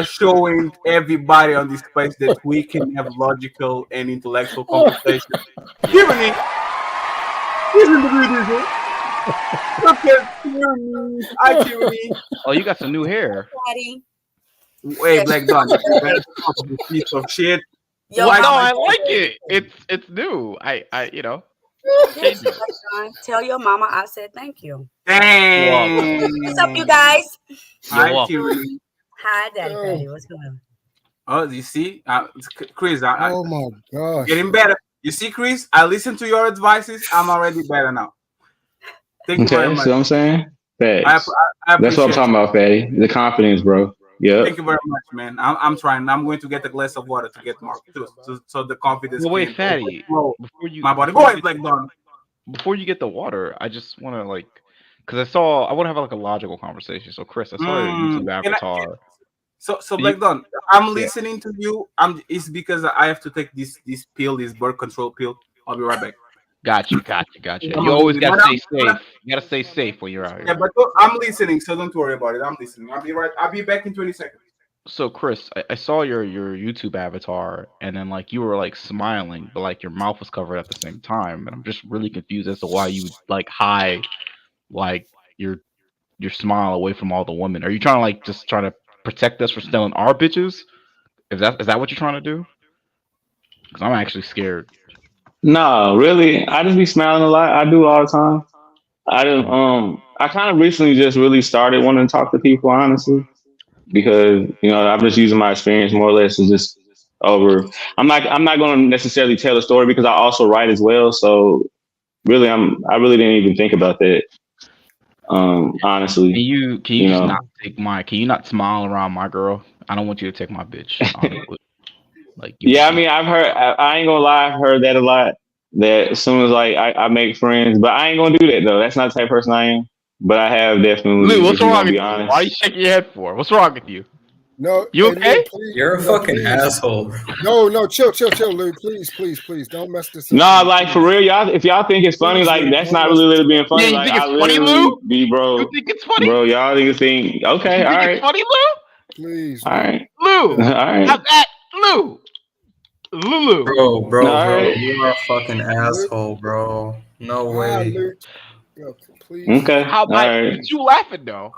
showing everybody on this place that we can have logical and intellectual conversation. Tyranny is in the video. Look at Tyranny. Hi, Tyranny. Oh, you got some new hair. Daddy. Wait, Black Dawn. You piece of shit. Yo, Well, no, mama, I like it. It's new. yes, Sean, tell your mama I said thank you. Dang. What's up, you guys? Hi, welcome. Tyranny. Hi, Daddy Patty. What's going on? Oh, you see? Chris, Oh my gosh. getting better. You see, Chris? I listened to your advices. I'm already better now. Thank you very Okay, much. see what I'm saying? Facts. I That's what I'm appreciate talking about, Fatty. The confidence, bro. it. Yep. Thank you very much, man. I'm trying. I'm going to get a glass of water to get more, so the confidence. Well, wait, can Fatty. overflow Before you my body. Go ahead, Black Dawn. before you get the water, I just want to because I want to have like a logical conversation. So, Chris, I saw your YouTube Can I- avatar. So Do Black you- Dawn, I'm listening to you. It's because I have to take this pill, this birth control pill. I'll be right back. Gotcha. I'm You always listening. gotta stay Madam- safe. You gotta stay safe when you're out Yeah, here. but I'm listening, so don't worry about it. I'm listening. I'll be back in 20 seconds. So, Chris, I saw your YouTube avatar, and then you were smiling, but your mouth was covered at the same time, and I'm just really confused as to why you hide your smile away from all the women. Are you trying to just trying to protect us from stealing our bitches? Is that what you're trying to do? Because I'm actually scared. No, really. I just be smiling a lot. I do all the time. I kind of recently just really started wanting to talk to people, honestly, because I'm just using my experience more or less to just over. I'm not going to necessarily tell a story because I also write as well. So really, I really didn't even think about that. Honestly, Can you just not take can you not smile around my girl? I don't want you to take my bitch. Honestly. yeah. I mean, I ain't gonna lie. I've heard that a lot. That as soon as I make friends, but I ain't gonna do that though. That's not the type of person I am. But I have definitely. Lou, what's if you wrong wanna with be you? honest. Why are you shaking your head for? What's wrong with you? No, You hey, okay? Lou, please, You're a no, fucking please. asshole. No, chill, Lou. Please. Don't mess this up. No, for real, y'all. If y'all think it's funny, Please, Lou, that's don't not mess really this being up. funny. Yeah, you think I it's funny, literally Lou? be, bro. You think it's funny? Bro, y'all niggas think, okay, You all think right, it's funny, Lou? Please, all right, Lou, all right. how's that? Lou, Lulu. Bro, Alright. you are a fucking asshole, bro. No way. Lou. Yo, please. Okay, How all about right. you laughing though?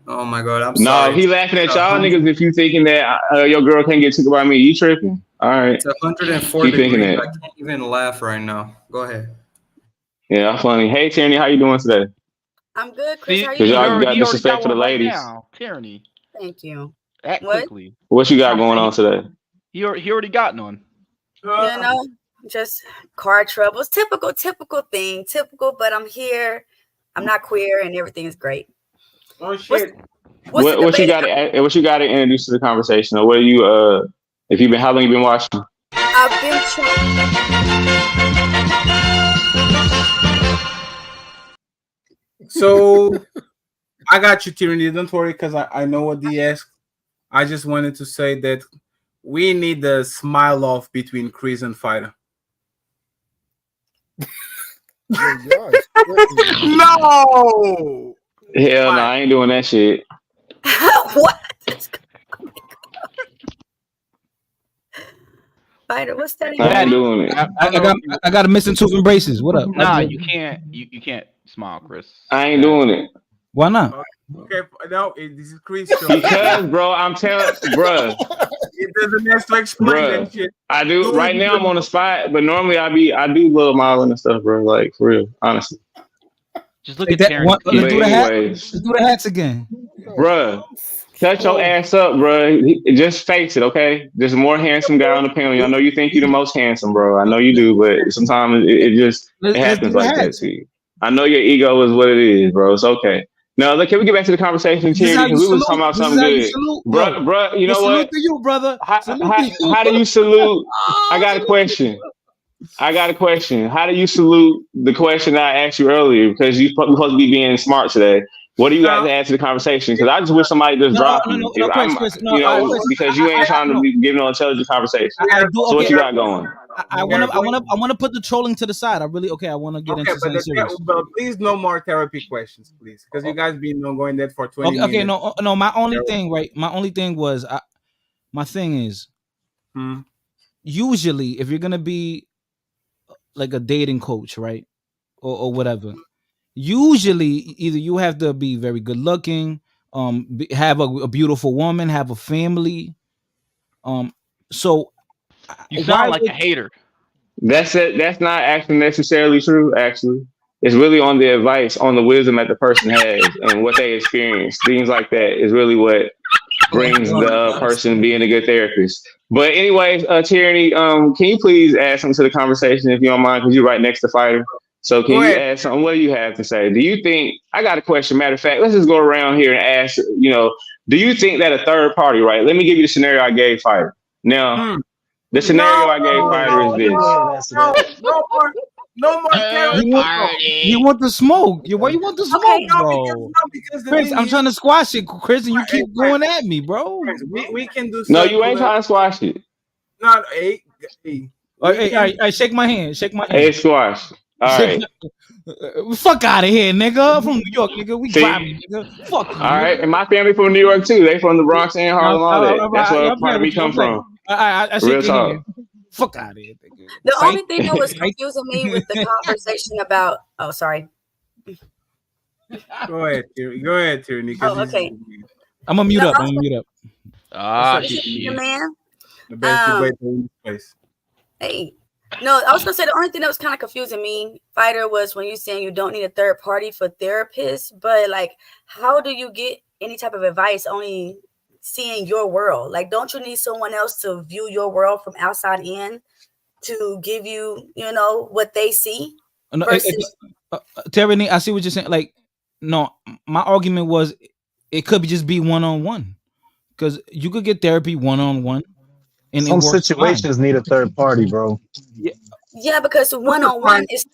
Oh my god, I'm No, sorry. he laughing at y'all 100 niggas. If you thinking that your girl can't get took by me, you tripping. All right, It's 104 Keep thinking degrees. that. I can't even laugh right now. Go ahead. yeah, funny. Hey, Tierney, how you doing today? I'm good, Chris. See, How Cause you y'all doing? got disrespect for the ladies. now. Tyranny. Thank you. Act What? quickly. What you got going on today? He already got none. Just car troubles. Typical thing. Typical, but I'm here. I'm not queer, and everything is great. Oh shit. What's the What you debate? got? What you got to introduce to the conversation? Or what are you? How long you been watching? I've been trying. So I got you, Tyranny. Don't worry, because I know what he asked. I just wanted to say that we need the smile off between Chris and Fighter. Yo, y'all is tripping. No. Hell no, I ain't doing that shit. What? Fighter, what's that? I ain't doing it. I got a missing tooth and braces. What up? Nah, you can't. You can't smile, Chris. I ain't doing it. Why not? Okay, no, this is Chris show. Because, bro, I'm telling, bro, It doesn't have to explain Bruh. that shit. I do. Right now, I'm on the spot, but normally I do little modeling and stuff, bro. Like for real, honestly. Just look Like at that Terrence. one- But Let's do the hat. anyways, Let's do the hats again. bruh, shut your ass up, bro. Just face it, okay? There's a more handsome guy on the panel. I know you think you're the most handsome, bro. I know you do, but sometimes it just Let's happens do the like that hats. to you. I know your ego is what it is, bro. It's okay. Now, look, can we get back to the conversation, This is Terry? how Because you we was salute. talking about This is something how you good. salute, Bruh, bruh, you know salute what? to you, brother. Salute to you. How do you salute? I got a question. How do you salute the question I asked you earlier? Because you're supposed to be being smart today. What do you guys add to the conversation? Because I just wish somebody just dropped me. If I'm, Chris, because you ain't trying to be giving no intelligent conversation. I do, So what okay. you got going? I want to put the trolling to the side. I want to get into something serious. But please, no more therapy questions, please, because you guys been going there for 20 Okay, minutes. no. My only thing, right? My only thing was, my thing is, usually if you're gonna be like a dating coach, right, or whatever, usually either you have to be very good looking, have a beautiful woman, have a family, so you sound like a hater. That's it. That's not actually necessarily true. Actually, it's really on the advice, on the wisdom that the person has and what they experience. Things like that is really what brings the person being a good therapist. But anyways, Tyranny, can you please add something to the conversation if you don't mind? Because you're right next to Fighter. So can you add something? What do you have to say? Do you think, I got a question. Matter of fact, let's just go around here and ask, do you think that a third party, right? Let me give you the scenario I gave Fighter. Now, the scenario I gave Fighter is this. No more you want the smoke. Why you want the smoke, bro? Chris, I'm trying to squash it, Chris, and you keep going at me, bro. We can do no, you ain't trying to squash it. No, hey, shake my hand. Shake my hand. Hey, squash. All right. Fuck out of here, nigga. I'm from New York, nigga. We driving, nigga. Fuck you. All right, and my family from New York too. They from the Bronx and Harlem, all that. That's where part of me come from. I Real talk. Fuck out of here, nigga. The only thing that was confusing me with the conversation about, sorry. Go ahead, Tyranny. Oh, okay. I'm gonna mute up. The man. The best way to win this place. Hey. No, I was gonna say the only thing that was kind of confusing me, Fighter, was when you saying you don't need a third party for therapists, but like, how do you get any type of advice only seeing your world? Like, don't you need someone else to view your world from outside in to give you, what they see? No, Tyranny, I see what you're saying. Like, no, my argument was it could just be one-on-one, because you could get therapy one-on-one. And some situations need a third party, bro. Yeah, because one-on-one is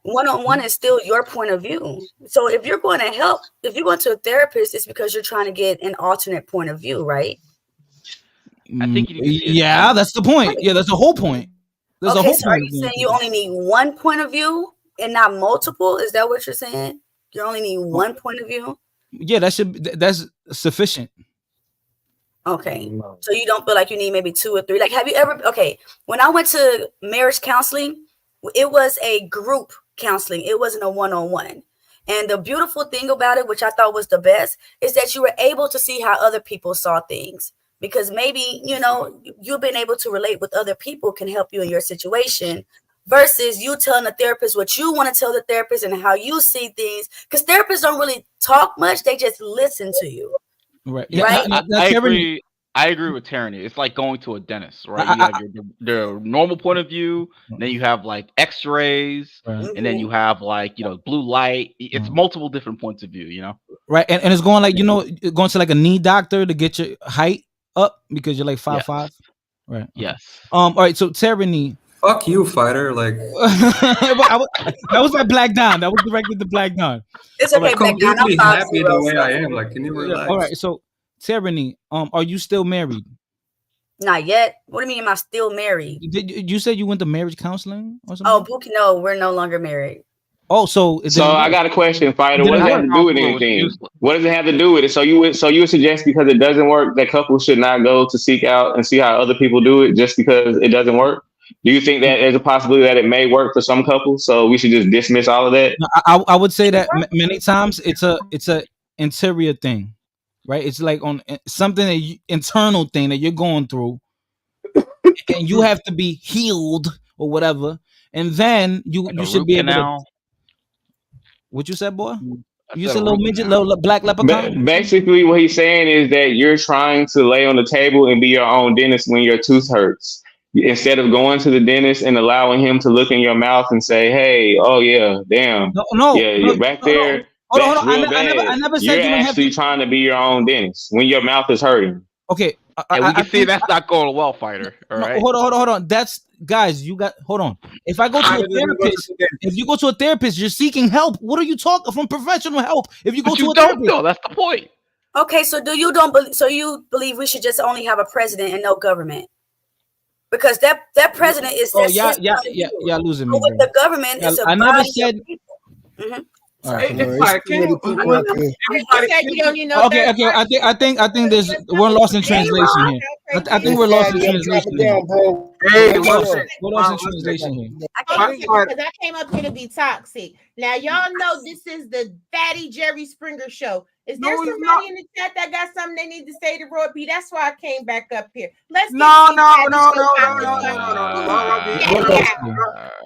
one-on-one is still your point of view. So if you're going to help, if you're going to a therapist, it's because you're trying to get an alternate point of view, right? I think that's the point. Yeah, that's the whole point. So are you saying you only need one point of view and not multiple? Is that what you're saying? You only need one point of view? Yeah, that's sufficient. Okay. So you don't feel like you need maybe 2 or 3? Like, have you ever, when I went to marriage counseling, it was a group counseling. It wasn't a one-on-one. And the beautiful thing about it, which I thought was the best, is that you were able to see how other people saw things. Because maybe, you've been able to relate with other people can help you in your situation versus you telling the therapist what you want to tell the therapist and how you see things. Because therapists don't really talk much. They just listen to you. Right. Right? I agree with Tyranny. It's like going to a dentist, right? You have your normal point of view, then you have like X-rays, and then you have like blue light. It's multiple different points of view, Right, and it's going like going to like a knee doctor to get your height up because you're like 5'5". Right. Yes. All right. So Tyranny. Fuck you, Fighter. Like that was like Black Don. That was directed to Black Don. It's okay, I'm completely happy the way I am. Like, can you relax? All right. So Tyranny, are you still married? Not yet. What do you mean? Am I still married? You said you went to marriage counseling or something? Oh, Buki, no, we're no longer married. Oh, so I got a question, Fighter. What does it have to do with anything? What does it have to do with it? So you would suggest because it doesn't work that couples should not go to seek out and see how other people do it just because it doesn't work? Do you think that there's a possibility that it may work for some couples? So we should just dismiss all of that? I would say that many times it's a interior thing, right? It's like on something internal thing that you're going through, and you have to be healed or whatever, and then you should be able to. What you said, boy? You said little midget, little black leprechaun. Basically, what he's saying is that you're trying to lay on the table and be your own dentist when your tooth hurts. Instead of going to the dentist and allowing him to look in your mouth and say, "Hey, oh yeah, damn, you're back there." That's real bad. I never said you're you actually trying to be your own dentist when your mouth is hurting. Okay, and we can see that's not going well, Fighter. All right. Hold on. That's guys. Hold on. If I go to a therapist, if you go to a therapist, you're seeking help. What are you talking from professional help? If you go to a therapist, no, that's the point. Okay, so you believe we should just only have a president and no government? because that president is. Oh, That's his y'all losing me, But with bro. the government, it's a I never body said. of people. Mhm. All right. No, it's too many people up here. You said you don't need no Okay. third party. I think there's we're lost in translation here. I think we're lost in translation here. bro. Hey, We're what's lost, up? we're lost in translation here. Hold on, because I came up here to be toxic. Now y'all know this is the Fatty Jerry Springer show. Is there somebody in the chat that got something they need to say to Roy B? That's why I came back up here. Let's get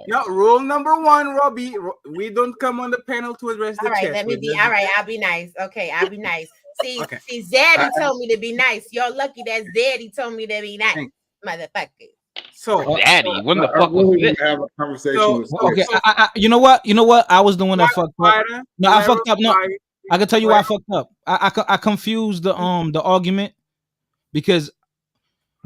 No. Rule number one, Robbie. We don't come on the panel to address the all right, chat. let me be. All right, I'll be nice. Okay, I'll be nice. See, Okay. see, Zaddy told me to be nice. Y'all lucky that Zaddy told me to be nice, motherfucker. So, Daddy, when the I fuck was really this? need to have a conversation So- with Okay. You know what? I was the one that fucked up. No, I fucked up. No, I can tell you why I fucked up. I confused the argument because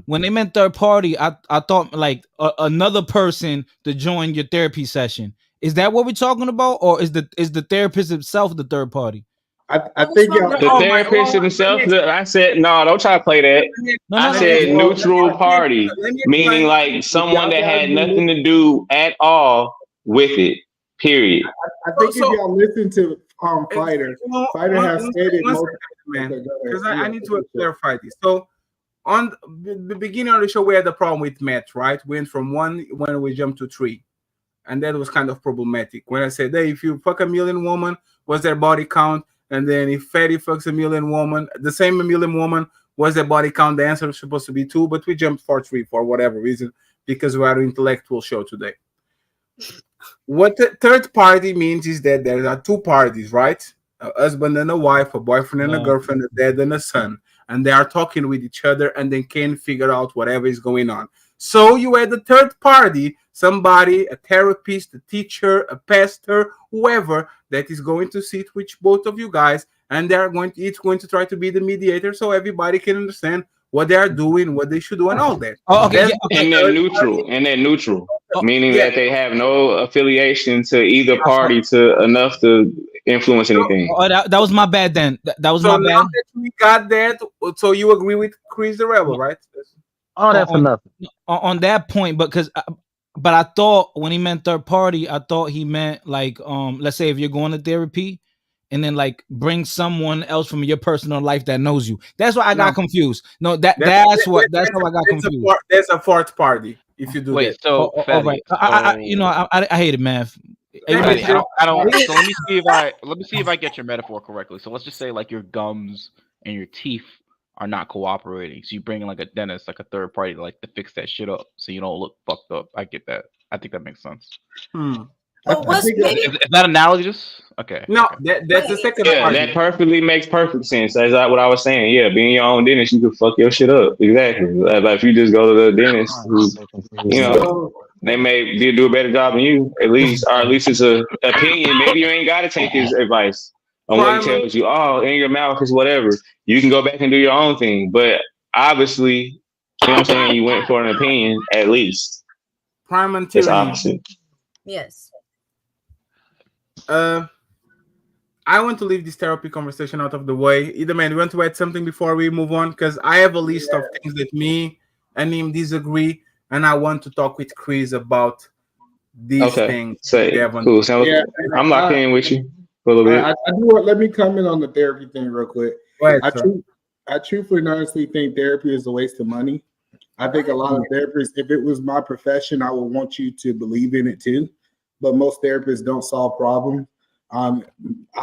when they meant third party, I thought like another person to join your therapy session. Is that what we're talking about, or is the therapist himself the third party? I think y'all, The therapist himself. I said, no, don't try to play that. I said neutral party, meaning like someone that had nothing to do at all with it. Period. I think if y'all listen to Fighter has stated most. Man, because I need to clarify this. So on the beginning of the show, we had a problem with Matt, right? We went from 1 when we jumped to 3. And that was kind of problematic. When I said, hey, if you fuck a million woman, what's their body count? And then if Fatty fucks a million woman, the same million woman, what's their body count? The answer was supposed to be 2, but we jumped for 3 for whatever reason, because we are an intellectual show today. What the third party means is that there are 2 parties, right? A husband and a wife, a boyfriend and a girlfriend, a dad and a son. And they are talking with each other and they can figure out whatever is going on. So you had the third party, somebody, a therapist, a teacher, a pastor, whoever that is going to sit with both of you guys, and they're going to try to be the mediator so everybody can understand what they are doing, what they should do, and all that. And they're neutral. Meaning that they have no affiliation to either party enough to influence anything. That was my bad then. That was my bad. That we got that. So you agree with Chris the Rebel, right? All that for nothing. On that point, but I thought when he meant third party, I thought he meant like let's say if you're going to therapy and then like bring someone else from your personal life that knows you. That's why I got confused. No, that's how I got confused. That's a fourth party. If you do that. So right. I hate it, man. I don't. So let me see if I get your metaphor correctly. So let's just say like your gums and your teeth are not cooperating. So you bring in like a dentist, like a third party, to fix that shit up, so you don't look fucked up. I get that. I think that makes sense. Is that analogous? Okay. No, that's the second part. That perfectly makes perfect sense. That's what I was saying. Yeah, being your own dentist, you can fuck your shit up. Exactly. Like if you just go to the dentist, they may do a better job than you, at least, or at least it's an opinion. Maybe you ain't got to take his advice on what he tells you. Oh, in your mouth is whatever. You can go back and do your own thing. But obviously, you know what I'm saying? You went for an opinion, at least. Prime and it's opposite. Yes. I want to leave this therapy conversation out of the way. Either man, you want to add something before we move on? Because I have a list of things that me and him disagree, and I want to talk with Chris about these things. Cool. I'm locked in with you for a little bit. I do. Let me comment on the therapy thing real quick. Ahead, I truthfully and honestly think therapy is a waste of money. I think a lot of therapists, if it was my profession, I would want you to believe in it too. But most therapists don't solve problems. I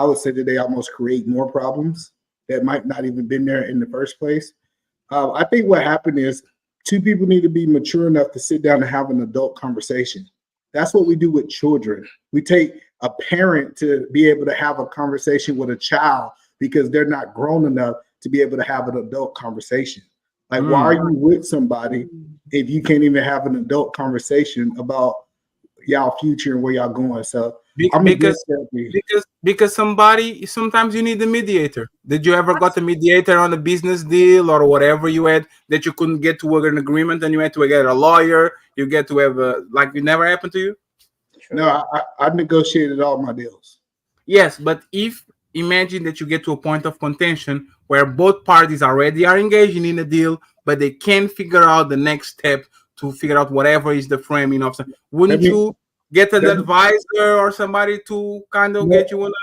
would say that they almost create more problems that might not even been there in the first place. I think what happened is 2 people need to be mature enough to sit down and have an adult conversation. That's what we do with children. We take a parent to be able to have a conversation with a child because they're not grown enough to be able to have an adult conversation. Like, why are you with somebody if you can't even have an adult conversation about y'all future and where y'all going? So because sometimes you need a mediator. Did you ever got a mediator on a business deal or whatever you had that you couldn't get to an agreement and you had to get a lawyer? You get to have it never happened to you? No, I negotiated all my deals. Yes, but imagine that you get to a point of contention where both parties already are engaging in a deal, but they can't figure out the next step to figure out whatever is the framing of something. Wouldn't That mean- you get an that- advisor or somebody to kind of get you in?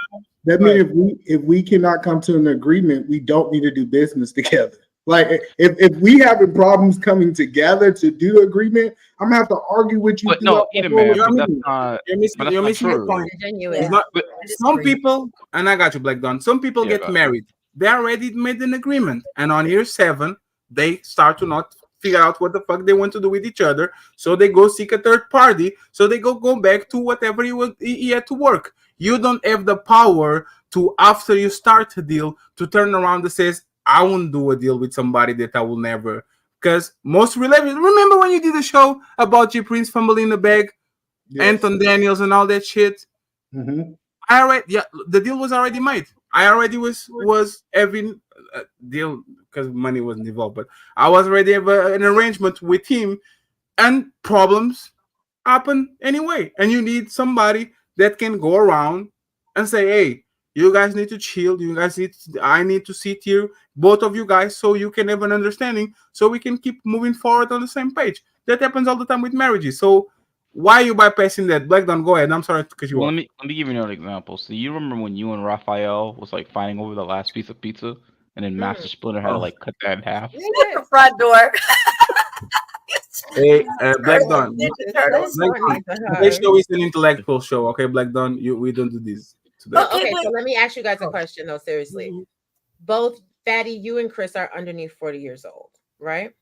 That means if we cannot come to an agreement, we don't need to do business together. Like if we having problems coming together to do agreement, I'm gonna have to argue with you. But no, throughout the even whole man, but that's agreement. not. You're missing, But that's you're not missing the true. point. Genuine. It's not, That is some crazy. people, and I got you, Black Dawn. Some people Yeah, get go ahead. married. They already made an agreement, and on year 7, they start to not figure out what the fuck they want to do with each other. So they go seek a third party. So they go back to whatever he had to work. You don't have the power to, after you start a deal, to turn around and says, I won't do a deal with somebody that I will never. Because most relationships, remember when you did a show about G Prince fumbling in the bag, Yes. Anton Daniels and all that shit? Mhm. The deal was already made. I already was having a deal because money wasn't involved, but I was already have an arrangement with him, and problems happen anyway. And you need somebody that can go around and say, "Hey, you guys need to chill. I need to sit here, both of you guys, so you can have an understanding, so we can keep moving forward on the same page." That happens all the time with marriages. So why are you bypassing that? Black Dawn, go ahead. I'm sorry to cut you Well, off. let me give you another example. So you remember when you and Raphael was like fighting over the last piece of pizza, and then Master Splinter had to like cut that in half? At the front door. Hey, Black Dawn. Ninja Turtles. This show is an intellectual show, okay, Black Dawn. We don't do this today. Okay, so let me ask you guys a question though, seriously. Both Fatty, you and Chris are underneath 40 years old, right?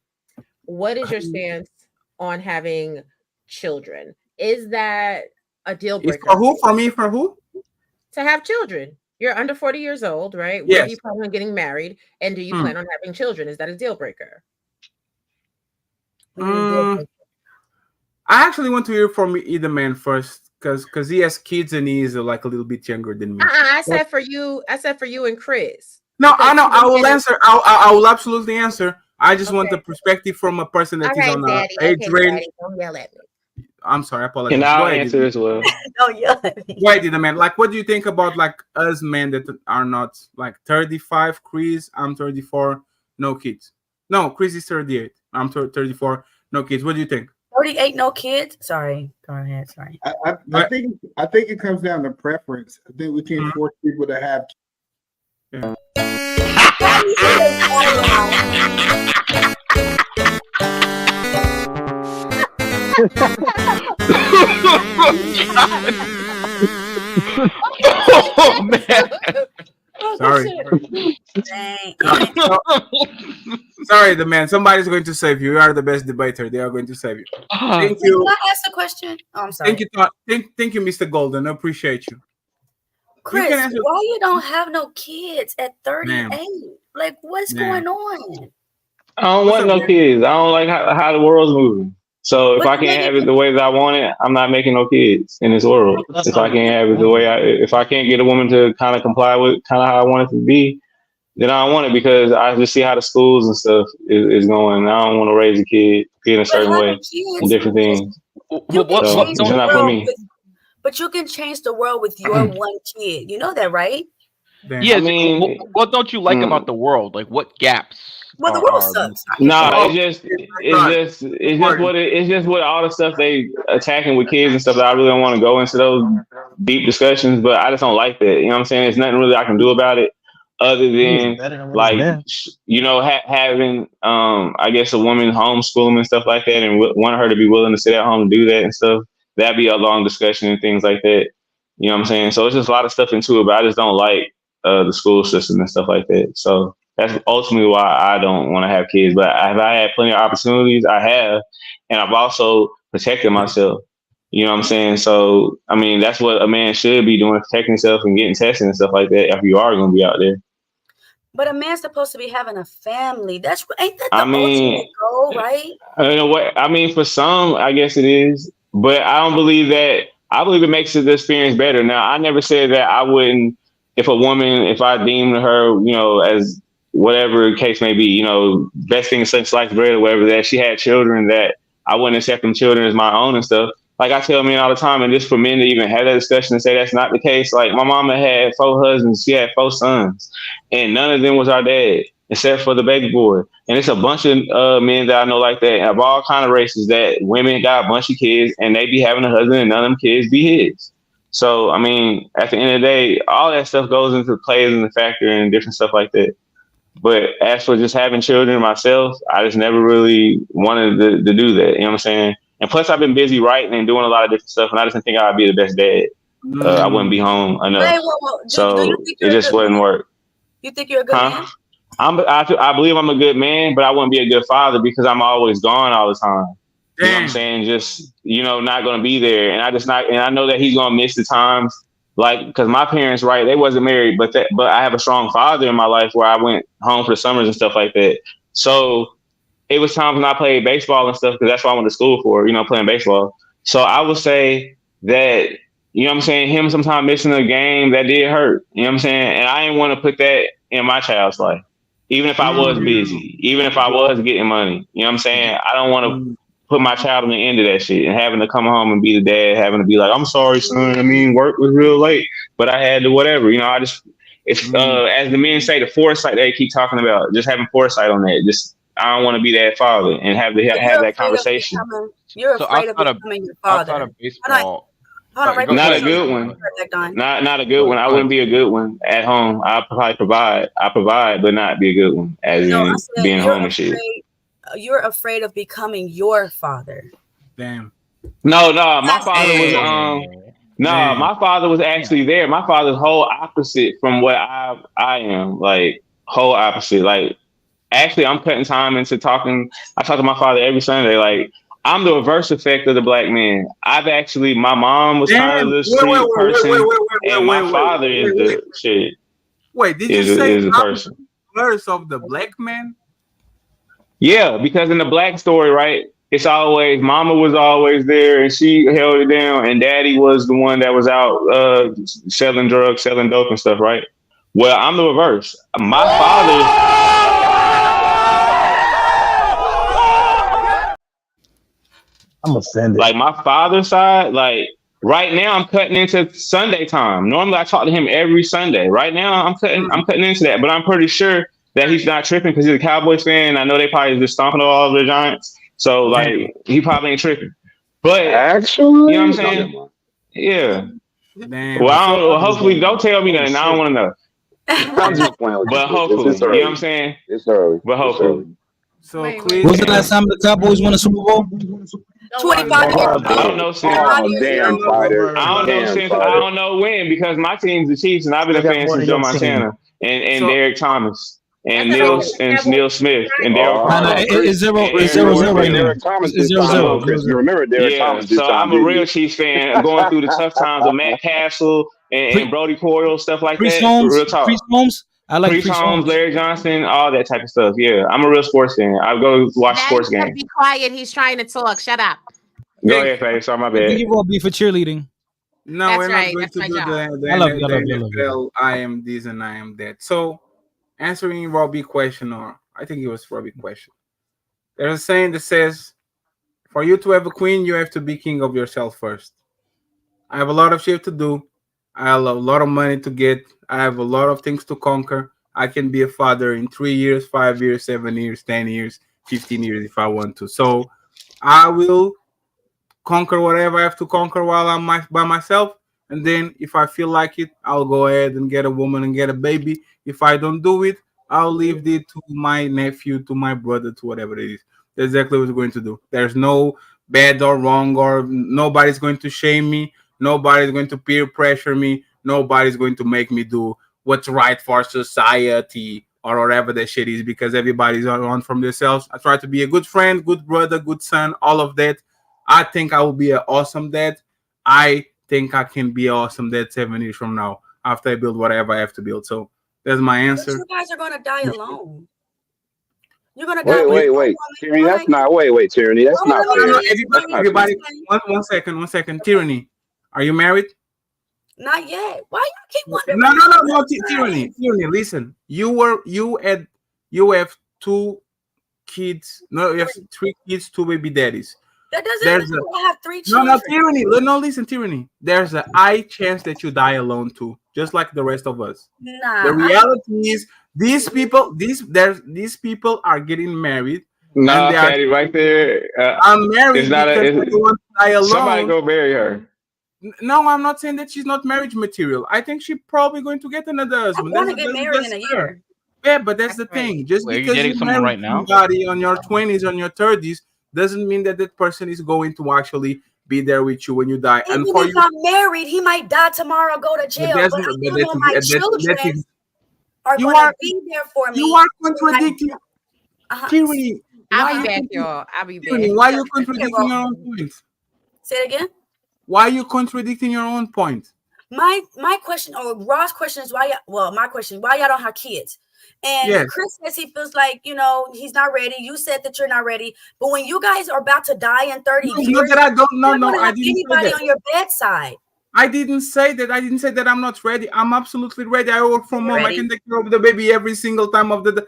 What is your stance on having children? Is that a deal It's breaker? for who? For me? For who? To have children. You're under 40 years old, right? When Yes. do you plan on getting married? And do you plan on having children? Is that a deal breaker? I actually want to hear from either man first, because he has kids and he is like a little bit younger than me. I said for you. I said for you and Chris. No, Because I know. you I will get it. answer. I will absolutely answer. I just want Okay. the perspective from a person that All is right, on Daddy. age Okay, range. Daddy. Don't yell at me. I'm sorry, I apologize. And Go I'll ahead, answer Ethan. as well. Don't yell at me. Go ahead, Ethan, man. Like, what do you think about like us men that are not like 35? Chris, I'm 34, no kids. No, Chris is 38. I'm 34, no kids. What do you think? 38, no kids. Sorry. Go ahead. Sorry. I think it comes down to preference. I think we can't force people to have. Oh man! Sorry. Dang. Sorry, the man. Somebody's going to save you. You are the best debater. They are going to save you. Thank Can you. I ask a question? Oh, I'm sorry. Thank you. Thank you, Mr. Golden. I appreciate you. Chris, can answer- why you don't have no kids at 38? Ma'am. Like, what's Ma'am. going on? I don't What's want up, no man? kids. I don't like how the world's moving. So if But I can't nigga- have it the way that I want it, I'm not making no kids in this world. If I can't have it the way if I can't get a woman to kind of comply with kind of how I want it to be, then I don't want it, because I just see how the schools and stuff is going. I don't want to raise a kid in a But certain having way kids, and different things. you can So, change it's the not for world me. but you can change the world with your one kid. You know that, right? Damn. Yeah, I mean- what don't you like about the world? Like, what gaps? Well, the are- world are- sucks. Nah, Oh, it's just what all the stuff they attacking with kids and stuff that I really don't want to go into those deep discussions, but I just don't like that. You know what I'm saying? There's nothing really I can do about it other than like having I guess a woman homeschool them and stuff like that, and want her to be willing to sit at home and do that and stuff. That'd be a long discussion and things like that. You know what I'm saying? So it's just a lot of stuff into it, but I just don't like the school system and stuff like that. So that's ultimately why I don't want to have kids. But have I had plenty of opportunities? I have. And I've also protected myself. You know what I'm saying? So, I mean, that's what a man should be doing, protecting himself and getting tested and stuff like that if you are going to be out there. But a man's supposed to be having a family. Ain't that the I mean- ultimate goal, right? You know what? I mean, for some, I guess it is. But I don't believe that. I believe it makes the experience better. Now, I never said that I wouldn't, if I deemed her, you know, as whatever case may be, you know, best thing since sliced bread or whatever, that she had children, that I wouldn't accept them children as my own and stuff. Like I tell men all the time, and just for men to even have that discussion and say that's not the case. Like my mama had 4 husbands, she had 4 sons, and none of them was our dad. except for the baby boy. And it's a bunch of men that I know like that of all kind of races that women got a bunch of kids and they be having a husband and none of them kids be his. So, I mean, at the end of the day, all that stuff goes into plays in the factor and different stuff like that. But as for just having children myself, I just never really wanted to do that. You know what I'm saying? And plus, I've been busy writing and doing a lot of different stuff, and I just didn't think I'd be the best dad. I wouldn't be home enough. Wait, so it just wouldn't work. You think you're a good man? I believe I'm a good man, but I wouldn't be a good father because I'm always gone all the time. You know what I'm saying? Just, not going to be there. And I know that he's going to miss the times. Like, because my parents, right, they wasn't married, but I have a strong father in my life where I went home for the summers and stuff like that. So it was times when I played baseball and stuff because that's what I went to school for, playing baseball. So I would say that, him sometimes missing a game, that did hurt. You know what I'm saying? And I didn't want to put that in my child's life, even if I was busy, even if I was getting money. You know what I'm saying? I don't want to put my child on the end of that shit and having to come home and be the dad, having to be like, I'm sorry, son. I mean, work was real late, but I had to whatever. It's as the men say, the foresight they keep talking about, just having foresight on that. Just I don't want to be that father and have that conversation. You're afraid of becoming your father. Outside of baseball, not a good one. Not a good one. I wouldn't be a good one at home. I probably provide. I provide, but not be a good one as in being home and shit. You're afraid of becoming your father. Damn. No, my father was my father was actually there. My father's whole opposite from what I am, like whole opposite. Like actually I'm cutting time into talking. I talk to my father every Sunday. Like I'm the reverse effect of the black man. My mom was kind of the street person, and my father is the shit. Wait, did you say I'm the reverse of the black man? Yeah, because in the black story, right, it's always mama was always there and she held it down, and daddy was the one that was out selling drugs, selling dope and stuff, right? Well, I'm the reverse. My father. I'm offended. Like my father's side, like right now I'm cutting into Sunday time. Normally I talk to him every Sunday. Right now I'm cutting into that, but I'm pretty sure that he's not tripping because he's a Cowboys fan. I know they probably just stomping all of the Giants. So like he probably ain't tripping. But actually, you know what I'm saying? Yeah. Damn. Well, hopefully don't tell me nothing. I don't want to know. I'm just playing with but hopefully, you know what I'm saying? It's early. But hopefully. So when's the last time the Cowboys won a Super Bowl? 25 years. I don't know since. I don't know when because my team's the Chiefs and I've been a fan since Joe Montana and Derek Thomas and Neil Smith and Daryl. It's 0-0 right now. Derek Thomas is 0-0. You remember Derek Thomas? So I'm a real Chiefs fan. Going through the tough times with Matt Castle and Brody Coyle, stuff like that. Real talk. Priest Holmes. I like Priest Holmes, Larry Johnson, all that type of stuff. Yeah, I'm a real sports fan. I go watch sports games. Be quiet. He's trying to talk. Shut up. Go ahead, Faye. Sorry, my bad. You will be for cheerleading. No, That's we're not right. going That's to my do job. the I love you. I am this and I am that. So, answering Robbie's question, or I think it was Robbie's question. There's a saying that says, for you to have a queen, you have to be king of yourself first. I have a lot of shit to do. I have a lot of money to get. I have a lot of things to conquer. I can be a father in 3 years, 5 years, 7 years, 10 years, 15 years if I want to. So I will conquer whatever I have to conquer while I'm by myself. And then if I feel like it, I'll go ahead and get a woman and get a baby. If I don't do it, I'll leave it to my nephew, to my brother, to whatever it is. That's exactly what we're going to do. There's no bad or wrong, or nobody's going to shame me. Nobody's going to peer pressure me. Nobody's going to make me do what's right for society or whatever that shit is, because everybody's on from themselves. I try to be a good friend, good brother, good son, all of that. I think I will be an awesome dad. I think I can be an awesome dad 7 years from now after I build whatever I have to build. So that's my answer. But you guys are going to die alone. You're going to die. Wait. Tyranny, that's not. Wait, Tyranny, that's not fair. No, everybody. One second. Tyranny, are you married? Not yet. Why you keep wondering? No. Tyranny, listen. You have 2 kids. No, you have 3 kids, 2 baby daddies. That doesn't mean I have 3 children. No, Tyranny. No, listen, Tyranny. There's a high chance that you die alone too, just like the rest of us. Nah. The reality is these people are getting married. No, and they Fatty, right there. are married It's not because they want to die somebody alone. go marry her. No, I'm not saying that she's not marriage material. I think she's probably going to get another I husband. want to get married in a year. Yeah, but that's the thing. Just Wait, are you because dating you someone marry right now? somebody on your 20s, on your 30s, doesn't mean that that person is going to actually be there with you when you die. Even And for if you, I'm married, he might die tomorrow, go to jail. But I still know my children are you going to are be there for me. you are contradicting. Tyranny, I'll be back, y'all. I'll be back. why are you contradicting your own points? Say it again. Why are you contradicting your own point? My question, or Ross' question is why? My question: why y'all don't have kids? And Yes. Chris says he feels like he's not ready. You said that you're not ready, but when you guys are about to die in 30 No, years, not that I don't. No, you're not gonna I have didn't say anybody that. on your bedside. I didn't say that. I didn't say that I'm not ready. I'm absolutely ready. I work from home. Ready? I can take care of the baby every single time of the day.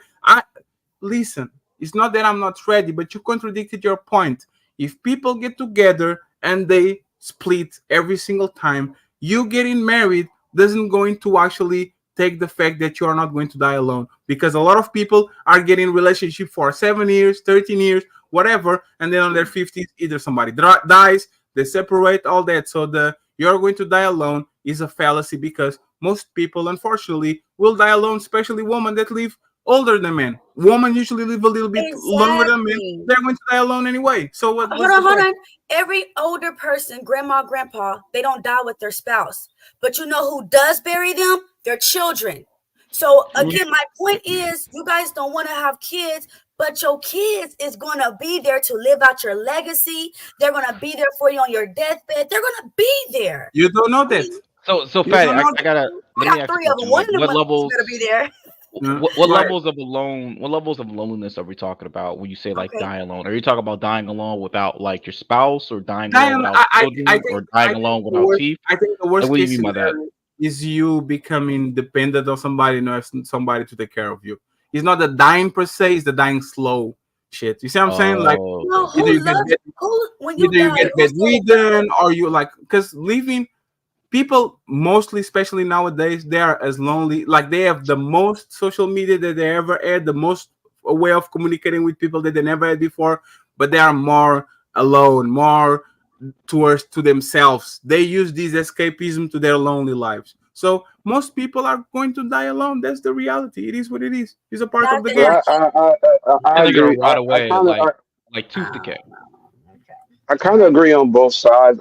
Listen. It's not that I'm not ready, but you contradicted your point. If people get together and they split every single time, you getting married doesn't going to actually take the fact that you are not going to die alone, because a lot of people are getting relationship for 7 years, 13 years, whatever, and then on their 50s either somebody dies, they separate, all that. So the you're going to die alone is a fallacy, because most people unfortunately will die alone, especially women that live older than men. Women usually live a little bit longer than men. They're going to die alone anyway. So what? Hold on. Every older person, grandma, grandpa, they don't die with their spouse. But you know who does bury them? Their children. So again, my point is, you guys don't want to have kids, but your kids is going to be there to live out your legacy. They're going to be there for you on your deathbed. They're going to be there. You don't know that. So Fatty, I gotta. Let me ask three you of them. something. One of them What levels? going to be there. What levels of loneliness are we talking about when you say like die alone? Are you talking about dying alone without like your spouse, or dying alone without children, or dying alone without teeth? I think the worst What do you case mean by that? scenario is you becoming dependent on somebody, and have somebody to take care of you. It's not the dying per se; it's the dying slow shit. You see what I'm saying? Like No, either you get bedridden, or you like, because living. People mostly, especially nowadays, they are as lonely. Like they have the most social media that they ever had, the most way of communicating with people that they never had before, but they are more alone, more to themselves. They use this escapism to their lonely lives. So most people are going to die alone. That's the reality. It is what it is. It's a part of the game. I agree. Right away, like tooth decay. I kind of agree on both sides.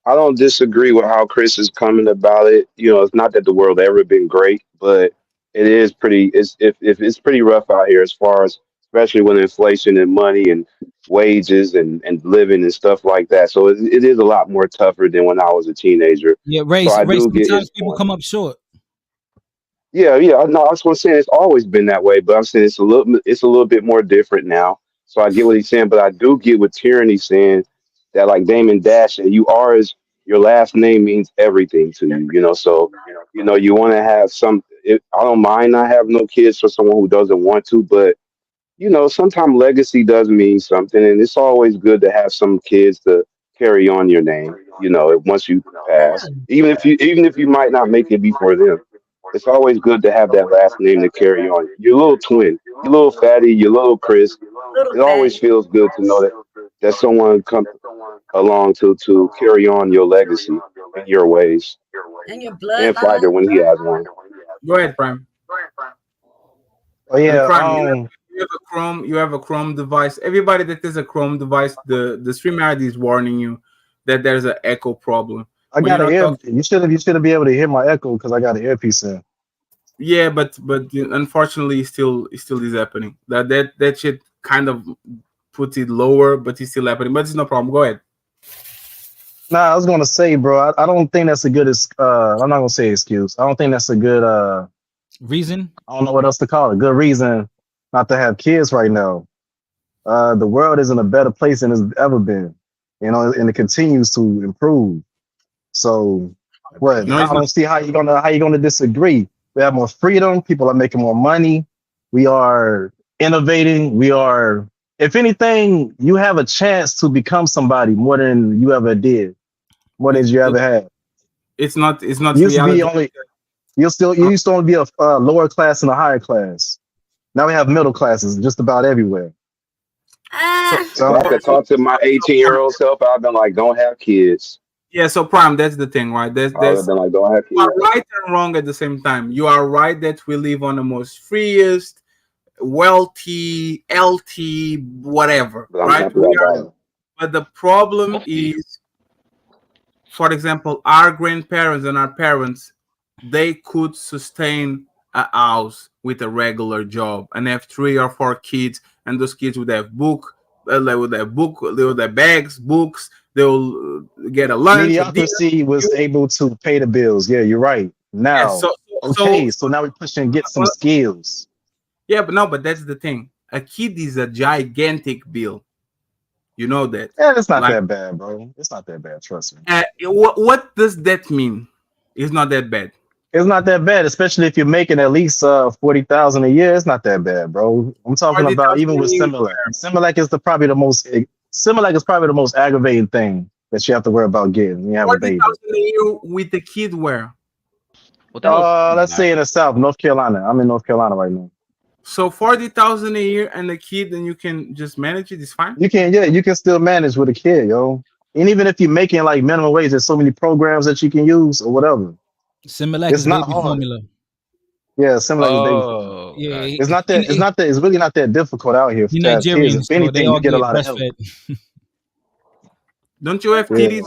I don't disagree with how Chris is coming about it. You know, it's not that the world ever been great, but it is pretty. It's pretty rough out here as far as, especially with inflation and money and wages and living and stuff like that. So it is a lot more tougher than when I was a teenager. Yeah, Ray. So I Ray, do get sometimes his people point. come up short. Yeah. No, I was going to say it's always been that way, but I'm saying it's a little bit more different now. So I get what he's saying, but I do get what Tyranny saying, that like Damon Dash, and your last name means everything to you. You know, so you want to have some. I don't mind not having no kids for someone who doesn't want to, but sometimes legacy does mean something, and it's always good to have some kids to carry on your name. Once you pass, even if you might not make it before them. It's always good to have that last name to carry on. Your little twin, your little Fatty, your little Chris. It always feels good to know that someone come along to carry on your legacy in your ways. And your blood. And Fighter when he has one. Go ahead, Prime. Oh yeah. Prime, you have a Chrome device. Everybody that has a Chrome device, the StreamYard is warning you that there's an echo problem. I got an ear. You should be able to hear my echo because I got an earpiece in. Yeah, but unfortunately, it still is happening. That shit kind of puts it lower, but it's still happening. But it's no problem. Go ahead. Nah, I was gonna say, bro. I don't think that's a good. I'm not gonna say excuse. I don't think that's a good reason. I don't know what else to call it. Good reason not to have kids right now. The world is in a better place than it's ever been. And it continues to improve. So, I don't see how you're gonna disagree. We have more freedom. People are making more money. We are innovating. We are, if anything, you have a chance to become somebody more than you ever did, more than you ever had. It's not Used to be You used to only be a lower class and a higher class. Now we have middle classes just about everywhere. So I could talk to my 18-year-old self. I've been like, don't have kids. Yeah, so Prime, that's the thing, right? There's I've been like, don't have you are kids. right and wrong at the same time. You are right that we live on the most freest, wealthy, LT, whatever, But I'm right? happy about it. But the problem is, for example, our grandparents and our parents, they could sustain a house with a regular job and have 3 or 4 kids, and those kids would have they would have bags, books. They'll get a lunch. Mediocrity was able to pay the bills. Yeah, you're right. Now, so now we're pushing to get some skills. Yeah, but that's the thing. A kid is a gigantic bill. You know that. Yeah, it's not that bad, bro. It's not that bad. Trust me. What does that mean? It's not that bad. It's not that bad, especially if you're making at least 40,000 a year. It's not that bad, bro. I'm talking about even with Similac. Similac is probably the most aggravating thing that you have to worry about getting. You have a baby. 40,000 a year with the kid where? Let's say in the South, North Carolina. I'm in North Carolina right now. So 40,000 a year and a kid, and you can just manage it. It's fine. You can still manage with a kid, yo. And even if you're making like minimum wage, there's so many programs that you can use or whatever. Similac It's is not baby hard. formula. Yeah, Similac is baby. Yeah, It's not that. It's really not that difficult out here. For You to have kids. Nigerians, If so anything, they all you get a lot of breastfed. help. Don't you have titties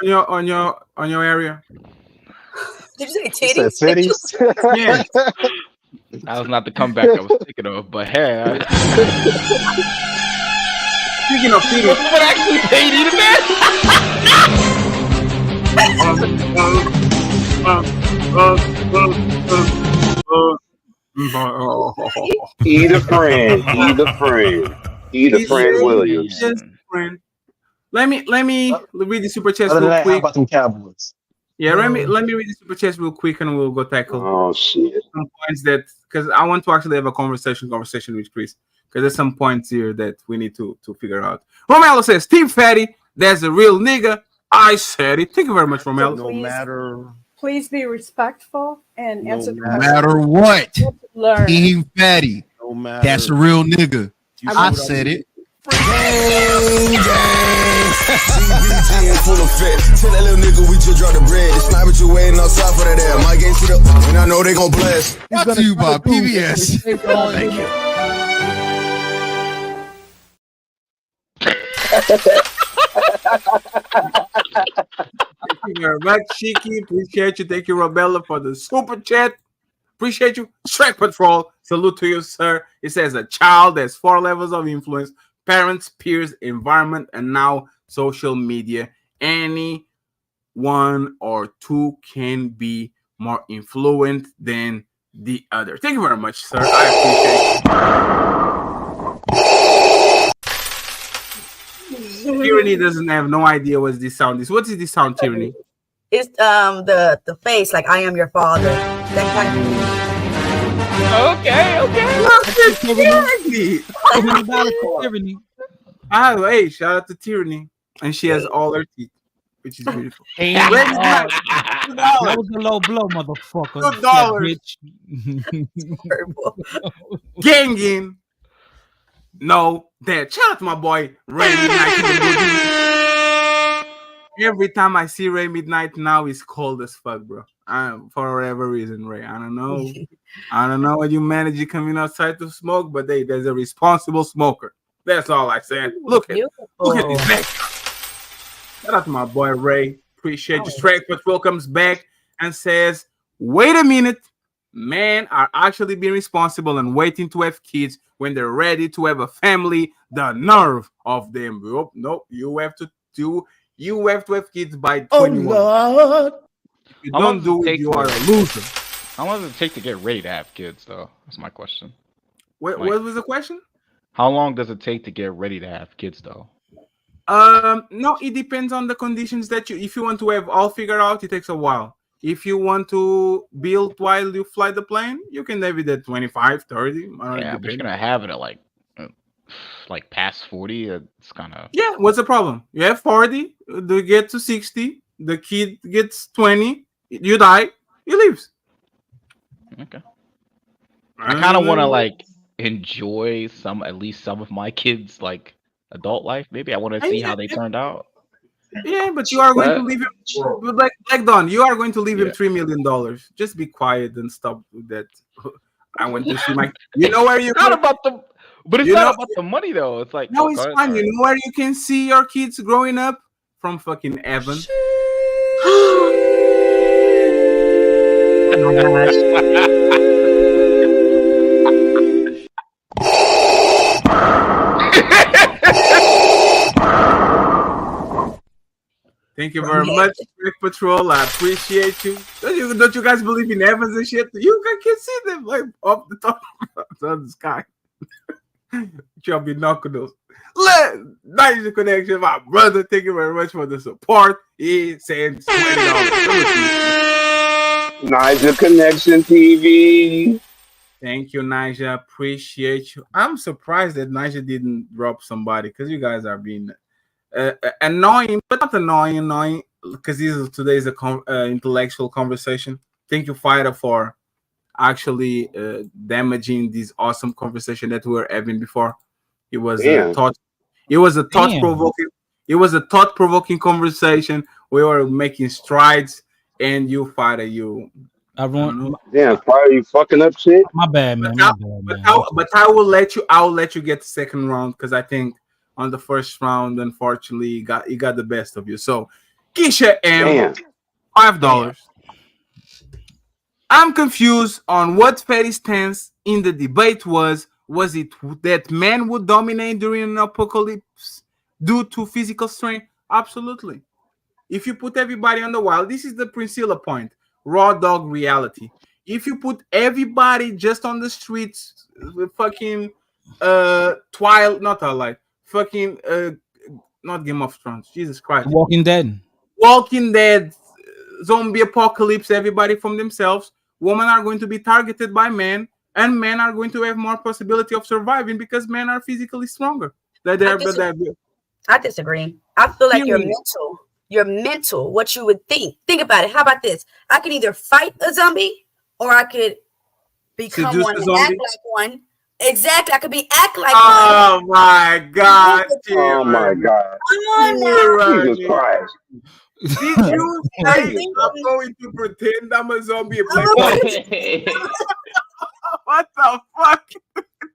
on your area? Did you say You said titties? titties? Yeah. That was not the comeback I was thinking of, but hey. Speaking of titties, What actually paid you to Eat a friend. Williams. Just friend. Let me read the super chat Other than real that, how quick. about them Cowboys? Yeah, let me read the super chat real quick, and we'll go tackle Oh shit. some points that, because I want to actually have a conversation with Chris, because there's some points here that we need to figure out. Romelo says, Steve Fatty, that's a real nigga. I said it. Thank you very much, Romelo. No matter Please be respectful and answer the no question. matter what, Learn. Team Fatty, No matter. that's a real nigga. I I said it. CBT in full effect. Tell that little nigga we just dropped the bread. The sniper you waiting outside for that air. My game shit up, and I know they gon' blast. Brought to you by PBS. Thank you. Thank you very much, Shiki. Appreciate you. Thank you, Robella, for the super chat. Appreciate you. Strike Patrol. Salute to you, sir. It says a child has 4 levels of influence: parents, peers, environment, and now social media. Any one or two can be more influent than the other. Thank you very much, sir. I appreciate it. Tyranny doesn't have no idea what this sound is. What is this sound, Tyranny? It's the face, like I am your father. That kind of Tyranny. Oh, hey, shout out to Tyranny. And she has all her teeth, which is beautiful. Hey, Red Knight, that was a low blow, motherfucker. $2. Gangin. No, that. Shout out to my boy Ray Midnight. Every time I see Ray Midnight now, it's cold as fuck, bro. For whatever reason, Ray. I don't know. I don't know what you manage coming outside to smoke, but there's a responsible smoker. That's all I said. Look at this neck. Shout out to my boy Ray. Appreciate you. Strike Patrol comes back and says, wait a minute. Men are actually being responsible and waiting to have kids when they're ready to have a family. The nerve of them. Nope. You have to have kids by 21. Lord. If you don't do it, you are a loser. How long does it take to get ready to have kids, though? That's my question. What was the question? How long does it take to get ready to have kids, though? No, it depends on the conditions that if you want to have all figured out, it takes a while. If you want to build while you fly the plane, you can have it at 25, 30. Yeah, but you're gonna have it at like past 40. It's kind of yeah. What's the problem? You have 40, they get to 60, the kid gets 20, you die, he leaves. Okay. I kind of want to like enjoy at least some of my kids' like adult life. Maybe I want to see how they turned out. Yeah, but you are going to leave him like Don. You are going to leave him $3 million. Just be quiet and stop with that. I went to see my. You know where you? It's not about the. But it's not about the money though. It's like no, it's fine. You know where you can see your kids growing up from fucking Evan. Thank you very much, Rick Patrol. I appreciate you. Don't you guys believe in Evans and shit? You can see them like up the top of the sky. Chubby knuckles. Nice connection, my brother. Thank you very much for the support. He sends $20. Niger Connection TV. Thank you, Niger. Appreciate you. I'm surprised that Niger didn't drop somebody because you guys are being annoying, but not annoying because today's intellectual conversation. Thank you, Fighter, for actually damaging this awesome conversation that we were having before. It was a thought-provoking conversation. We were making strides, and you, Fighter, Damn, Fighter, you fucking up shit. My bad, man. But I will let you get the second round because I think on the first round, unfortunately, he got the best of you. So, Keisha M, $5. I'm confused on what Fatty's stance in the debate was. Was it that men would dominate during an apocalypse due to physical strength? Absolutely. If you put everybody on the wild, this is the Priscilla point. Raw dog reality. If you put everybody just on the streets, fucking not Game of Thrones. Jesus Christ. Walking Dead, zombie apocalypse, everybody from themselves. Women are going to be targeted by men, and men are going to have more possibility of surviving because men are physically stronger. I disagree. I feel like your mental, what you would think. Think about it. How about this? I can either fight a zombie or I could become one and act like one. Exactly. I could act like one. Oh my God. Oh my God. Jesus Christ. Did you say I'm going to pretend I'm a zombie? What the fuck?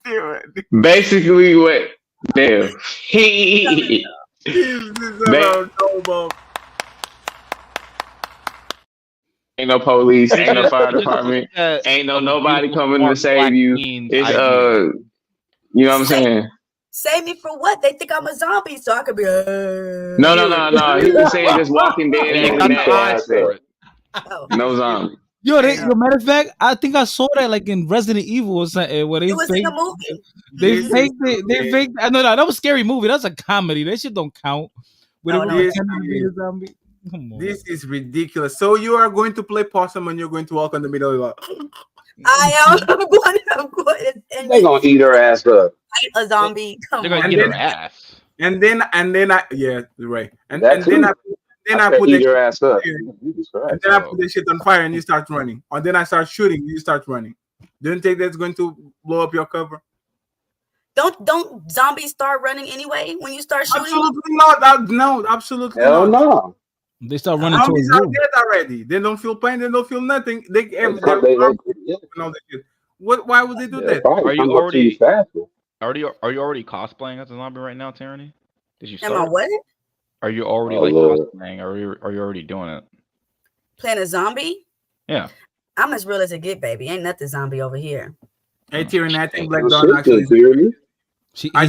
Dude. Basically, what? Damn. Ain't no police, ain't no fire department, ain't nobody coming to save you. It's you know what I'm saying? Save me for what? They think I'm a zombie, so I could be. No. He was saying just Walking Dead. No zombie. Yo, matter of fact, I think I saw that like in Resident Evil or something. Where it was in a movie. They faked it. They faked. I know that was a scary movie. That's a comedy. That shit don't count. This is ridiculous. So you are going to play possum and you're going to walk on the middle of I am. I'm going. They're gonna eat her ass up. A zombie. They're gonna eat her ass. And then I right. And I put your ass up. And then I put the shit on fire and you start running. Or then I start shooting, you start running. Don't you think that's going to blow up your cover? Don't zombies start running anyway when you start shooting? Absolutely not. No, absolutely Hell not. No. They start running zombies towards are you. dead already. They don't feel pain. They don't feel nothing. Why would they do that? Are you already cosplaying as a zombie right now, Tyranny? Did you start? Am I what? Are you already cosplaying? Are you already doing it? Playing a zombie? Yeah. I'm as real as it get, baby. Ain't nothing zombie over here. Hey, Tyranny, I think Black Dawn actually. I'm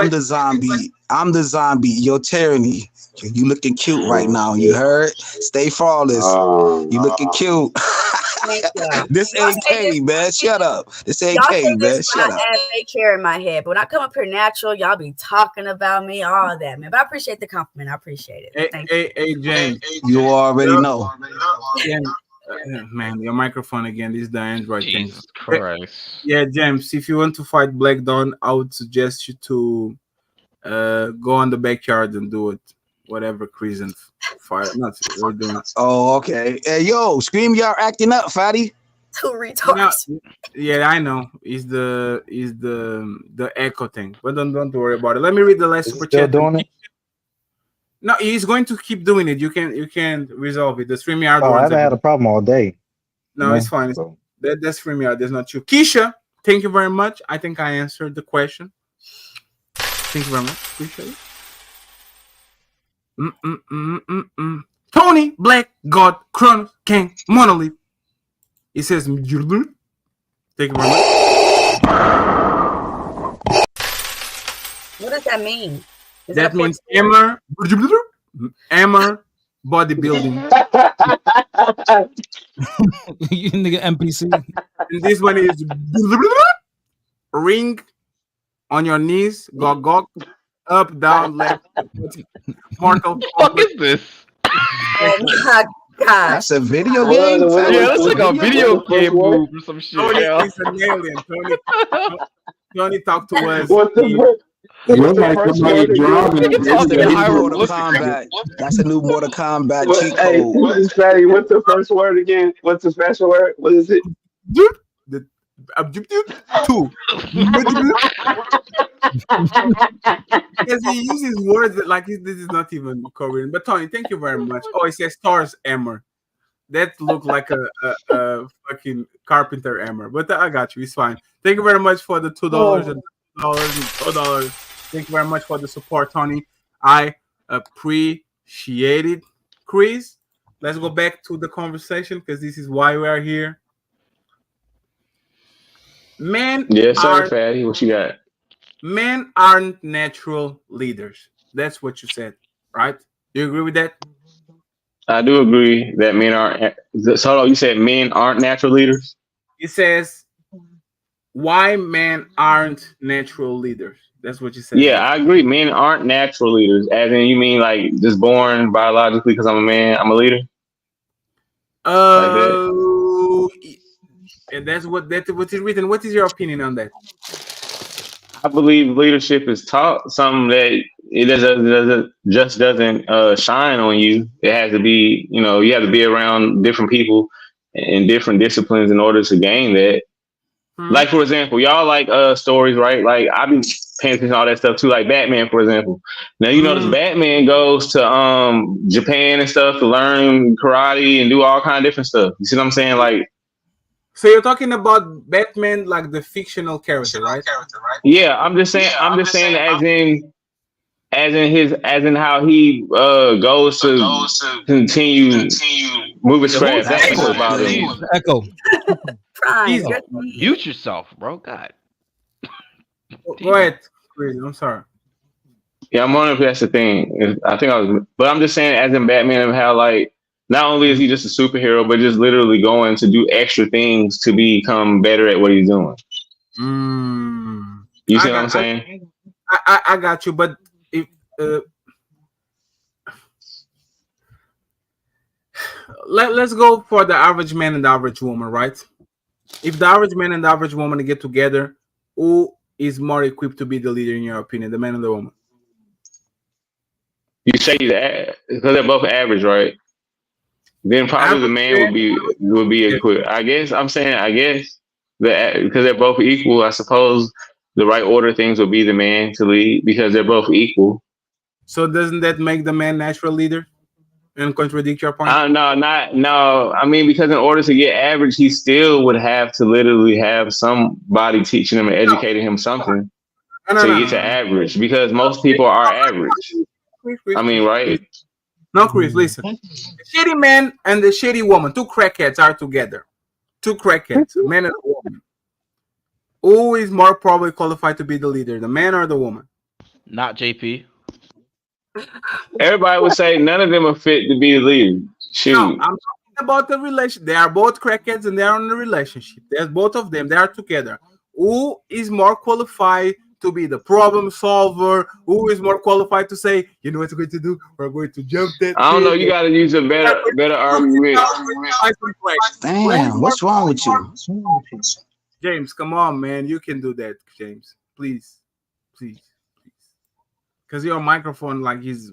the zombie. I'm the zombie. Yo, Tyranny, you looking cute right now. You heard? Stay flawless. You looking cute. This AK, man. Shut up. This AK, man. Shut up. Take care in my head, but when I come up here natural, y'all be talking about me, all that, man. But I appreciate the compliment. I appreciate it. Hey, James. You already know. Man, your microphone again. This is the Android thing. Jesus Christ. Yeah, James, if you want to fight Black Dawn, I would suggest you to go on the backyard and do it. whatever Chris and Fire. Not we're doing. Oh, okay. Hey, yo, Scream, y'all acting up, fatty. Two retards. No, yeah, I know. Is the echo thing, but don't worry about it. Let me read the last super Still chat. doing it? No, he's going to keep doing it. You can resolve it. The StreamYard. Oh, I haven't had a problem all day. No, it's fine. So. That's StreamYard. That's not you. Keisha, thank you very much. I think I answered the question. Thank you very much. Appreciate it. Tony, Black, God, Kronos, King, Monolith. He says, thank you very much. What does that mean? That means Emmer bodybuilding. You nigga NPC. And this one is ring on your knees, gog, up, down, left. Mortal. What is this? Oh my God. That's a video game? Yeah, that's like a video game move or some shit. Tony Yeah. is an alien. Tony talked to us. What's the first word again? That's the new Mortal Kombat. That's a new Mortal Kombat cheat code. Hey, what's the first word again? What's the special word? What is it? Two. Because he uses words that like this is not even Korean. But Tony, thank you very much. Oh, it says stars Emmer. That looked like a fucking carpenter Emmer. But I got you. It's fine. Thank you very much for the $2 and $2. Thank you very much for the support, Tony. I appreciate it. Chris, let's go back to the conversation because this is why we are here. Men Yes, sir, Fatty. What you got? Men aren't natural leaders. That's what you said, right? Do you agree with that? I do agree that men aren't. So hold on, you said men aren't natural leaders? It says why men aren't natural leaders. That's what you said. Yeah, I agree. Men aren't natural leaders. As in, you mean like just born biologically because I'm a man, I'm a leader? And that's what is written. What is your opinion on that? I believe leadership is taught, something that it doesn't shine on you. It has to be, you have to be around different people in different disciplines in order to gain that. Like, for example, y'all like stories, right? Like, I've been paying attention to all that stuff too, like Batman, for example. Now, you notice Batman goes to Japan and stuff to learn karate and do all kind of different stuff. You see what I'm saying? Like, so you're talking about Batman, like the fictional character, right? Yeah, I'm just saying as in how he goes to continue moving fast. That's what about him. Echo. Mute yourself, bro. God. Go ahead, Chris. I'm sorry. Yeah, I'm wondering if that's the thing. But I'm just saying, as in Batman, of how like not only is he just a superhero, but just literally going to do extra things to become better at what he's doing. You see what I'm saying? I got you, but if let's go for the average man and the average woman, right? If the average man and the average woman get together, who is more equipped to be the leader in your opinion, the man or the woman? You say that because they're both average, right? Then probably the man would be equipped. I guess that because they're both equal, I suppose the right order of things would be the man to lead because they're both equal. So doesn't that make the man natural leader and contradict your point? No. I mean, because in order to get average, he still would have to literally have somebody teaching him and educating him something to get to average. Because most people are average. I mean, right? No, Chris, listen. The shitty man and the shitty woman, two crackheads are together. Two crackheads, a man and a woman. Who is more probably qualified to be the leader, the man or the woman? Not JP. Everybody would say none of them are fit to be the leader. Shoot. No, I'm talking about the relation. They are both crackheads and they are in a relationship. There's both of them. They are together. Who is more qualified to be the problem solver? Who is more qualified to say, you know what we're going to do? We're going to jump that. I don't know. You got to use a better argument. Damn, what's wrong with you? James, come on, man. You can do that, James. Please. Because your microphone like is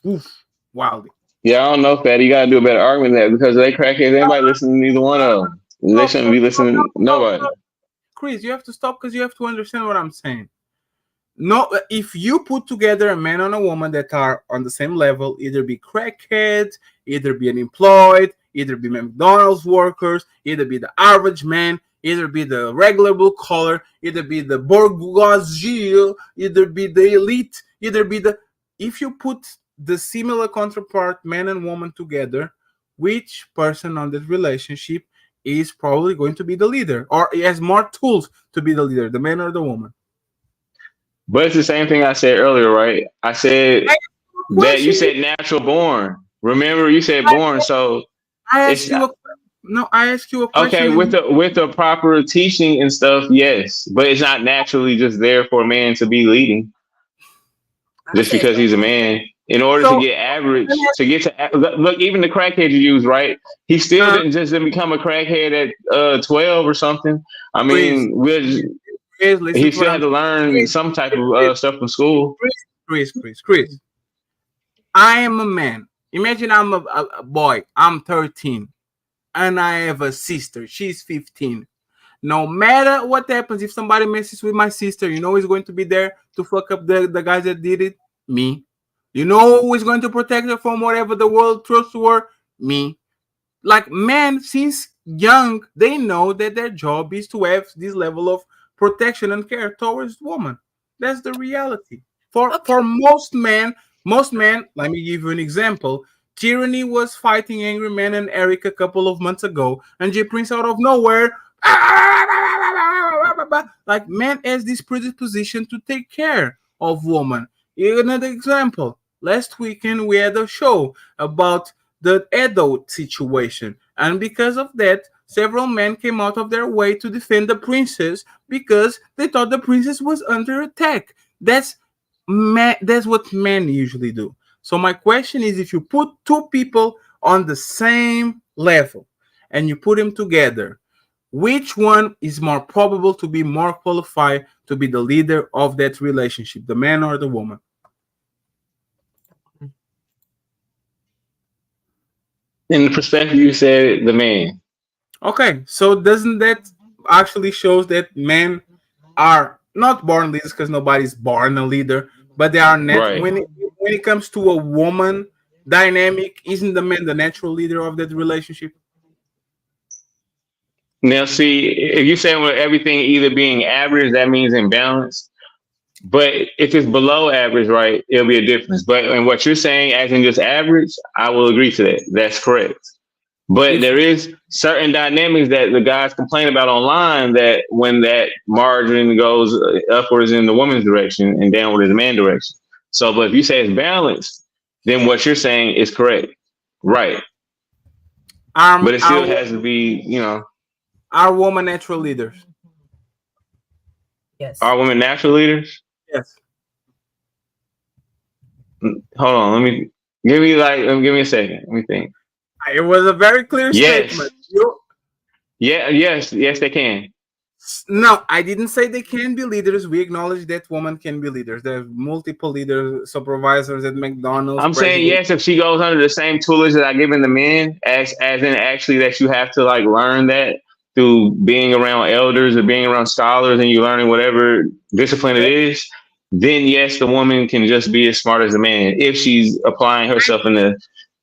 Oof, wildly. Yeah, I don't know, Fatty. You gotta do a better argument than that because they crackheads. Anybody listening to neither one of them? They shouldn't be listening to nobody. Chris, you have to stop because you have to understand what I'm saying. No, if you put together a man and a woman that are on the same level, either be crackheads, either be unemployed, either be McDonald's workers, either be the average man, either be the regular blue collar, either be the bourgeoisie, either be the elite, either be the... If you put the similar counterpart, man and woman together, which person on that relationship is probably going to be the leader, or has more tools to be the leader, the man or the woman? But it's the same thing I said earlier, right? I said that you said natural born. Remember, you said born. So I asked you a question. Okay, with the proper teaching and stuff, yes, but it's not naturally just there for a man to be leading, just because he's a man. In order to get average, look, even the crackhead you use, right? He still didn't become a crackhead at 12 or something. I mean, he still had to learn some type of stuff from school. Chris. I am a man. Imagine I'm a boy. I'm 13. And I have a sister. She's 15. No matter what happens, if somebody messes with my sister, you know who's going to be there to fuck up the guys that did it? Me. You know who is going to protect her from whatever the world throws to her? Me. Like, men, since young, they know that their job is to have this level of protection and care towards women. That's the reality. For most men, let me give you an example. Tyranny was fighting Angry Man and Eric a couple of months ago, and J Prince out of nowhere, like, man has this predisposition to take care of women. Another example. Last weekend we had a show about the adult situation, and because of that, several men came out of their way to defend the princess because they thought the princess was under attack. That's what men usually do. So my question is, if you put two people on the same level and you put them together, which one is more probable to be more qualified to be the leader of that relationship, the man or the woman? In the perspective you said, the man. Okay, so doesn't that actually shows that men are not born leaders, because nobody's born a leader, but they are Right. when it comes to a woman dynamic, isn't the man the natural leader of that relationship? Now, see, if you're saying with everything either being average, that means imbalance. But if it's below average, right, it'll be a difference. But in what you're saying, as in just average, I will agree to that. That's correct. But there is certain dynamics that the guys complain about online, that when that margin goes upwards in the woman's direction and downward in the man direction. So, but if you say it's balanced, then what you're saying is correct. Right. But it still has to be, Are women natural leaders? Yes. Are women natural leaders? Yes. Hold on. Give me a second. Let me think. It was a very clear Yes. statement. Yes, they can. No, I didn't say they can be leaders. We acknowledge that women can be leaders. There are multiple leaders, supervisors at McDonald's. I'm saying yes if she goes under the same tutelage that I given the men, as in actually that you have to learn that through being around elders or being around scholars, and you learning whatever discipline it is. Then yes, the woman can just be as smart as the man if she's applying herself in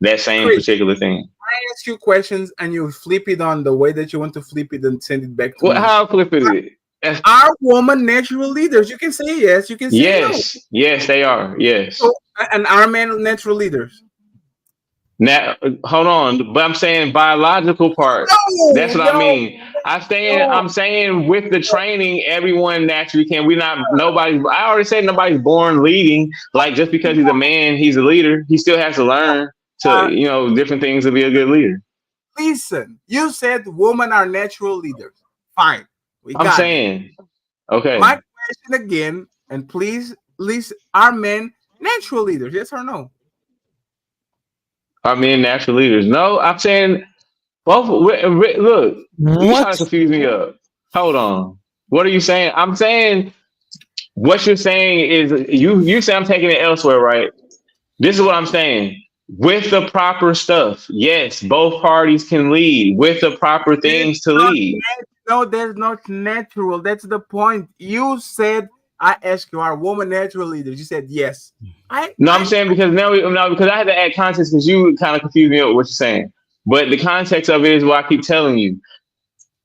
that same particular thing. I ask you questions and you flip it on the way that you want to flip it and send it back to me. How I flip it? Are women natural leaders? You can say yes. You can say yes. no. Yes, they are. Yes. So, and are men natural leaders? Now, hold on, but I'm saying biological part. That's what I mean. I'm saying with the training, everyone naturally can. I already said nobody's born leading. Like, just because he's a man, he's a leader. He still has to learn to, different things to be a good leader. Listen, you said women are natural leaders. Fine. I'm saying, okay. My question again, and please, are men natural leaders? Yes or no? Are men natural leaders? No, I'm saying both. Look, you're trying to confuse me up. Hold on. What are you saying? I'm saying what you're saying is you say I'm taking it elsewhere, right? This is what I'm saying. With the proper stuff, yes, both parties can lead with the proper things to lead. No, that's not natural. That's the point. You said, I asked you, are women natural leaders? You said yes. I'm saying because because I had to add context because you kind of confused me with what you're saying. But the context of it is what I keep telling you.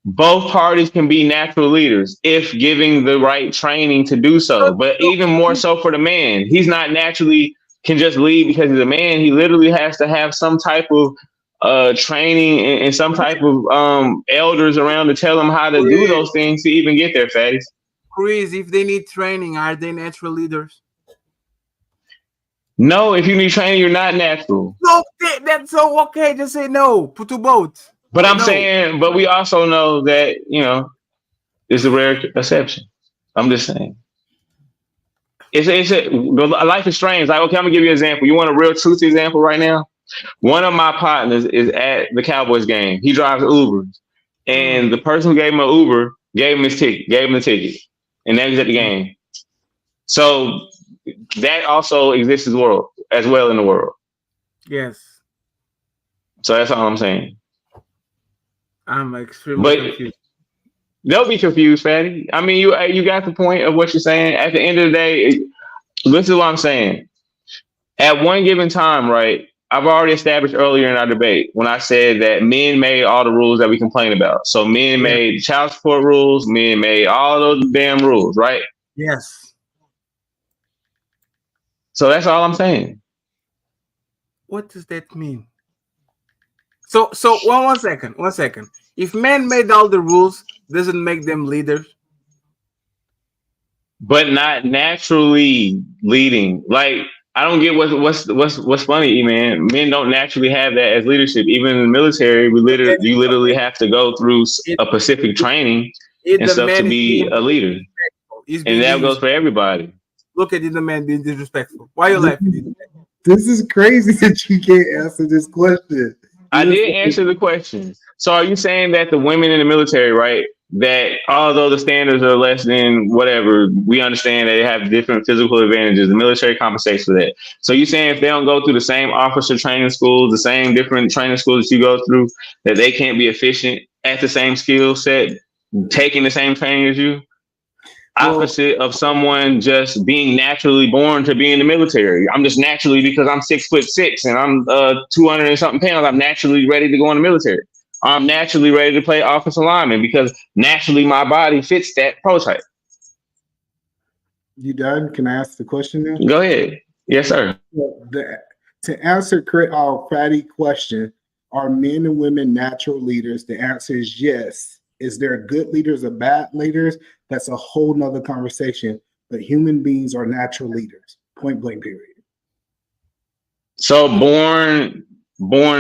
Both parties can be natural leaders if giving the right training to do so. But even more so for the man, he's not naturally can just lead because he's a man. He literally has to have some type of training and some type of elders around to tell him how to do those things to even get there, fatties. Chris, if they need training, are they natural leaders? No, if you need training, you're not natural. No, that's so okay. Just say no. Put to both. But I'm saying, but we also know that, it's a rare exception. I'm just saying. Life is strange. Like, okay, I'm gonna give you an example. You want a real truth example right now? One of my partners is at the Cowboys game. He drives Uber, and the person who gave him an Uber gave him the ticket, and now he's at the game. So that also exists as well in the world. Yes. So that's all I'm saying. I'm extremely confused. They'll be confused, fatty. I mean, you got the point of what you're saying. At the end of the day, this is what I'm saying. At one given time, right, I've already established earlier in our debate when I said that men made all the rules that we complain about. So men made child support rules, men made all those damn rules, right? Yes. So that's all I'm saying. What does that mean? So one second. If men made all the rules, doesn't make them leaders. But not naturally leading. Like, I don't get what's funny, man. Men don't naturally have that as leadership. Even in the military, you literally have to go through a specific training and stuff to be a leader. And that goes for everybody. Look at the man being disrespectful. Why are you laughing? This is crazy that you can't answer this question. I did answer the question. So are you saying that the women in the military, right, that although the standards are less than whatever, we understand that they have different physical advantages, the military compensates for that. So you saying if they don't go through the same officer training schools, the same different training schools that you go through, that they can't be efficient at the same skill set, taking the same training as you? Opposite of someone just being naturally born to be in the military. I'm just naturally, because I'm 6'6" and I'm 200 and something pounds, I'm naturally ready to go in the military. I'm naturally ready to play offensive lineman because naturally my body fits that prototype. You done? Can I ask the question now? Go ahead. Yes, sir. To answer our fatty question, are men and women natural leaders? The answer is yes. Is there good leaders or bad leaders? That's a whole nother conversation. But human beings are natural leaders. Point blank, period. So born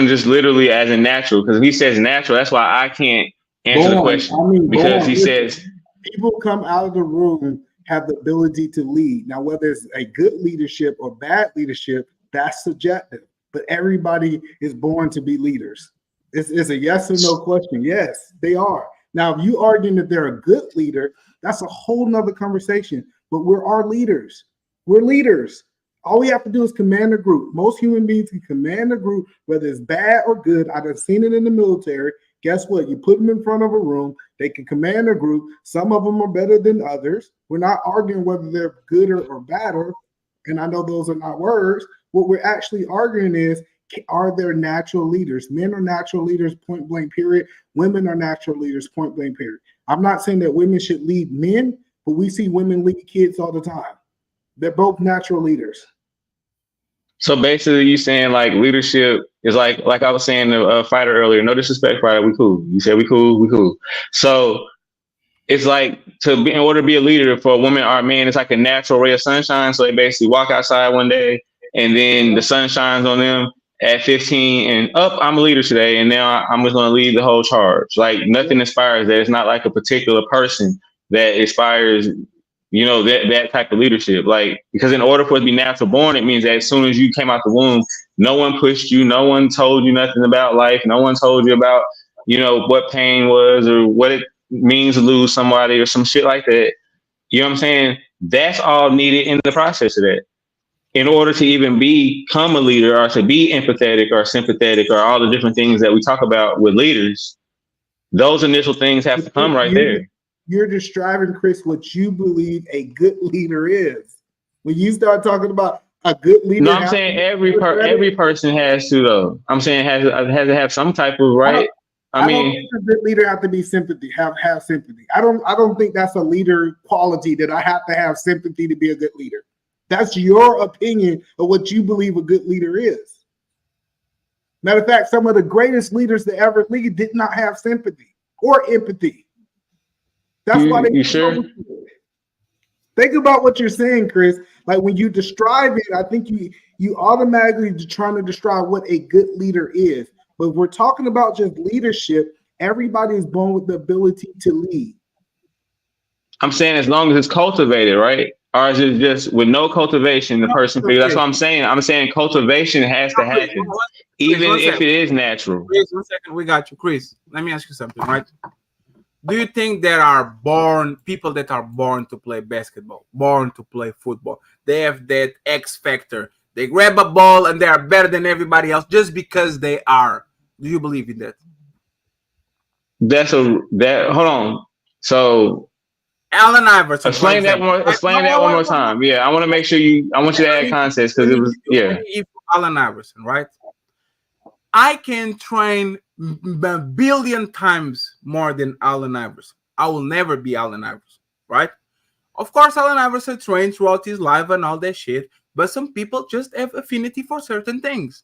just literally as a natural, because if he says natural, that's why I can't answer the question. Because he says people come out of the room have the ability to lead. Now, whether it's a good leadership or bad leadership, that's subjective. But everybody is born to be leaders. It's a yes or no question. Yes, they are. Now, if you arguing that they're a good leader, that's a whole nother conversation. But we're our leaders. We're leaders. All we have to do is command a group. Most human beings can command a group, whether it's bad or good. I've seen it in the military. Guess what? You put them in front of a room. They can command a group. Some of them are better than others. We're not arguing whether they're good or bad. And I know those are not words. What we're actually arguing is, are there natural leaders? Men are natural leaders, point blank, period. Women are natural leaders, point blank, period. I'm not saying that women should lead men, but we see women lead kids all the time. They're both natural leaders. So basically, you saying like leadership is like I was saying to a fighter earlier. No disrespect, fighter. We cool. You said we cool. So it's like in order to be a leader for a woman or a man, it's like a natural ray of sunshine. So they basically walk outside one day, and then the sun shines on them at 15, and I'm a leader today, and now I'm just going to lead the whole charge. Like nothing inspires that. It's not like a particular person that inspires, that type of leadership. Like, because in order for it to be natural born, it means that as soon as you came out the womb, no one pushed you, no one told you nothing about life, no one told you about, what pain was or what it means to lose somebody or some shit like that. You know what I'm saying? That's all needed in the process of that. in order to even become a leader or to be empathetic or sympathetic or all the different things that we talk about with leaders, those initial things have to come right there. You're describing, Chris, what you believe a good leader is. When you start talking about a good leader, No, I'm saying every person has to, though. I'm saying has to have some type of right. I mean, don't think a good leader have to be sympathy. Have sympathy. I don't think that's a leader quality that I have to have sympathy to be a good leader. That's your opinion of what you believe a good leader is. Matter of fact, some of the greatest leaders to ever lead did not have sympathy or empathy. That's why they. You sure? Think about what you're saying, Chris. Like when you describe it, I think you automatically trying to describe what a good leader is. But if we're talking about just leadership, everybody is born with the ability to lead. I'm saying as long as it's cultivated, right? Or is it just with no cultivation, the person figures? That's what I'm saying. I'm saying cultivation has to happen, even if it is natural. Chris, 1 second, we got you. Chris, let me ask you something, right? Do you think there are people that are born to play basketball, born to play football? They have that X factor. They grab a ball and they are better than everybody else just because they are. Do you believe in that? Hold on. So Allen Iverson. Explain that one more time. Yeah, I want to make sure I want you to add context because it was Allen Iverson, right? I can train a billion times more than Allen Iverson. I will never be Allen Iverson, right? Of course, Allen Iverson trained throughout his life and all that shit, but some people just have affinity for certain things.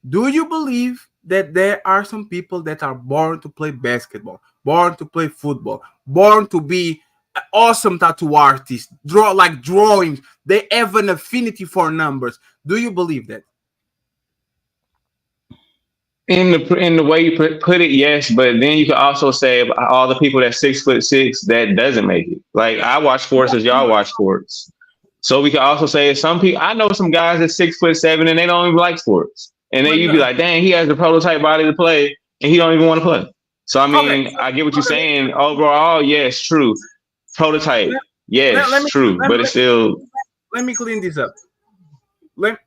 Do you believe that there are some people that are born to play basketball, born to play football, born to be awesome tattoo artists, drawings? They have an affinity for numbers. Do you believe that? In the way you put it, yes, but then you could also say all the people that's 6'6" that doesn't make it. Like I watch sports as y'all watch sports, so we could also say some people. I know some guys that's 6'7" and they don't even like sports, and then you'd be like, dang, he has the prototype body to play, and he don't even want to play. So I mean, I get what you're saying. Overall, yes, true. Prototype, yes, true, but it's still. Let me clean this up. Let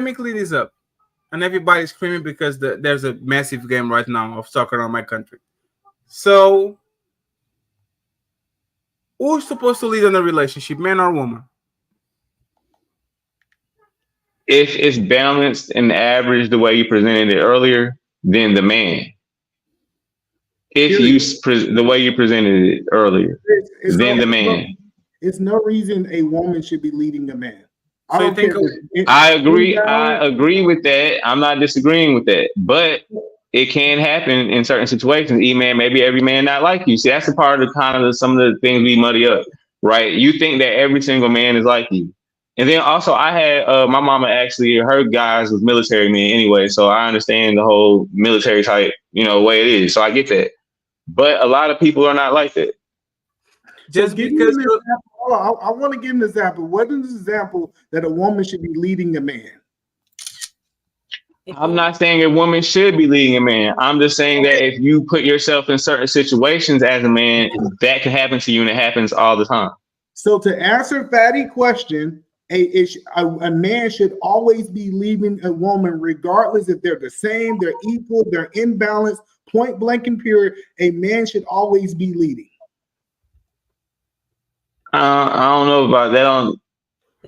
me clean this up. And everybody's screaming because there's a massive game right now of soccer around my country. So, who's supposed to lead in a relationship, man or woman? If it's balanced and average the way you presented it earlier, then the man. If the way you presented it earlier, then the man. It's no reason a woman should be leading a man. I agree with that. I'm not disagreeing with that, but it can happen in certain situations. Man, maybe every man not like you. See, that's a part of some of the things we muddy up, right? You think that every single man is like you, and then also I had my mama actually, her guys was military men anyway, so I understand the whole military type, way it is. So I get that, but a lot of people are not like that. Just because I want to give an example. What is an example that a woman should be leading a man? I'm not saying a woman should be leading a man. I'm just saying that if you put yourself in certain situations as a man, that can happen to you, and it happens all the time. So to answer Fatty's question, a man should always be leading a woman, regardless if they're the same, they're equal, they're in balance, point blank and period. A man should always be leading. I don't know about that. I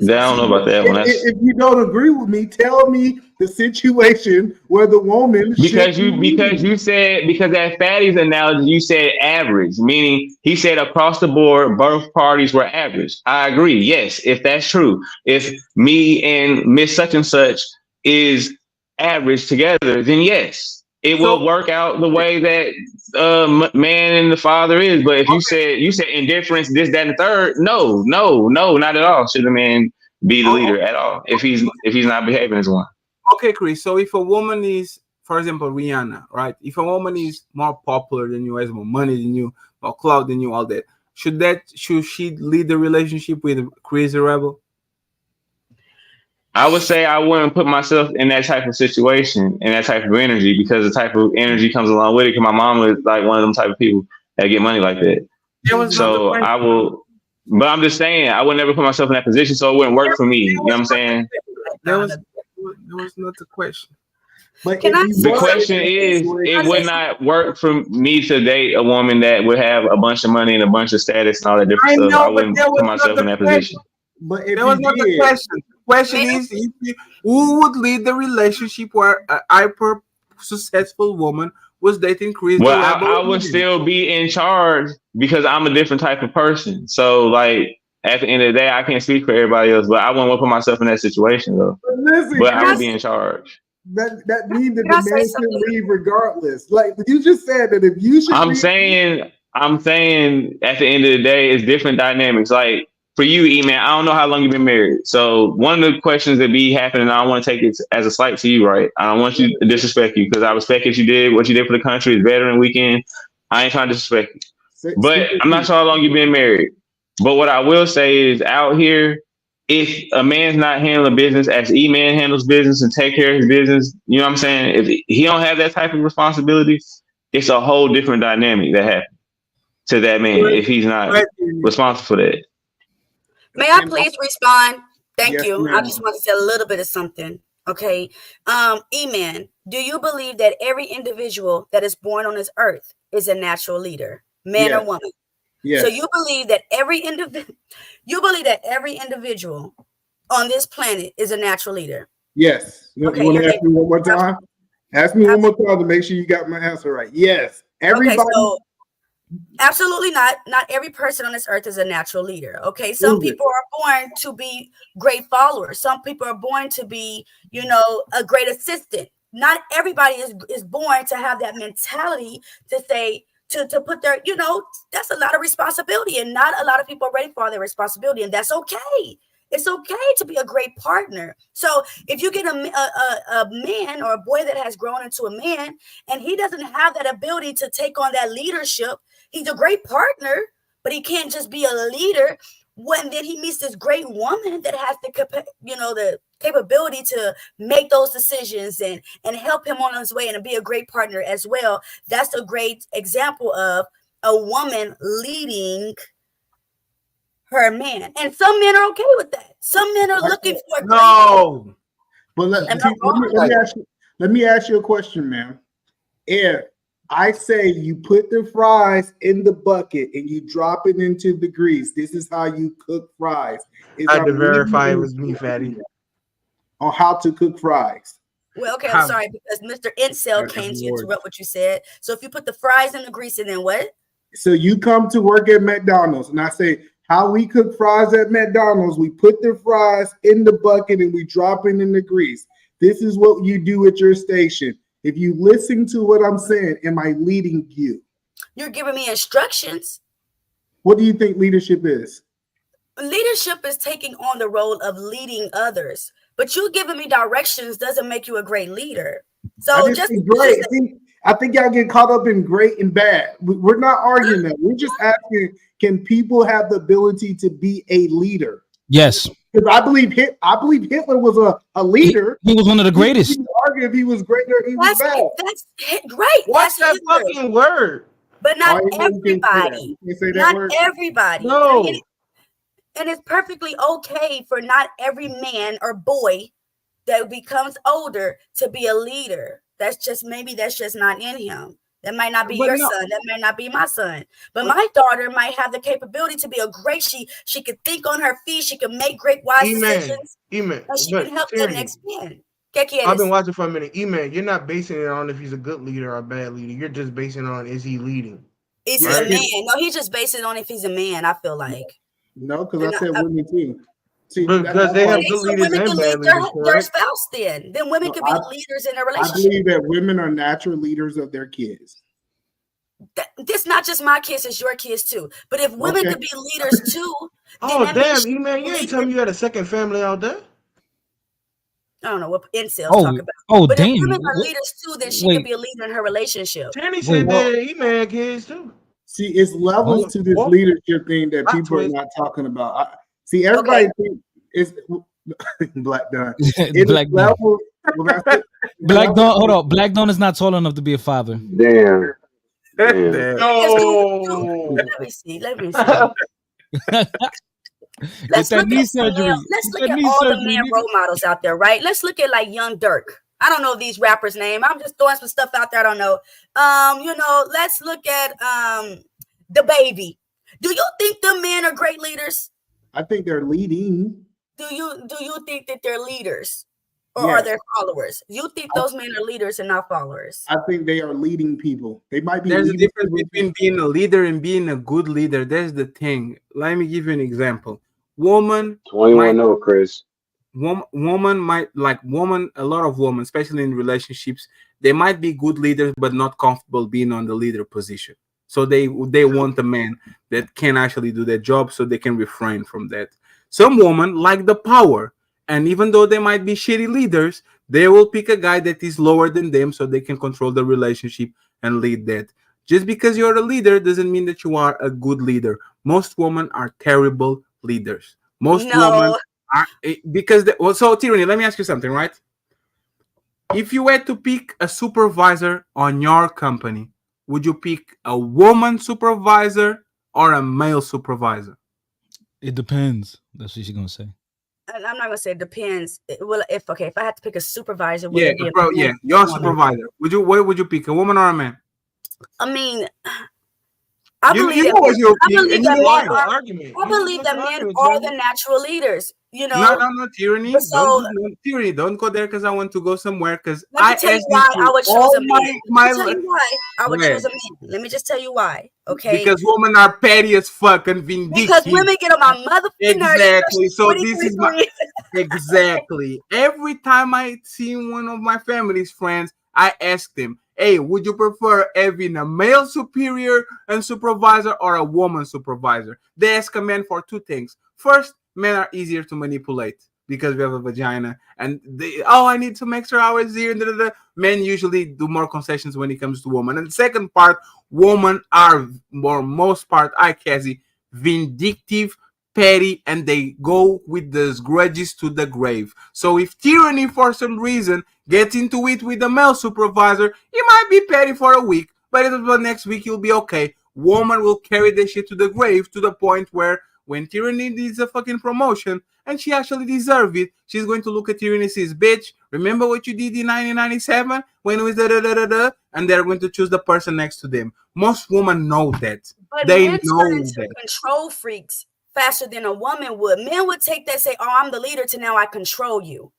don't know about that one. If you don't agree with me, tell me the situation where the woman because that Fatty's analogy, you said average, meaning he said across the board both parties were average. I agree. Yes, if that's true, if me and Miss Such and Such is average together, then yes. It will work out the way that man and the father is. But if you said indifference, this, that, and the third, no, not at all. Should the man be the leader at all if he's not behaving as one? Okay, Chris. So if a woman is, for example, Rihanna, right? If a woman is more popular than you, has more money than you, more clout than you, all that, should she lead the relationship with Crazy Rebel? I would say I wouldn't put myself in that type of situation and that type of energy because the type of energy comes along with it. Because my mom was like one of them type of people that get money like that. So I will. But I'm just saying, I would never put myself in that position, so it wouldn't work for me. You know what I'm saying? There was not the question. But the question is, it would not work for me to date a woman that would have a bunch of money and a bunch of status and all that different stuff. I wouldn't put myself in that position. But that was not the question. The question is, who would lead the relationship where a hyper successful woman was dating Chris? Well, I would still be in charge because I'm a different type of person. So, like, at the end of the day, I can't speak for everybody else, but I wouldn't put myself in that situation, though. But I would be in charge. That means that the man should leave regardless. Like you just said that if you should. I'm saying at the end of the day, it's different dynamics. Like for you, E-Man, I don't know how long you've been married. So one of the questions that be happening, I don't want to take it as a slight to you, right? I don't want you to disrespect you because I respect what you did for the country. It's Veteran Weekend. I ain't trying to disrespect you. But I'm not sure how long you've been married. But what I will say is out here, if a man's not handling business as E-Man handles business and take care of his business, you know what I'm saying? If he don't have that type of responsibility, it's a whole different dynamic that happens to that man if he's not responsible for that. May I please respond? Thank Yes, you. ma'am. I just want to say a little bit of something. Okay. E-Man, do you believe that every individual that is born on this earth is a natural leader, man or woman? Yes. So you believe that every individual on this planet is a natural leader? Yes. Okay, You want to ask me one more time? Ask me one more time to make sure you got my answer right. Yes. Everybody. Okay, so absolutely not. Not every person on this earth is a natural leader. Okay. Some people are born to be great followers. Some people are born to be, a great assistant. Not everybody is born to have that mentality to say, to put their, that's a lot of responsibility, and not a lot of people are ready for their responsibility, and that's okay. It's okay to be a great partner. So if you get a man or a boy that has grown into a man and he doesn't have that ability to take on that leadership, he's a great partner, but he can't just be a leader. When then he meets this great woman that has the capability to make those decisions and help him on his way and be a great partner as well. That's a great example of a woman leading her man. And some men are okay with that. Some men are looking for no. But let me ask you a question, ma'am. If I say you put the fries in the bucket and you drop it into the grease, this is how you cook fries. I had to verify it was me, Fatty. On how to cook fries. Well, okay, I'm sorry, because Mr. Incel came to interrupt what you said. So if you put the fries in the grease and then what? So you come to work at McDonald's and I say, how we cook fries at McDonald's, we put the fries in the bucket and we drop it in the grease. This is what you do at your station. If you listen to what I'm saying, am I leading you? You're giving me instructions. What do you think leadership is? Leadership is taking on the role of leading others, but you giving me directions doesn't make you a great leader. So just great. I think y'all get caught up in great and bad. We're not arguing that. We're just asking, can people have the ability to be a leader? Yes. Because I believe Hitler was a leader. He was one of the greatest. You can argue if he was great or he was bad. That's great. What's that fucking word? But not everybody. Not everybody. No. And it's perfectly okay for not every man or boy that becomes older to be a leader. That's just not in him. That might not be your son. That might not be my son. But my daughter might have the capability to be a great. She could think on her feet. She can make great wise decisions. And she can help the next man. I've been watching for a minute. E-Man, you're not basing it on if he's a good leader or a bad leader. You're just basing it on is he leading? Is he a man? No, he's just basing it on if he's a man, I feel like. No, because I said women too. See, because they have good leaders and bad leaders. Their spouse then women can be leaders in a relationship. I believe that women are natural leaders of their kids. This not just my kids, it's your kids too. But if women could be leaders too, damn, E-Man, you ain't telling me you had a second family out there? I don't know what incels talk about. But damn. if women are leaders too, then she could be a leader in her relationship. Tanny said that E-Man kids too. See, it's levels to this leadership thing that people are not talking about. See, everybody thinks it's Black Dawn. Black Dawn. Black Dawn. Hold on. Black Dawn is not tall enough to be a father. Damn. No. Let me see. Let's that look knee at surgery. let's Get look that at knee all the surgery, man nigga. role models out there, right? Let's look at like Young Dirk. I don't know these rappers' name. I'm just throwing some stuff out there. I don't know. Let's look at the baby. Do you think the men are great leaders? I think they're leading. Do you think that they're leaders? Or are they followers? You think those men are leaders and not followers? I think they are leading people. They might be. There's a leading difference people. between being a leader and being a good leader. There's the thing. Let me give you an example. Woman 21-0, Chris. Woman might a lot of women, especially in relationships, they might be good leaders but not comfortable being on the leader position. So they want a man that can actually do their job, so they can refrain from that. Some women like the power, and even though they might be shitty leaders, they will pick a guy that is lower than them so they can control the relationship and lead that. Just because you're a leader doesn't mean that you are a good leader. Most women are terrible leaders. Most women are, because so Tyranny, let me ask you something, right? If you had to pick a supervisor on your company, would you pick a woman supervisor or a male supervisor? It depends. That's what she's gonna say. And I'm not gonna say it depends. If I had to pick a supervisor, Your supervisor. What would you pick, a woman or a man? I mean, I believe that men are the natural leaders. You know, no, Tyranny. So, Tyranny, don't go there because I want to go somewhere. Because let me tell you why I would choose a man. Let me just tell you why. Okay. Because women are petty as fuck and vindictive. Because women get on my motherfucking nerves. Exactly. So this is exactly. Every time I see one of my family's friends, I ask them, hey, would you prefer having a male superior and supervisor or a woman supervisor? They ask a man for two things. First, men are easier to manipulate because we have a vagina, and I need some extra hours here. Men usually do more concessions when it comes to women. And the second part, women are, for most part, Cassie, vindictive, petty, and they go with those grudges to the grave. So if Tyranny, for some reason, gets into it with the male supervisor, he might be petty for a week, but the next week he'll be okay. Woman will carry this shit to the grave, to the point where when Tyranny needs a fucking promotion and she actually deserves it, she's going to look at Tyranny and says, bitch, remember what you did in 1997 when it was da-da-da-da-da? And they're going to choose the person next to them. Most women know that. But they men know turn into that. control freaks faster than a woman would. Men would take that, say, oh, I'm the leader, to now I control you.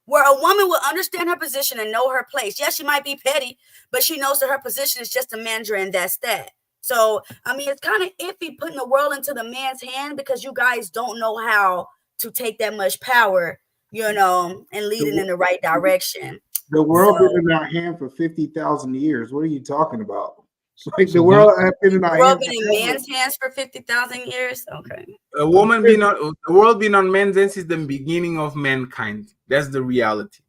Where a woman will understand her position and know her place. Yes, she might be petty, but she knows that her position is just a manager and that's that. So, I mean, it's kind of iffy putting the world into the man's hand because you guys don't know how to take that much power, and lead it in the right direction. The world been in our hand for 50,000 years. What are you talking about? It's like the world has been in our world hands. been in man's hands for 50,000 years? Okay. The world being on men's hands is the beginning of mankind. That's the reality.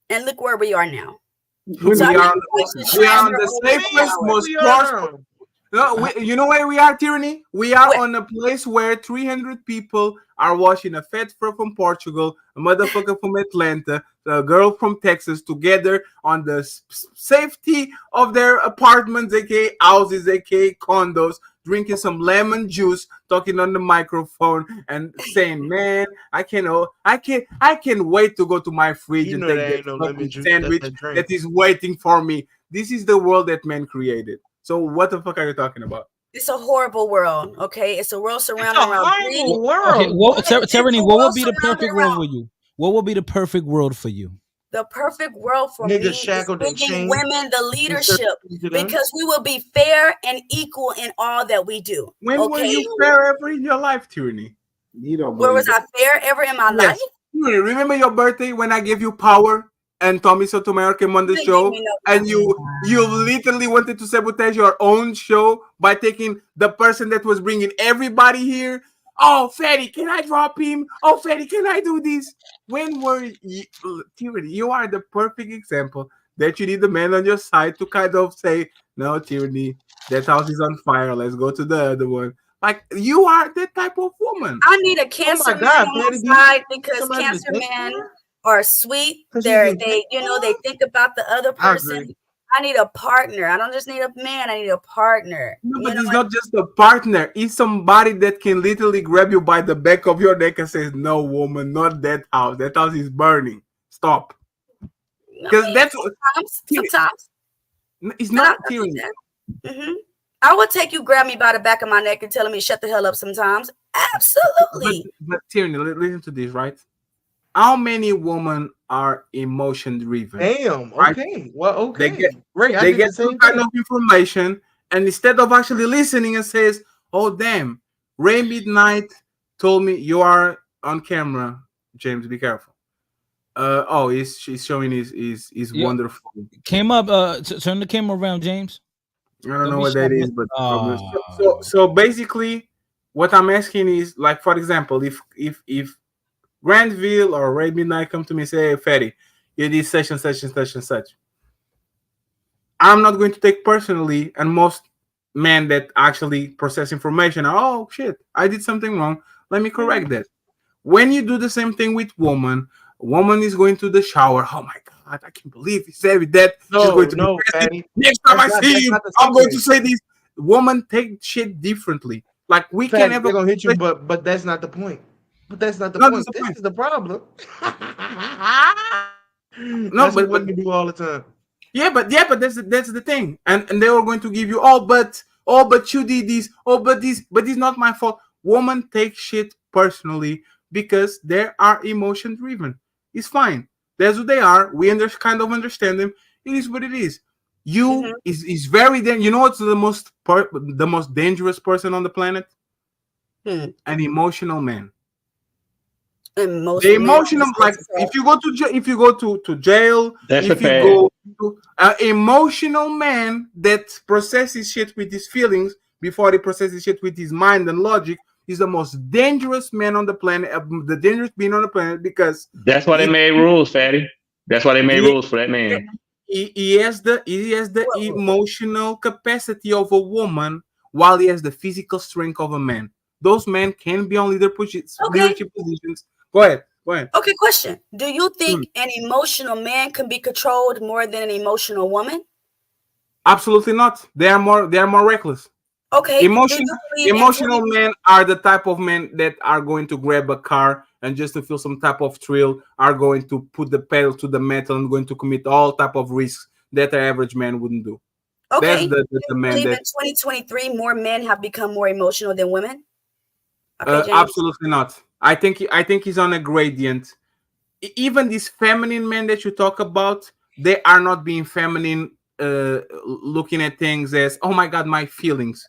And look where we are now. We are on the safest, most prosperous. No, you know where we are, Tyranny? We are on a place where 300 people are watching a fat fur from Portugal, a motherfucker from Atlanta, a girl from Texas, together on the safety of their apartments, aka houses, aka condos, drinking some lemon juice, talking on the microphone, and saying, "Man, I can't wait to go to my fridge and take that sandwich that is waiting for me." This is the world that men created. So what the fuck are you talking about? It's a horrible world, okay? It's a world surrounded around greed. Okay, Tyranny, what would be the perfect world for you? What would be the perfect world for you? The perfect world for me is giving women the leadership because we will be fair and equal in all that we do. When were you fair ever in your life, Tyranny? Where was I fair ever in my life? Remember your birthday when I gave you power? And Tommy Sotomayor came on the show, and you literally wanted to sabotage your own show by taking the person that was bringing everybody here. Oh, Fatty, can I drop him? Oh, Fatty, can I do this? When were you? Tyranny, you are the perfect example that you need the man on your side to kind of say, no, Tyranny, that house is on fire. Let's go to the other one. Like, you are that type of woman. I need a cancer man on my side because cancer men are sweet. They think about the other person. I need a partner. I don't just need a man. I need a partner. No, but it's not just a partner. It's somebody that can literally grab you by the back of your neck and says, "No, woman, not that house. That house is burning. Stop." Because that's sometimes it's not tyranny. Mm-hmm. I would take you, grab me by the back of my neck and telling me shut the hell up sometimes. Absolutely. But tyranny, listen to this, right? How many women are emotion driven? Damn. Right? Okay. Well, okay. They get some kind of information, and instead of actually listening and says, "Oh damn, Ray Midnight told me you are on camera, James. Be careful." She's showing his wonderful. Came up. Turn the camera around, James. I don't know what that is, but so basically, what I'm asking is, like, for example, if Granville or Ray Midnight come to me and say, "Hey, Fatty, you did such and such and such and such," I'm not going to take personally, and most men that actually process information are, "Oh shit, I did something wrong. Let me correct that." When you do the same thing with woman is going to the shower. "Oh my god, I can't believe he said that." Fatty. Next time I see him, I'm going to say this. Woman take shit differently. Like we Fatty, can't ever. They're gonna hit you, but that's not the point. But that's not the point. This is the problem. No, but what you do all the time. Yeah, but that's the thing, and they were going to give you but you did this, but it's not my fault. Women take shit personally because they are emotion driven. It's fine. That's who they are. We kind of understand them. It is what it is. You is very you know what's the most dangerous person on the planet? An emotional man. The emotional, like if you go to jail, That's if you go to an emotional man that processes shit with his feelings before he processes shit with his mind and logic, is the most dangerous man on the planet, the dangerous being on the planet, because that's why they made rules, Fatty. That's why they made rules for that man. He has the emotional capacity of a woman, while he has the physical strength of a man. Those men can be on leadership positions. Go ahead. Okay, question. Do you think an emotional man can be controlled more than an emotional woman? Absolutely not. They are more reckless. Okay. Emotional men are the type of men that are going to grab a car and just to feel some type of thrill, are going to put the pedal to the metal and going to commit all type of risks that an average man wouldn't do. Okay. That's the man believe that in 2023 more men have become more emotional than women? Okay, absolutely not. I think he's on a gradient. Even these feminine men that you talk about, they are not being feminine, looking at things as, "Oh my god, my feelings."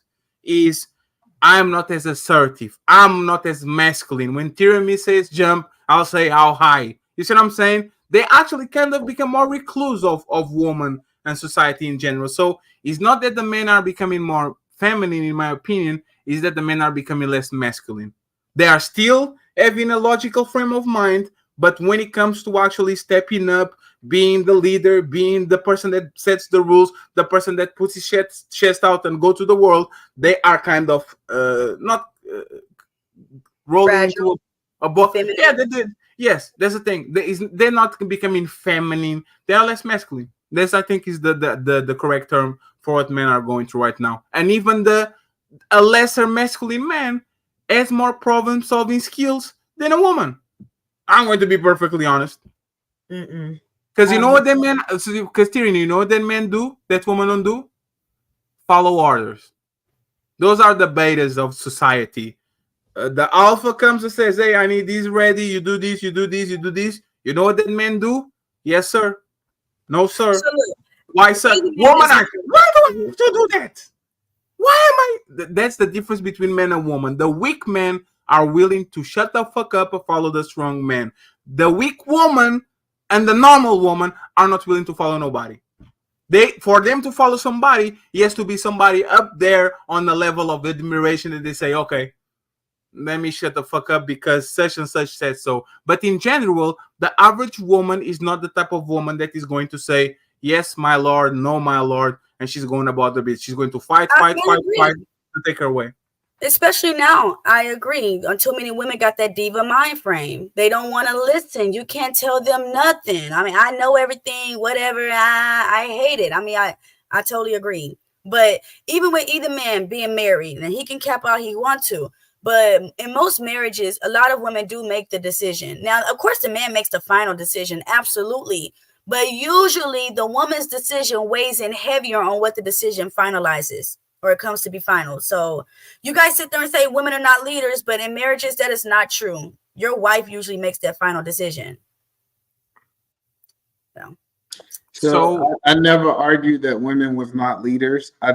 I'm not as assertive. I'm not as masculine. When Tyranny says jump, I'll say how high. You see what I'm saying? They actually kind of become more recluse of women and society in general. So it's not that the men are becoming more feminine, in my opinion, is that the men are becoming less masculine. They are still having a logical frame of mind, but when it comes to actually stepping up, being the leader, being the person that sets the rules, the person that puts his chest out and go to the world, they are kind of not rolling into a boat. Yeah, they did. Yes, that's the thing. They're not becoming feminine. They are less masculine. This, I think, is the correct term for what men are going through right now. And even a lesser masculine man has more problem-solving skills than a woman. I'm going to be perfectly honest. Because you know what that man, because Tyranny, you know what that man do, that woman don't do? Follow orders. Those are the betas of society. The alpha comes and says, "Hey, I need this ready. You do this, you do this, you do this." You know what that man do? "Yes, sir." "No, sir." "Why, sir?" "Woman, why do I have to do that? Why am I?" That's the difference between men and women. The weak men are willing to shut the fuck up and follow the strong man. The weak woman and the normal woman are not willing to follow nobody. For them to follow somebody, he has to be somebody up there on the level of admiration that they say, "Okay, let me shut the fuck up because such and such said so." But in general, the average woman is not the type of woman that is going to say, "Yes, my lord, no, my lord," and she's going about the bit. She's going to fight to take her away. Especially now, I agree. Too many women got that diva mind frame. They don't want to listen. You can't tell them nothing. I mean, I know everything, whatever. I hate it. I mean, I totally agree. But even with either man being married, and he can cap out he want to. But in most marriages, a lot of women do make the decision. Now, of course, the man makes the final decision. Absolutely. But usually the woman's decision weighs in heavier on what the decision finalizes, or it comes to be final. So you guys sit there and say women are not leaders, but in marriages, that is not true. Your wife usually makes that final decision. So I never argued that women was not leaders. I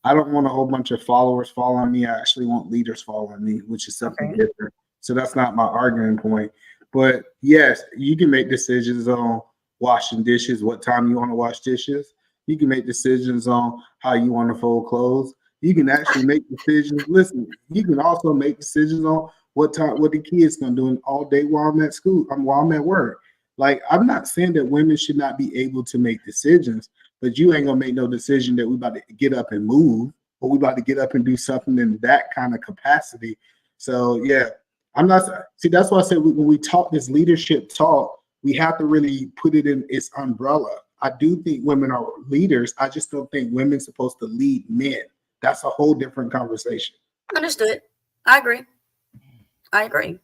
don't want a whole bunch of followers following me. I actually want leaders following me, which is something different. So that's not my arguing point. But yes, you can make decisions on washing dishes, what time you want to wash dishes. You can make decisions on how you want to fold clothes. You can actually make decisions. Listen, you can also make decisions on what the kids gonna do all day while I'm at school, while I'm at work. Like, I'm not saying that women should not be able to make decisions, but you ain't gonna make no decision that we about to get up and move, or we about to get up and do something in that kind of capacity. So yeah, I'm not. See, that's why I said when we talk this leadership talk, we have to really put it in its umbrella. I do think women are leaders. I just don't think women's supposed to lead men. That's a whole different conversation. Understood. I agree.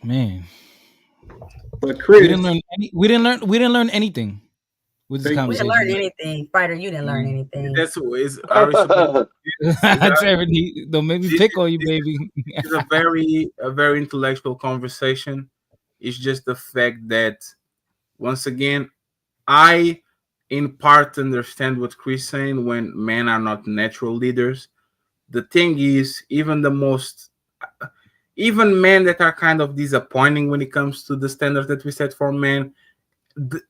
Man. But Chris, we didn't learn anything with this conversation. We didn't learn anything. Fighter, you didn't learn anything. That's always don't make me pick on you, baby. It's a very intellectual conversation. It's just the fact that, once again, I in part understand what Chris is saying when men are not natural leaders. The thing is, even men that are kind of disappointing when it comes to the standards that we set for men,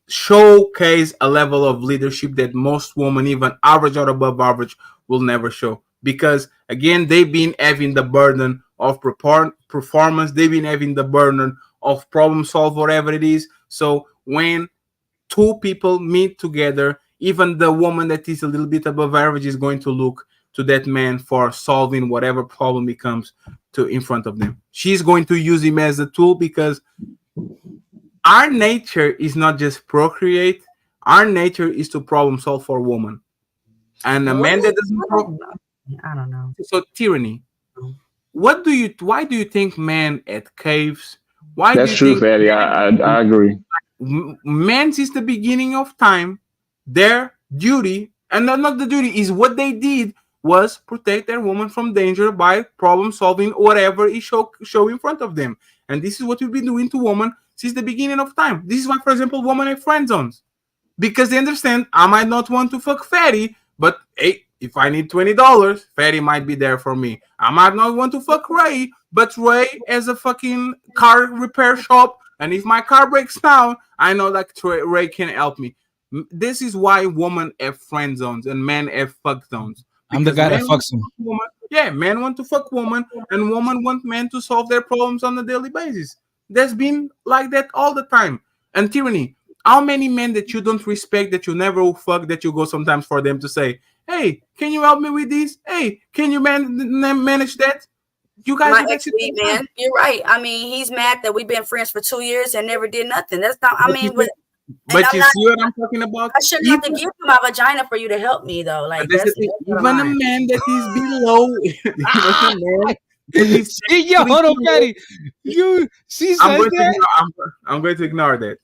showcase a level of leadership that most women, even average or above average, will never show. Because again, they've been having the burden of performance, they've been having the burden of problem solve, whatever it is. So when two people meet together, even the woman that is a little bit above average is going to look to that man for solving whatever problem it comes to in front of them. She's going to use him as a tool, because our nature is not just procreate. Our nature is to problem solve for a woman. And a man that doesn't I don't know. So tyranny. Why do you think men at caves? Why That's do you true, think Fatty. I agree. Men since the beginning of time, their duty, and not the duty, is what they did was protect their woman from danger by problem solving whatever is show in front of them. And this is what we've been doing to women since the beginning of time. This is why, for example, women have friend zones, because they understand I might not want to fuck Fatty, but hey, if I need $20, Fatty might be there for me. I might not want to fuck Ray, but Ray has a fucking car repair shop, and if my car breaks down, I know like Ray can help me. This is why women have friend zones and men have fuck zones. I'm the guy that fucks them. Yeah, men want to fuck women, and women want men to solve their problems on a daily basis. There's been like that all the time. And tyranny, how many men that you don't respect, that you never will fuck, that you go sometimes for them to say, hey, can you help me with this? Hey, can you manage that? You guys, my ex-lead man, you're right. I mean, he's mad that we've been friends for 2 years and never did nothing. That's not, I mean, but you see what I'm talking about? I shouldn't have to give you my vagina for you to help me, though. Like, that's even a man that is below. Hold on, Fatty. She says I'm going to ignore that.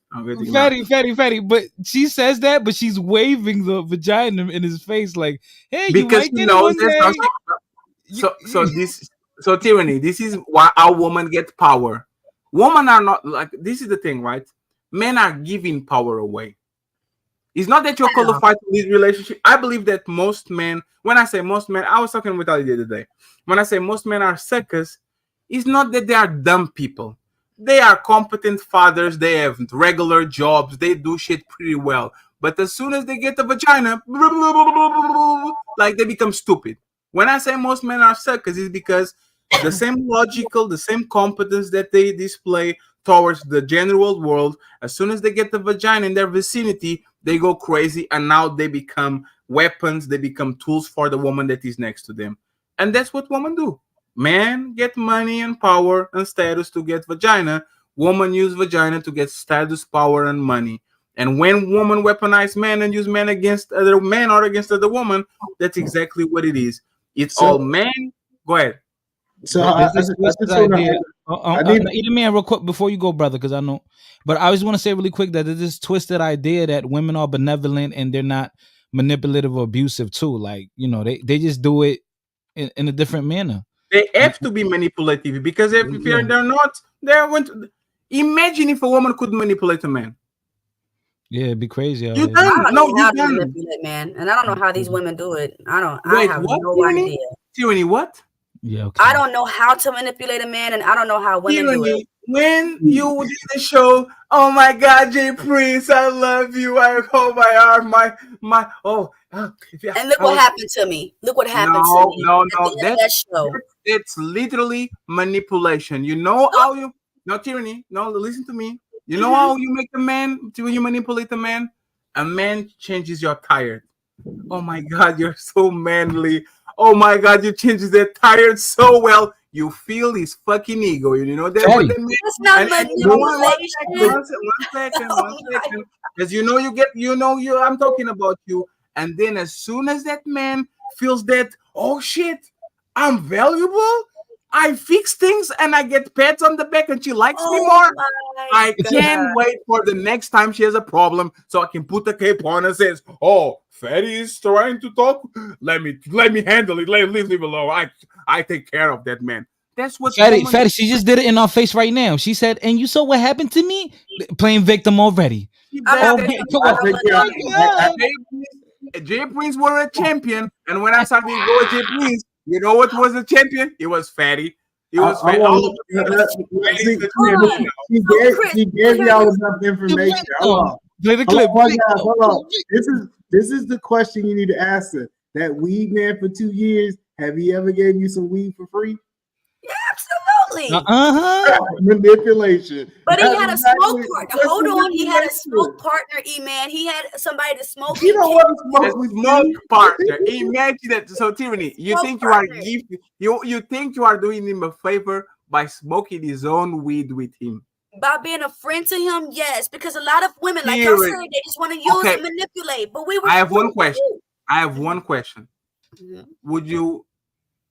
Fatty. But she says that, but she's waving the vagina in his face, like, hey, because you might get one day. So tyranny. This is why our women get power. Women are not like, this is the thing, right? Men are giving power away. It's not that you're qualified to lead relationship. I believe that most men, when I say most men, I was talking with Ali the other day. When I say most men are suckers, it's not that they are dumb people. They are competent fathers. They have regular jobs. They do shit pretty well. But as soon as they get the vagina, like, they become stupid. When I say most men are suckers, it's because the same logical, the same competence that they display towards the general world, as soon as they get the vagina in their vicinity, they go crazy, and now they become weapons, they become tools for the woman that is next to them. And that's what women do. Men get money and power and status to get vagina. Women use vagina to get status, power, and money. And when women weaponize men and use men against other men or against other women, that's exactly what it is. It's all men. Go ahead. So Eat man real quick before you go, brother, because I know. But I always want to say really quick that there's this twisted idea that women are benevolent and they're not manipulative or abusive too. Like, you know, they just do it in a different manner. They have to be manipulative because if they're not, they're going to imagine if a woman could manipulate a man. Yeah, it'd be crazy. You done? No, you done. Manipulate, man, and I don't know how these women do it. I have no idea. Tyranny, what? Yeah, okay. I don't know how to manipulate a man, and I don't know how women do it. When you did the show, oh my God, Jay Prince, I love you. I hold my arm, my. And look what happened to me. Look what happened to me. No. It's literally manipulation. You know how you tyranny. No, listen to me. You know how you make a man, you manipulate a man? A man changes your tire. Oh my God, you're so manly. Oh my God, you changes their tire so well. You feel his fucking ego. You know that? That's not manipulation. One second. Because I'm talking about you. And then as soon as that man feels that, oh shit, I'm valuable. I fix things and I get pats on the back and she likes me more. I can't wait for the next time she has a problem so I can put the cape on and says, "Oh, Fatty is trying to talk. Let me handle it. Leave alone. I take care of that man." That's what Fatty. She just did it in our face right now. She said, "And you saw what happened to me? Playing victim already." Jay Prince was a champion, and when I started to go with Jay Prince, you know what was a champion? It was Fatty. It was Fatty. She gave y'all enough information. Play the clip. Hold on. This is the question you need to ask her. That weed man for 2 years, have he ever gave you some weed for free? Yeah, absolutely. Manipulation. But he had a smoke partner. Hold on, he had a smoke partner, E-Man. He had somebody to smoke. You know what a smoke partner. Imagine that. So Tyranny, you think you are gifted? You think you are doing him a favor by smoking his own weed with him? By being a friend to him, yes. Because a lot of women, like y'all said, they just want to use and manipulate. But I have one question. Mm-hmm. Would you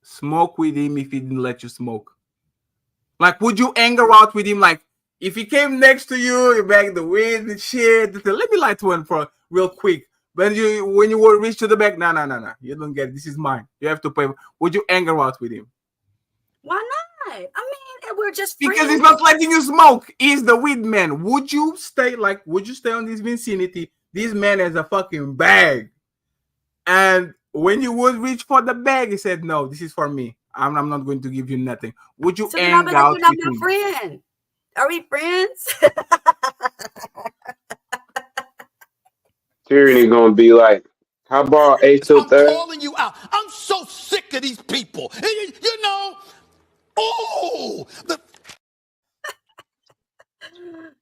smoke with him if he didn't let you smoke? Like, would you anger out with him? Like, if he came next to you, you bag the weed and shit. Let me light one for real quick. But when you reach to the back, no, you don't get it. This is mine. You have to pay. Would you anger out with him? Why not? I mean, we're just because friends. he's not letting you smoke. He's the weed man. Would you stay on this vicinity? This man has a fucking bag, and when you would reach for the bag, he said, "No, this is for me. I'm not going to give you nothing." Would you anger out with him? You're not my friend. Are we friends? Tyranny gonna be like, "How about 8 till 30?" I'm calling you out. I'm so sick of these people. You know. Oh.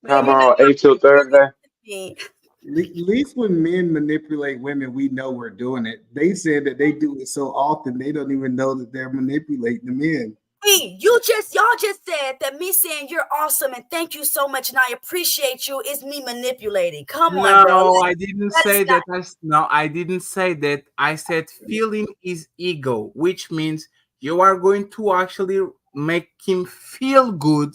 How about 8 till Thursday? At least when men manipulate women, we know we're doing it. They said that they do it so often they don't even know that they're manipulating the men. Hey, y'all just said that me saying you're awesome and thank you so much and I appreciate you is me manipulating. Come on, bro. No, I didn't say that. I didn't say that. I said feeling is ego, which means you are going to actually make him feel good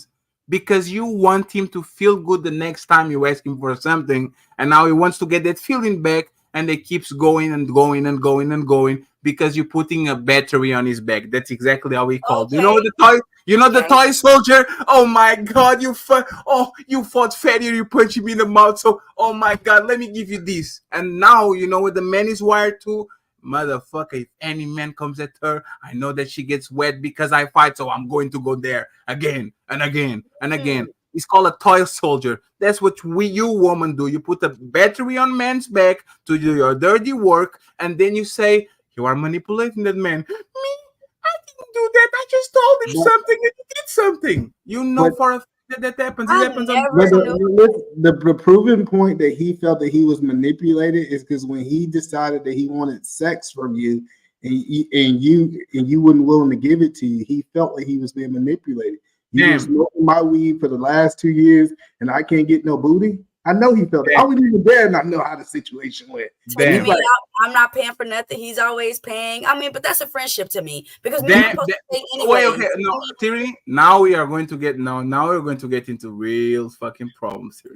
because you want him to feel good the next time you ask him for something, and now he wants to get that feeling back, and it keeps going and going and going and going because you're putting a battery on his back. That's exactly how he called. Okay. The toy soldier. Oh my God, you fought Fatty, you punched him in the mouth. So, oh my God, let me give you this. And now you know what the man is wired to. Motherfucker, if any man comes at her, I know that she gets wet because I fight, so I'm going to go there again and again and again. It's called a toy soldier. That's what you women do. You put a battery on man's back to do your dirty work, and then you say, you are manipulating that man. Me? I didn't do that. I just told him something and he did something. You know for a fact that happens. It happens on the proven point that he felt that he was manipulated is because when he decided that he wanted sex from you, and you weren't willing to give it to you. He felt like he was being manipulated. You Damn. was smoking my weed for the last 2 years, and I can't get no booty. I know he felt that. I wasn't even there, and I know how the situation went. So you mean I'm not paying for nothing? He's always paying. I mean, but that's a friendship to me because men are supposed to pay anyway. Wait, okay, no, Tyranny. Now we are going to get now we're going to get into real fucking problems here.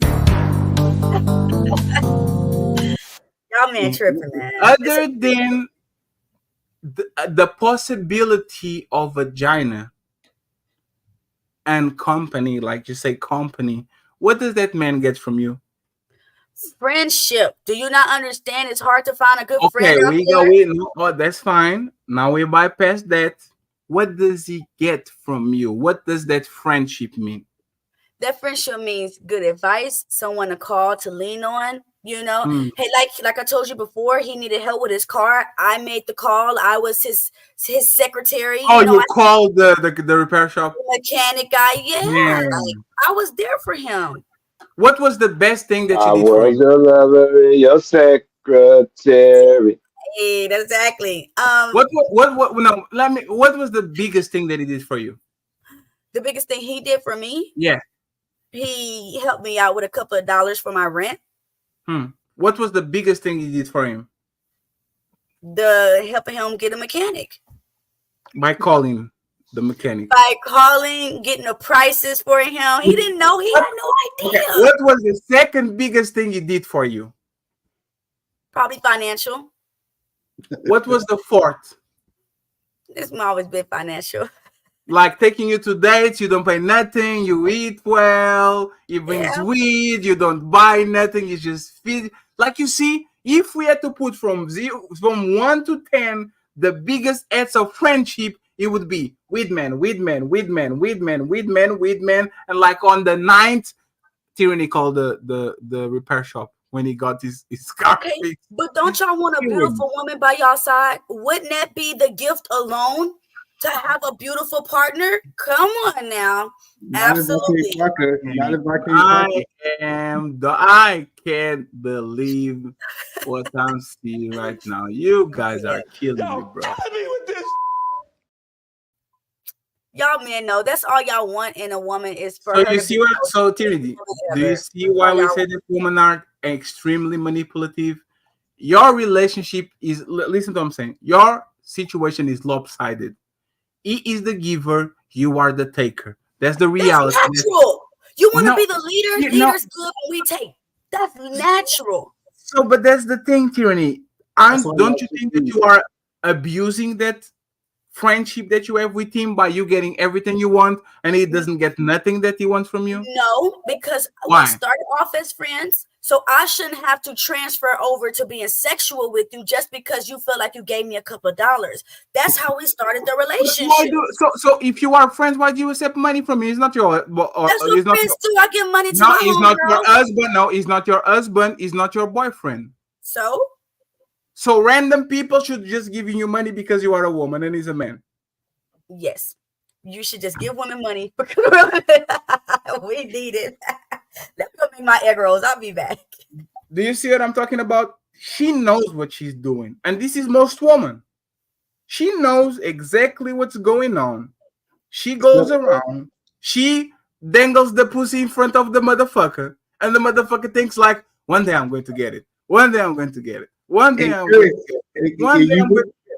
Y'all man tripping, man. Other than the possibility of vagina and company, like you say, company, what does that man get from you? Friendship. Do you not understand? It's hard to find a good Okay, friend. that's fine. Now we bypass that. What does he get from you? What does that friendship mean? That friendship means good advice, someone to call to lean on. You know, hey, like I told you before, he needed help with his car. I made the call. I was his secretary. Oh, you called the repair shop? The mechanic guy. Yeah, like, I was there for him. What was the best thing that you I did for him? was your lover, your secretary. Hey, exactly. What was the biggest thing that he did for you? The biggest thing he did for me? Yeah. He helped me out with a couple of dollars for my rent. What was the biggest thing you did for him? The helping him get a mechanic. By calling the mechanic. By calling, getting the prices for him. He didn't know. He had no idea. Okay. What was the second biggest thing he did for you? Probably financial. What was the fourth? It's always been financial. Like taking you to dates, you don't pay nothing, you eat well, he brings weed, you don't buy nothing, you just feed. Like you see, if we had to put from 1 to 10, the biggest acts of friendship, it would be weed man. And like on the 9th, Tyranny called the repair shop when he got his car fixed. But don't y'all want a beautiful woman by y'all side? Wouldn't that be the gift alone? To have a beautiful partner? Come on now. Absolutely. I can't believe what I'm seeing right now. You guys are killing me, bro. Y'all men know that's all y'all want in a woman is for So her you to see be what? So Tyranny, do you see why we say that women are extremely manipulative? Your relationship is, listen to what I'm saying. Your situation is lopsided. He is the giver, you are the taker. That's the reality. That's natural. You want to be the leader? Leader's good when we take. That's natural. So, but that's the thing, Tyranny. Don't you think that you are abusing that friendship that you have with him by you getting everything you want and he doesn't get nothing that he wants from you? No, because we started off as friends. So I shouldn't have to transfer over to being sexual with you just because you feel like you gave me a couple of dollars. That's how we started the relationship. So if you are friends, why do you accept money from me? It's not your. That's what friends do. I give money to my he's not your husband. No, he's not your husband. He's not your boyfriend. So random people should just give you money because you are a woman and he's a man. Yes, you should just give women money. We need it. Let me go make my egg rolls. I'll be back. Do you see what I'm talking about? She knows what she's doing. And this is most women. She knows exactly what's going on. She goes around. She dangles the pussy in front of the motherfucker. And the motherfucker thinks like, one day I'm going to get it. One day I'm going to get it. One day I'm going to get it. One day I'm going to get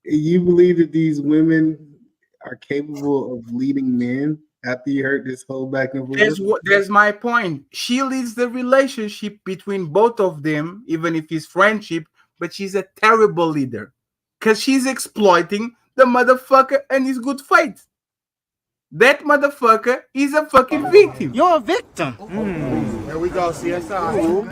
it. You believe that these women are capable of leading men after you heard this whole back and forth? That's my point. She leads the relationship between both of them, even if it's friendship, but she's a terrible leader because she's exploiting the motherfucker and his good faith. That motherfucker is a fucking victim. You're a victim. There we go, CSI.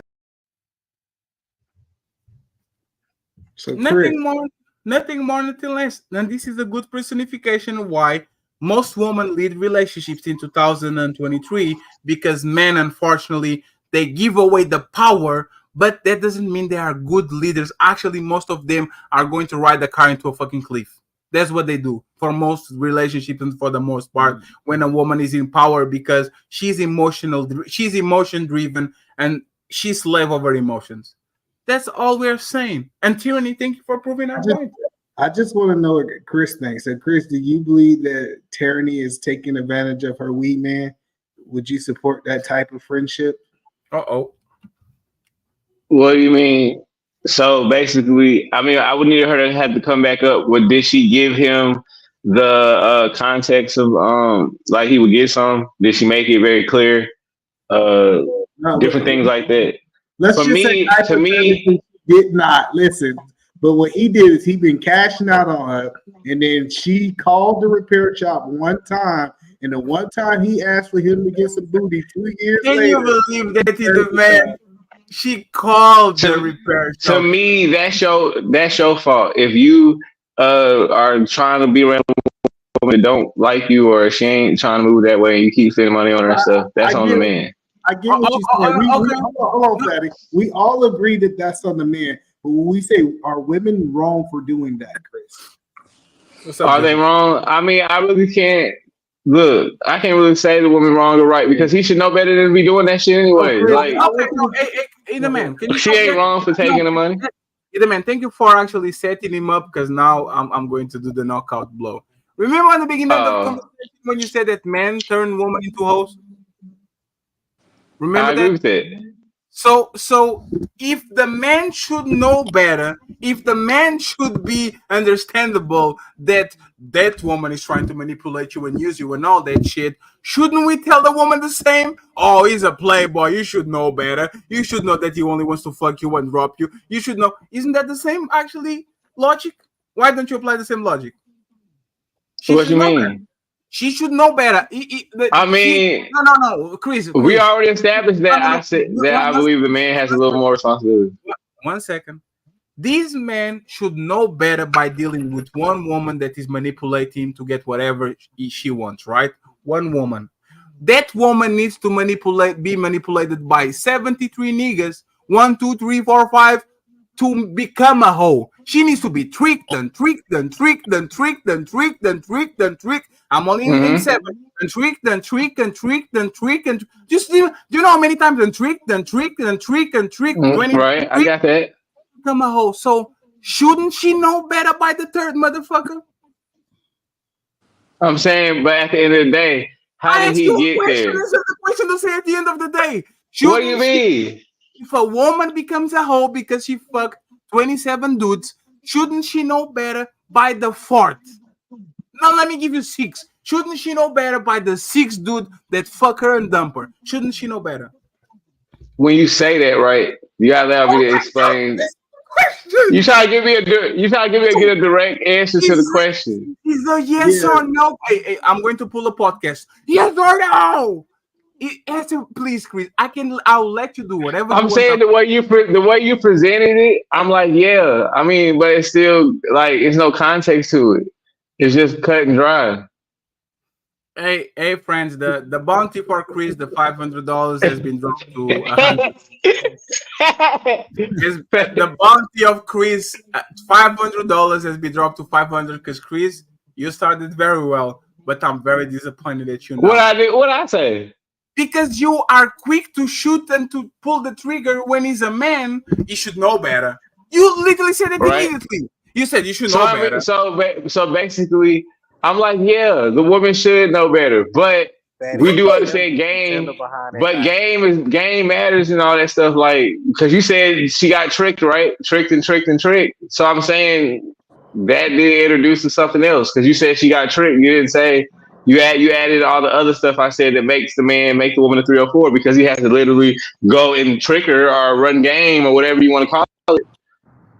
So nothing more, nothing less. And this is a good personification why most women lead relationships in 2023, because men, unfortunately, they give away the power, but that doesn't mean they are good leaders. Actually, most of them are going to ride the car into a fucking cliff. That's what they do for most relationships and for the most part when a woman is in power, because she's emotion driven and she's slave over emotions. That's all we're saying. And Tyranny, thank you for proving our point. I just want to know what Chris thinks. So, Chris, do you believe that Tyranny is taking advantage of her weed man? Would you support that type of friendship? Uh-oh. What do you mean? So basically, I mean, I would need her to have to come back up. What did she give him the context of like he would get some? Did she make it very clear? Different things like that. Let's For just me, say to me, she did not listen. But what he did is he been cashing out on her, and then she called the repair shop one time, and the one time he asked for him to get some booty 2 years Can later. you believe that is the man? She called the repair shop. to me, that's your fault. If you are trying to be around a woman that don't like you or she ain't trying to move that way and you keep spending money on her and stuff, that's on the man. I get what you're saying. Hold on, Fatty. We all agree that that's on the man. But when we say, are women wrong for doing that, Chris? Are they wrong? I mean, I really can't. Look, I can't really say the woman wrong or right because he should know better than to be doing that shit anyway. Like, Hey, the man, can you she ain't wrong for taking the money. Hey, the man, thank you for actually setting him up because now I'm going to do the knockout blow. Remember in the beginning of the conversation when you said that men turn women into hoes? Remember I agree with that. So if the man should know better, if the man should be understandable that that woman is trying to manipulate you and use you and all that shit, shouldn't we tell the woman the same? Oh, he's a playboy. You should know better. You should know that he only wants to fuck you and drop you. You should know. Isn't that the same actually logic? Why don't you apply the same logic? What you mean? She should know better. No, Chris. We already established that. I said that I believe the man has a little more responsibility. 1 second. These men should know better by dealing with one woman that is manipulating him to get whatever she wants, right? One woman. That woman needs to be manipulated by 73 niggas, 1, 2, 3, 4, 5, to become a hoe. She needs to be tricked and tricked and tricked and tricked and tricked and tricked and tricked. I'm only in 7. And tricked and tricked and tricked and tricked and just do you know how many times and tricked and tricked and tricked and tricked? Right, I got that. Become a hoe. So shouldn't she know better by the third motherfucker? I'm saying, but at the end of the day, how did he get there? This is the question to say at the end of the day. What do you mean? If a woman becomes a hoe because she fucked 27 dudes, shouldn't she know better by the 4th? Now let me give you 6. Shouldn't she know better by the 6th dude that fuck her and dump her? Shouldn't she know better? When you say that, right, you gotta allow me to explain. You try to give me a direct answer to the question. Is a yes or no? Hey, I'm going to pull a podcast. Yes or no? Answer, please, Chris. I'll let you do whatever. I'm saying the way you presented it, I'm like, yeah. I mean, but it's still like it's no context to it. It's just cut and dry. Hey, friends, the bounty for Chris, the $500 has been dropped to $100. The bounty of Chris, $500 has been dropped to $500 because Chris, you started very well, but I'm very disappointed at you now. What I say? Because you are quick to shoot and to pull the trigger when he's a man, he should know better. You literally said it immediately. You said you should know better. So basically, I'm like, yeah, the woman should know better, but we do understand game. But game matters and all that stuff. Like, because you said she got tricked, right? Tricked. So I'm saying that did introduce to something else because you said she got tricked. You didn't say you added all the other stuff I said that makes the woman a 304 because he has to literally go and trick her or run game or whatever you want to call it.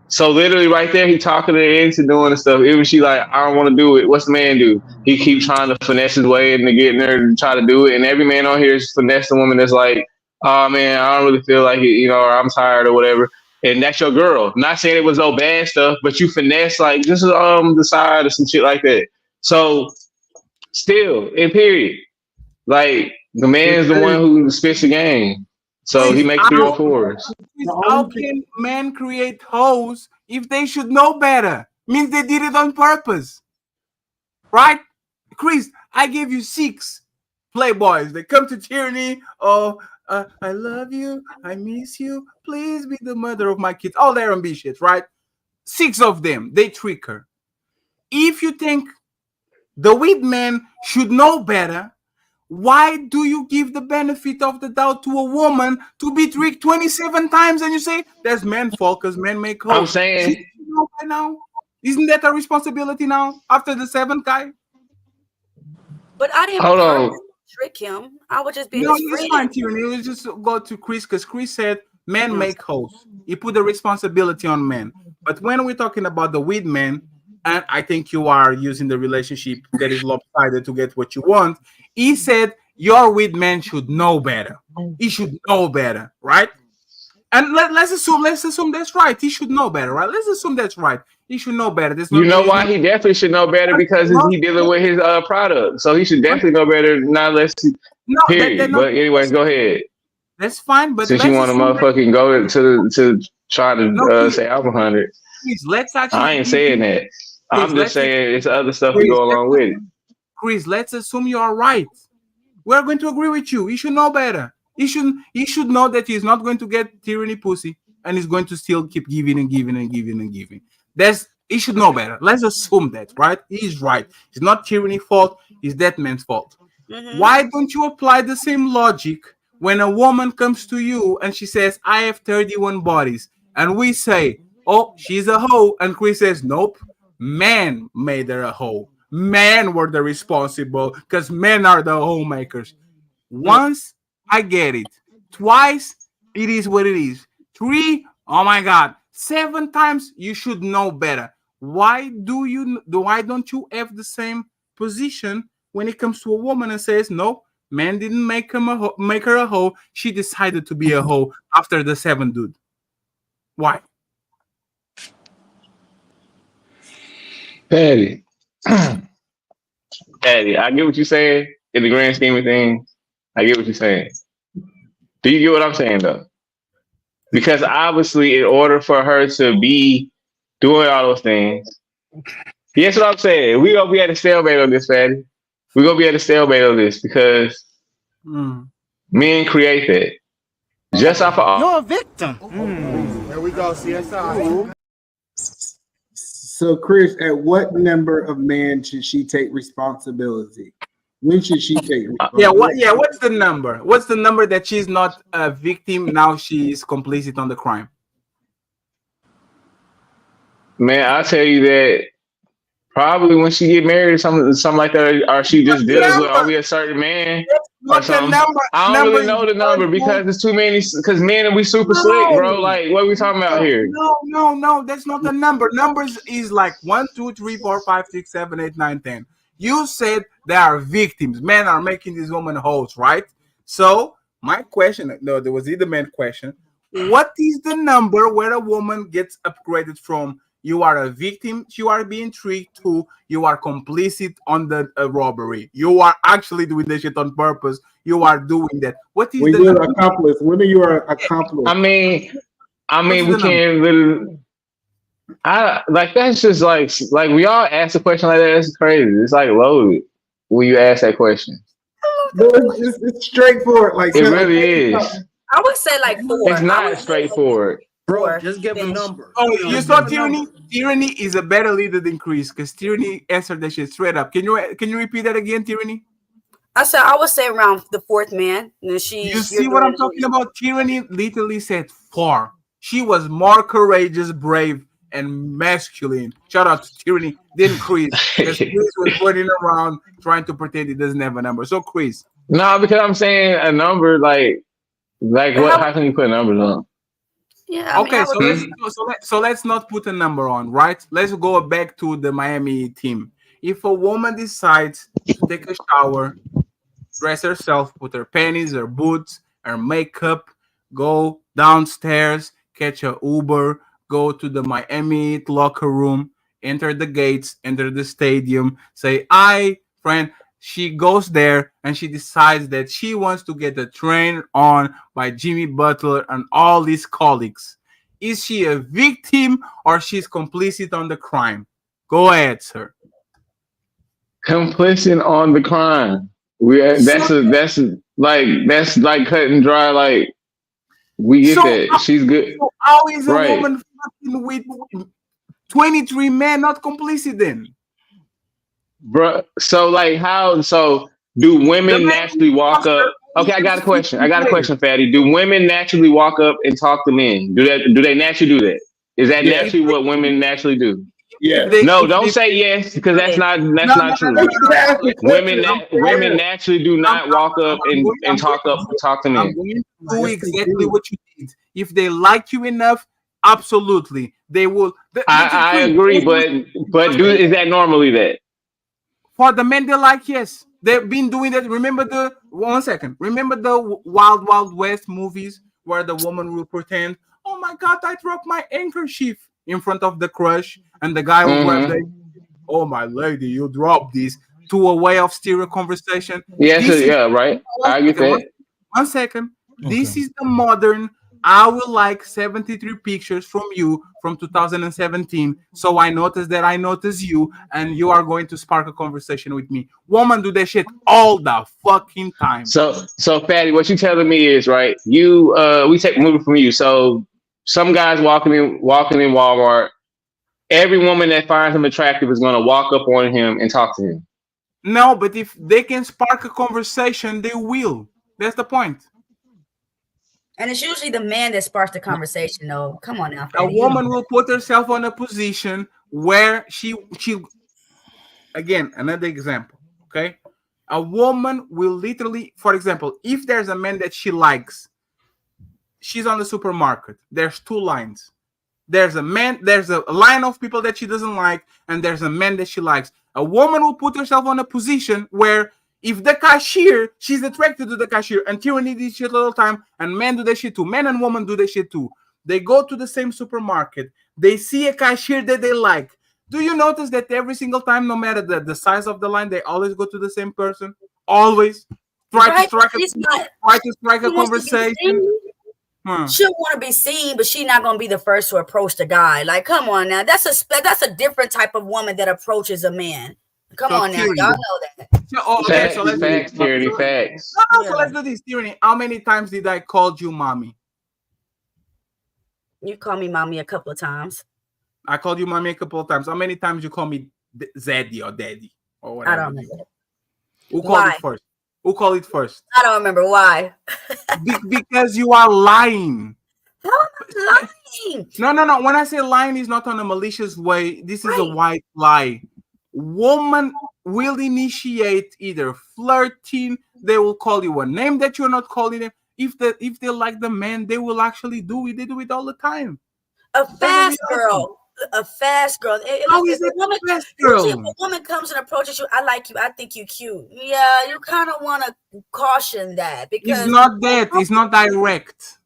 So literally right there, he talking her into doing the stuff. Even she like, I don't want to do it. What's the man do? He keeps trying to finesse his way into getting her to try to do it. And every man on here is finessing a woman that's like, oh man, I don't really feel like it, or I'm tired or whatever. And that's your girl. Not saying it was no bad stuff, but you finesse like just the side or some shit like that. So still, in period, like the man's the one who spits the game. So he makes 304s. How can men create hoes if they should know better? Means they did it on purpose. Right? Chris, I gave you 6 playboys. They come to Tyranny. Oh, I love you. I miss you. Please be the mother of my kids. All their ambitions, right? 6 of them. They trick her. if you think the weed man should know better, why do you give the benefit of the doubt to a woman to be tricked 27 times and you say that's man's fault because men make hoes? I'm saying, She know by now. Isn't that a responsibility now after the 7th guy? But I didn't hold on. trick him. I would just be No, his it's friend. fine, Tyranny. It was just go to Chris because Chris said men make hoes. He put the responsibility on men. But when we're talking about the weed man, and I think you are using the relationship that is lopsided to get what you want, he said your weed man should know better. He should know better, right? And let's assume that's right. He should know better, right? Let's assume that's right. He should know better. You know why he definitely should know better? Because he dealing with his product, so he should definitely know better. Not less. Period. But anyways, go ahead. That's fine. But since you want to motherfucking go to try to say I'm 100, Chris, let's actually. I ain't saying that. I'm just saying it's other stuff to go along with it. Chris, let's assume you are right. We're going to agree with you. He should know better. He should know that he's not going to get tyranny pussy and he's going to still keep giving and giving and giving and giving. He should know better. Let's assume that, right? He's right. It's not tyranny's fault. It's that man's fault. Why don't you apply the same logic when a woman comes to you and she says, I have 31 bodies, and we say, oh, she's a hoe, and Chris says, nope, men made her a hoe. Men were the responsible because men are the homemakers. Once, I get it. Twice, it is what it is. 3, oh my God. 7 times, you should know better. Why don't you have the same position when it comes to a woman and says, no, man didn't make her a hoe. She decided to be a hoe after the 7th dude. Why? Patty, I get what you're saying in the grand scheme of things. I get what you're saying. Do you get what I'm saying, though? Because obviously, in order for her to be doing all those things, guess what I'm saying? We're going to be at a stalemate on this, Patty. We're going to be at a stalemate on this because men create that. Just off of... You're a victim. There we go, CSI. So, Chris, at what number of men should she take responsibility? When should she take responsibility? What's the number? What's the number that she's not a victim, now she is complicit on the crime? Man, I'll tell you that probably when she get married or something like that, or she just deals with only a certain man or something. I don't really know the number because it's too many. Because men, we super slick, bro. Like, what are we talking about here? No, that's not the number. Numbers is like 1, 2, 3, 4, 5, 6, 7, 8, 9, 10. You said they are victims. Men are making these women hoes, right? So my question, there was either man question. What is the number where a woman gets upgraded from you are a victim, you are being tricked, to you are complicit on the robbery? You are actually doing this shit on purpose. You are doing that. What is when you're an accomplice? When are you an accomplice? I mean, we can't really. That's just like we all ask a question like that. That's crazy. It's like loaded when you ask that question. It's straightforward. Like it really is. I would say like 4. It's not straightforward. Bro, just give a number. Oh, you saw Tyranny? Tyranny is a better leader than Chris because Tyranny answered that shit straight up. Can you repeat that again, Tyranny? I said I would say around the 4th man. And you see what I'm talking about? Tyranny literally said 4. She was more courageous, brave, and masculine. Shout out to Tyranny, then Chris. Because Chris was running around trying to pretend he doesn't have a number. So Chris. No, because I'm saying a number like what? How can you put numbers on? Yeah. Okay, so let's not put a number on, right? Let's go back to the Miami team. If a woman decides to take a shower, dress herself, put her panties, her boots, her makeup, go downstairs, catch a Uber, go to the Miami locker room, enter the gates, enter the stadium, say, "Hi, friend." She goes there and she decides that she wants to get the train on by Jimmy Butler and all his colleagues. Is she a victim or she's complicit on the crime? Go ahead, sir. Complicit on the crime. That's like cut and dry. Like we get that. She's good. So how is a woman fucking with 23 men not complicit then? Bruh, so like how so do women naturally walk up? Okay, I got a question. Fatty. Do women naturally walk up and talk to men? Do they naturally do that? Is that Yeah. naturally what women naturally do? Yeah. No, don't say yes because that's not true. Women naturally do not walk up and talk to men. I'm going to do exactly what you did. If they like you enough, absolutely, they will. I agree, but is that normally that? For the men they like, yes. They've been doing that. Remember the Wild Wild West movies where the woman will pretend, oh my God, I dropped my handkerchief in front of the crush, and the guy will grab the, oh my lady, you dropped this, to a way of steer a conversation. Right. I get that. 1 second. Okay. This is the modern. I will like 73 pictures from you from 2017. So I noticed that I noticed you, and you are going to spark a conversation with me. Women do that shit all the fucking time. So Fatty, what you telling me is right. We take a movie from you. So some guys walking in Walmart. Every woman that finds him attractive is going to walk up on him and talk to him. No, but if they can spark a conversation, they will. That's the point. And it's usually the man that sparks the conversation, though. Come on now. A woman will put herself in a position where she again, another example, okay? A woman will literally, for example, if there's a man that she likes, she's on the supermarket. There's two lines. There's a line of people that she doesn't like, and there's a man that she likes. A woman will put herself on a position where if the cashier, she's attracted to the cashier, and Tyranny did shit all the time, and men do that shit too. Men and women do that shit too. They go to the same supermarket. They see a cashier that they like. Do you notice that every single time, no matter the size of the line, they always go to the same person? Always try to strike a conversation. She'll want to be seen, but she's not going to be the first to approach the guy. Like, come on now. That's a different type of woman that approaches a man. Come on now. Y'all know that. So let's facts, Tyranny, facts. So let's do this, Tyranny. How many times did I call you mommy? You call me mommy a couple of times. I called you mommy a couple of times. How many times you call me Zaddy or Daddy or whatever? I don't remember. Who called it first? Who called it first? I don't remember why. Because you are lying. How am I lying? No. When I say lying, it's not on a malicious way. This is a white lie. Woman will initiate either flirting. They will call you a name that you're not calling them. If they like the man, they will actually do it. They do it all the time. A fast girl. A fast girl. How is it a fast girl? If a woman comes and approaches you, I like you. I think you're cute. Yeah, you kind of want to caution that because it's not that. It's not direct.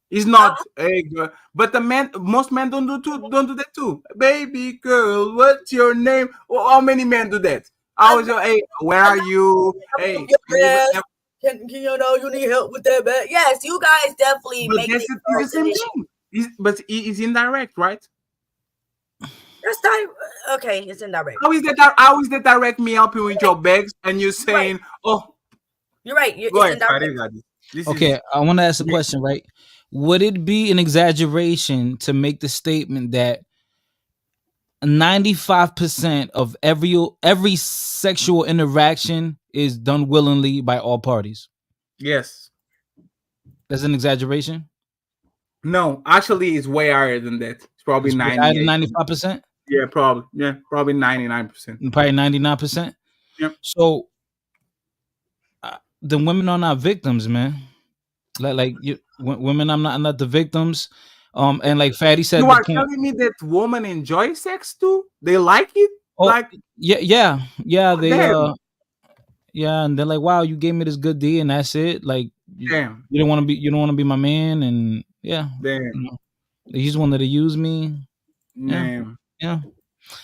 It's not. Hey, girl. But most men don't do that too. Baby girl, what's your name? How many men do that? Hey, where are you? Hey, you need help with that bag? Yes, you guys definitely make it the same thing. But it's indirect, right? That's okay. It's indirect. How is that direct me helping with your bags and you saying, "Oh, you're right." Go ahead, okay, I want to ask a question, right? Would it be an exaggeration to make the statement that 95% of every sexual interaction is done willingly by all parties? Yes. That's an exaggeration? No, actually, it's way higher than that. It's probably 95%. Yeah, probably. Yeah, probably 99%. Probably 99%. Yep. So the women are not victims, man. Women, I'm not the victims. And like Fatty said, you are telling me that women enjoy sex too? They like it? Yeah. They yeah, and they're like, wow, you gave me this good D, and that's it. Like, you don't want to be my man, and yeah, they just wanted to use me. Damn. Yeah.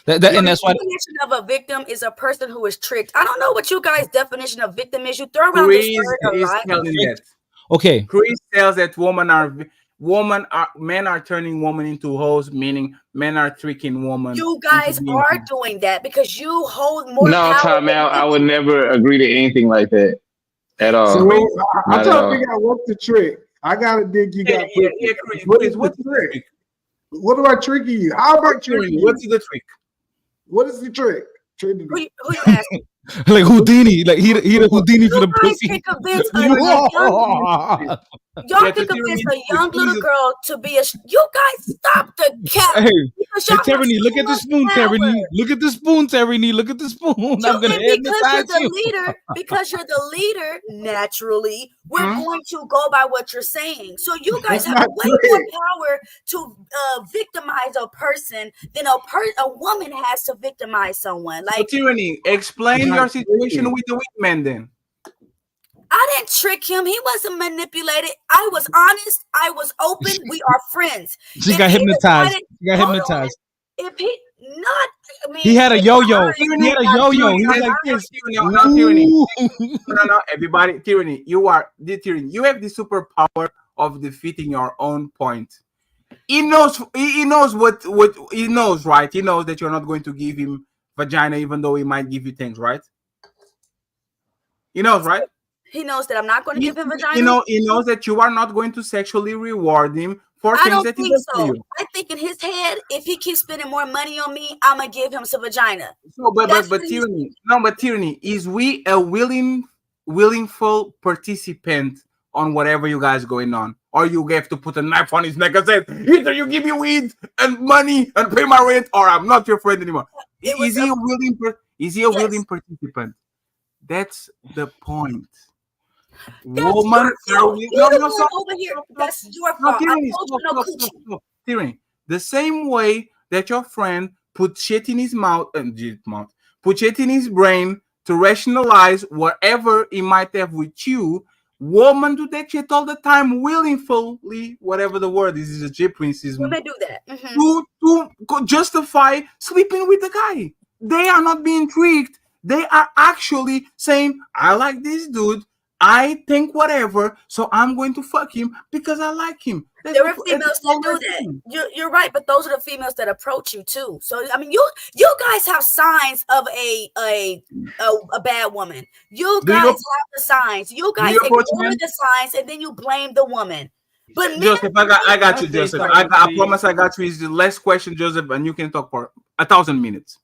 And that's why. The definition of a victim is a person who is tricked. I don't know what you guys' definition of victim is. You throw around Chris this word a lot. Okay. Chris tells that men are turning women into hoes, meaning men are tricking women. You guys are doing that because you hold more. No, time out. I would never agree to anything like that at all. So I'm trying to figure out what's the trick. I gotta dig you got. Chris, what's the trick? What am I tricking you? How am I tricking you? What's the trick? What is the trick? Trinity. Who you asking? Like Houdini, like he the Houdini for the You guys pussy. can convince y'all can convince a young little girl to be a. You guys stop the cap. Hey, Because hey y'all have Tyranny, look so at the much spoon, power. Tyranny. Look at the spoon, Tyranny. Look at the spoon. I'm gonna And because you're hypnotize the you. leader, naturally, we're going to go by what you're saying. So you guys have way more power to victimize a person than a woman has to victimize someone. So Like, Tyranny, explain your situation with the wingman then. I didn't trick him. He wasn't manipulated. I was honest. I was open. We are friends. She got hypnotized. She got Hold on. hypnotized. If he not, I mean, He had a yo-yo. Tyranny, He had a yo-yo. He was like this. No, Tyranny. No, everybody, Tyranny, you have the superpower of defeating your own point. He knows what he knows, right? He knows that you're not going to give him vagina, even though he might give you things, right? He knows, right? He knows that I'm not going to give him vagina. He knows that you are not going to sexually reward him for I things don't that he think does for so. you. I think in his head, if he keeps spending more money on me, I'm gonna give him some vagina. So, but Tyranny, is we a willingful participant on whatever you guys going on, or you have to put a knife on his neck and say, either you give me weed and money and pay my rent, or I'm not your friend anymore. Is he a willing participant? That's the point. Woman, over here. That's your fault. Tyranny, the same way that your friend put shit in his mouth put shit in his brain to rationalize whatever he might have with you. Women do that shit all the time, willingly, whatever the word is a J princess. Women do that to justify sleeping with the guy. They are not being tricked. They are actually saying, I like this dude. I think whatever, so I'm going to fuck him because I like him. There are females that do that. You're right, but those are the females that approach you too. So I mean, you guys have signs of a bad woman. You guys have the signs. You guys ignore the signs and then you blame the woman. But Joseph, I got you, Joseph. I promise I got you. It's the last question, Joseph, and you can talk for 1,000 minutes.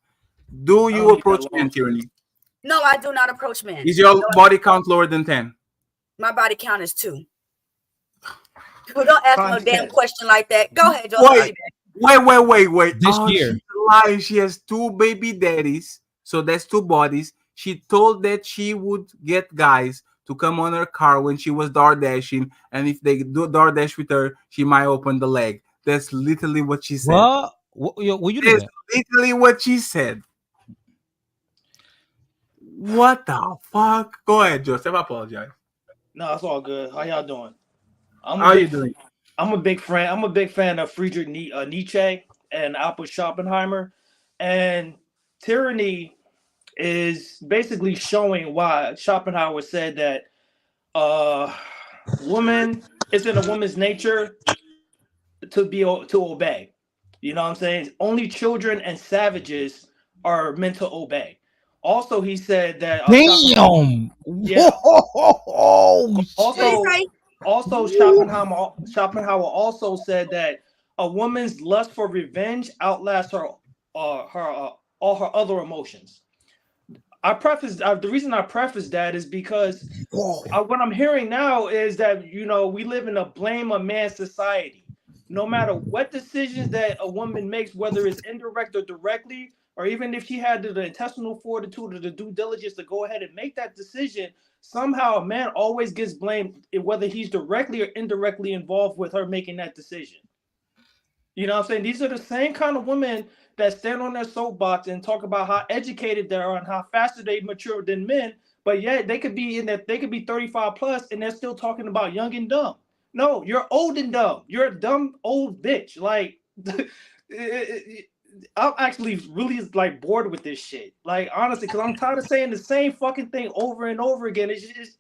Do you approach men, Tyranny? No, I do not approach men. Is your body count lower than 10? My body count is 2. Well, don't ask no damn question like that. Go ahead, Joseph. Wait. This year. She's lying. She has 2 baby daddies, so that's 2 bodies. She told that she would get guys to come on her car when she was door dashing, and if they do door dash with her, she might open the leg. That's literally what she said. What you That's literally what she said. What the fuck? Go ahead, Joseph. I apologize. No, it's all good. How y'all doing? How you doing? I'm a big fan of Friedrich Nietzsche and Albert Schopenhauer, and tyranny is basically showing why Schopenhauer said that woman it's in a woman's nature to obey. You know what I'm saying? Only children and savages are meant to obey. Also, he said that. Damn. Yeah. Also, Schopenhauer also said that a woman's lust for revenge outlasts her all her other emotions. The reason I preface that is because what I'm hearing now is that we live in a blame a man society. No matter what decisions that a woman makes, whether it's indirect or directly, or even if she had the intestinal fortitude or the due diligence to go ahead and make that decision, somehow a man always gets blamed, whether he's directly or indirectly involved with her making that decision. You know what I'm saying? These are the same kind of women that stand on their soapbox and talk about how educated they are and how faster they mature than men, but yet they could be 35 plus and they're still talking about young and dumb. No, you're old and dumb. You're a dumb old bitch. Like, I'm actually really bored with this shit. Like, honestly, because I'm tired of saying the same fucking thing over and over again. It's just,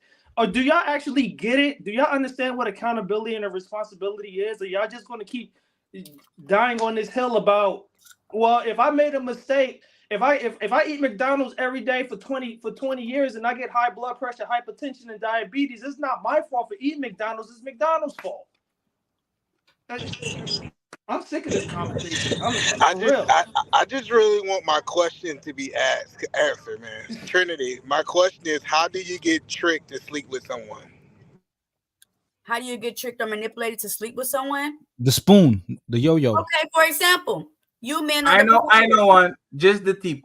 do y'all actually get it? Do y'all understand what accountability and a responsibility is? Or y'all just going to keep dying on this hill about, well, if I made a mistake, if I eat McDonald's every day for 20 years and I get high blood pressure, hypertension, and diabetes, it's not my fault for eating McDonald's. It's McDonald's fault. I'm sick of this conversation. I just really want my question to be answered, man. Trinity, my question is, how do you get tricked to sleep with someone? How do you get tricked or manipulated to sleep with someone? The spoon, the yo-yo. Okay, for example, you men are I know one. Just the tip.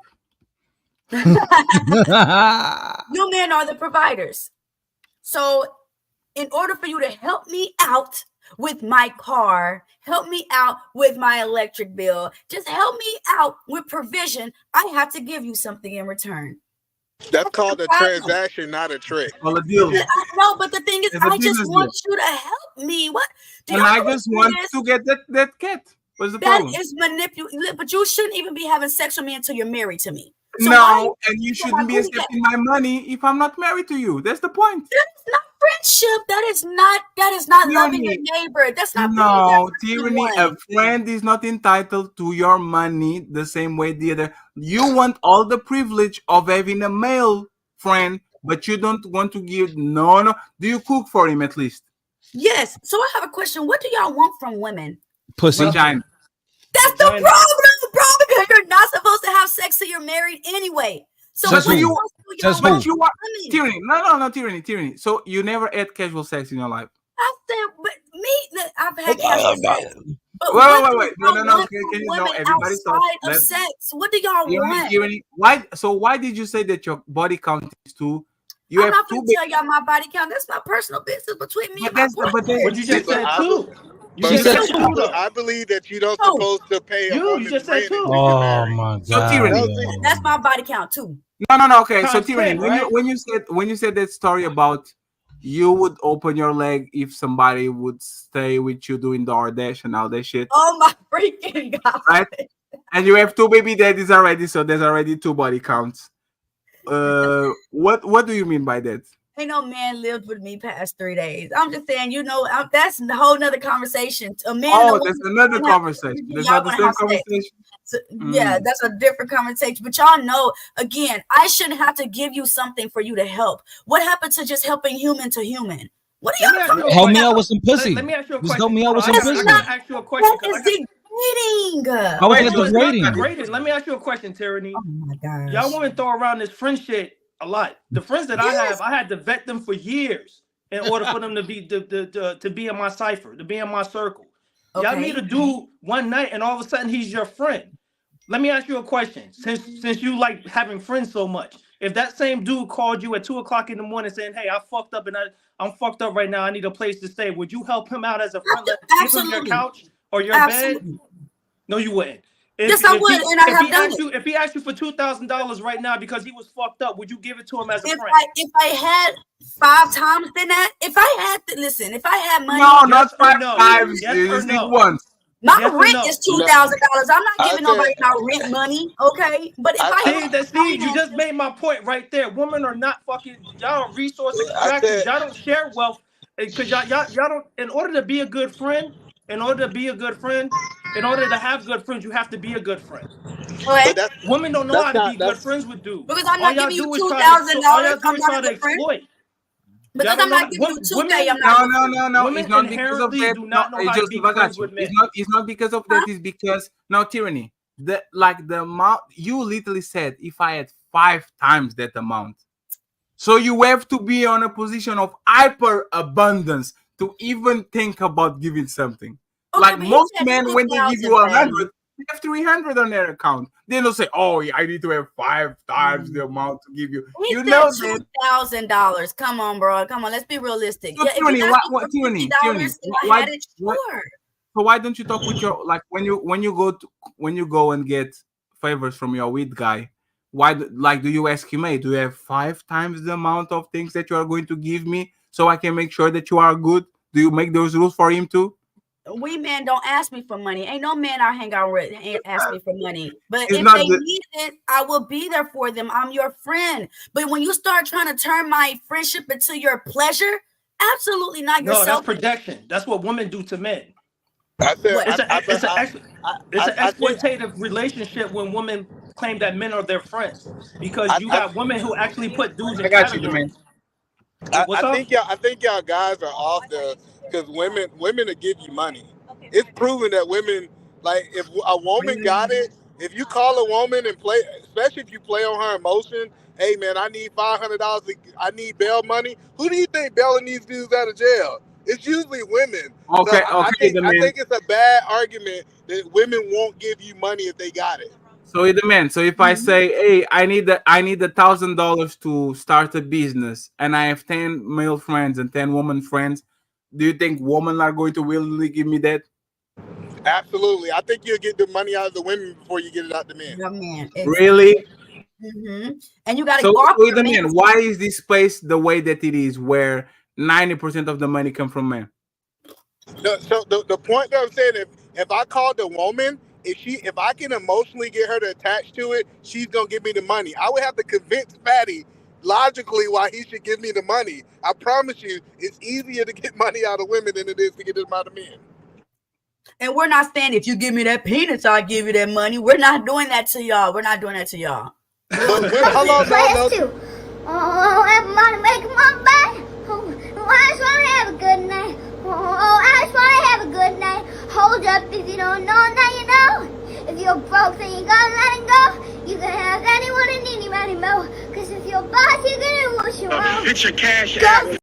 You men are the providers. So in order for you to help me out with my car, help me out with my electric bill, just help me out with provision, I have to give you something in return. That's called a transaction, not a trick. Well, a deal. No, but the thing is, I just want you to help me. What? And I just want to get that cat. What's the problem? That is manipulative, but you shouldn't even be having sex with me until you're married to me. So no, and you shouldn't be accepting my money if I'm not married to you. That's the point. That's not friendship. That is not loving your neighbor. That's not tyranny. A friend is not entitled to your money the same way the other. You want all the privilege of having a male friend, but you don't want to give. No. Do you cook for him at least? Yes. So I have a question. What do y'all want from women? Pussy. Vagina. That's the problem. Because you're not supposed to have sex till you're married anyway. So Tyranny. No, tyranny. So you never had casual sex in your life? I said, but I've had casual sex. Wait. No. Can you know everybody of sex? What do y'all want? Tyranny. Why did you say that your body count is 2? I'm not going to tell y'all my body count. That's my personal business between me and my boyfriend. But you just said 2. I believe that you don't supposed to pay a woman just said 2. Oh my God. So tyranny. That's my body count too. No. Okay, so tyranny. When you said that story about you would open your leg if somebody would stay with you doing the DoorDash and all that shit. Oh my freaking God! Right, and you have 2 baby daddies already, so there's already 2 body counts. What do you mean by that? Ain't no man lived with me past 3 days. I'm just saying, that's a whole nother conversation. A man. That's another conversation. That's not the same conversation. So, yeah, that's a different conversation. But y'all know, again, I shouldn't have to give you something for you to help. What happened to just helping human to human? What do y'all help me out with some pussy? Let me ask you a question. Just help me out with some pussy. Ask you a question. What is degrading? How is it degrading? Let me ask you a question, Tyranny. Oh my God. Y'all women throw around this friend shit a lot. The friends that I have, I had to vet them for years in order for them to be in my cipher, to be in my circle. Okay. Y'all meet a dude one night and all of a sudden he's your friend. Let me ask you a question. Since you like having friends so much, if that same dude called you at 2:00 in the morning saying, "Hey, I fucked up and I'm fucked up right now. I need a place to stay," would you help him out as a friend? Give him your couch or your bed? No, you wouldn't. Yes, I would, and I have done it. If he asked you for $2,000 right now because he was fucked up, would you give it to him as a friend? If I had 5 times than that, if I had money. No, not 5 times. Yes or once. My rent is $2,000. I'm not giving nobody my rent money, okay? But if I you just made my point right there. Women are not fucking. Y'all are resource extractors. Y'all don't share wealth because y'all don't. In order to be a good friend, in order to have good friends, you have to be a good friend. Right. Women don't know how to be good friends with dudes. Because I'm not giving you $2,000. I'm not a good friend. Exploit. Because I'm not giving you $2,000. No. It's not because of that. It's not because of that. It's because tyranny. The amount you literally said, if I had 5 times that amount, so you have to be on a position of hyper abundance to even think about giving something. Okay, like most men, when they give you 100, they have 300 on their account. They don't say, "Oh, I need to have 5 times the amount to give you." You know $2,000. Come on, bro. Come on, let's be realistic. So, Tyranny, so why don't you talk with your when you go and get favors from your weed guy? Why do you ask him, "Hey, do you have 5 times the amount of things that you are going to give me so I can make sure that you are good?" Do you make those rules for him too? We men don't ask me for money. Ain't no man I hang out with ask me for money. But if they need it, I will be there for them. I'm your friend. But when you start trying to turn my friendship into your pleasure, absolutely not. No, that's projection. That's what women do to men. It's an exploitative relationship when women claim that men are their friends because you got women who actually put dudes in categories. I think y'all guys are off because women will give you money it's proven that women, like, if a woman got it, if you call a woman and play, especially if you play on her emotion, hey man, I need $500. I need bail money. Who do you think bailing these dudes out of jail? It's usually women. Okay, So I think it's a bad argument that women won't give you money if they got it. So it depends. So if I say, hey, I need $1,000 to start a business, and I have 10 male friends and 10 woman friends, do you think women are going to willingly give me that? Absolutely. I think you'll get the money out of the women before you get it out the men. Really? And you got to So go wait a minute. Why is this place the way that it is, where 90% of the money come from men? So the point that I'm saying, if I called the woman, if I can emotionally get her to attach to it, she's gonna give me the money. I would have to convince Fatty logically why he should give me the money. I promise you, it's easier to get money out of women than it is to get it out of men. And we're not saying if you give me that penis, I'll give you that money. We're not doing that to y'all. We're not doing that to y'all. Hold on, no. Oh, everybody make my bed. Oh, I just want to have a good night. Oh, I just want to have a good night. Hold up, if you don't know, now you know. If you're broke, then you gotta let it go. You can have anyone and anybody more. Cause if you're boss, you're gonna do what you want. It's your cash app.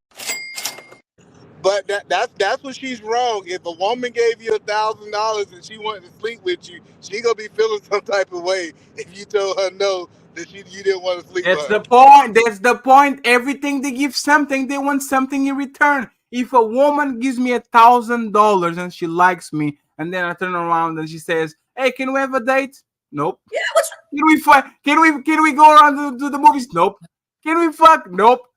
But that's what she's wrong. If a woman gave you $1,000 and she wanted to sleep with you, she gonna be feeling some type of way if you told her no, that you didn't want to sleep with her. That's the point. That's the point. Everything they give something, they want something in return. If a woman gives me $1,000 and she likes me, and then I turn around and she says, "Hey, can we have a date?" Nope. Yeah, can we fuck? Can we go around to the movies? Nope. Can we fuck? Nope.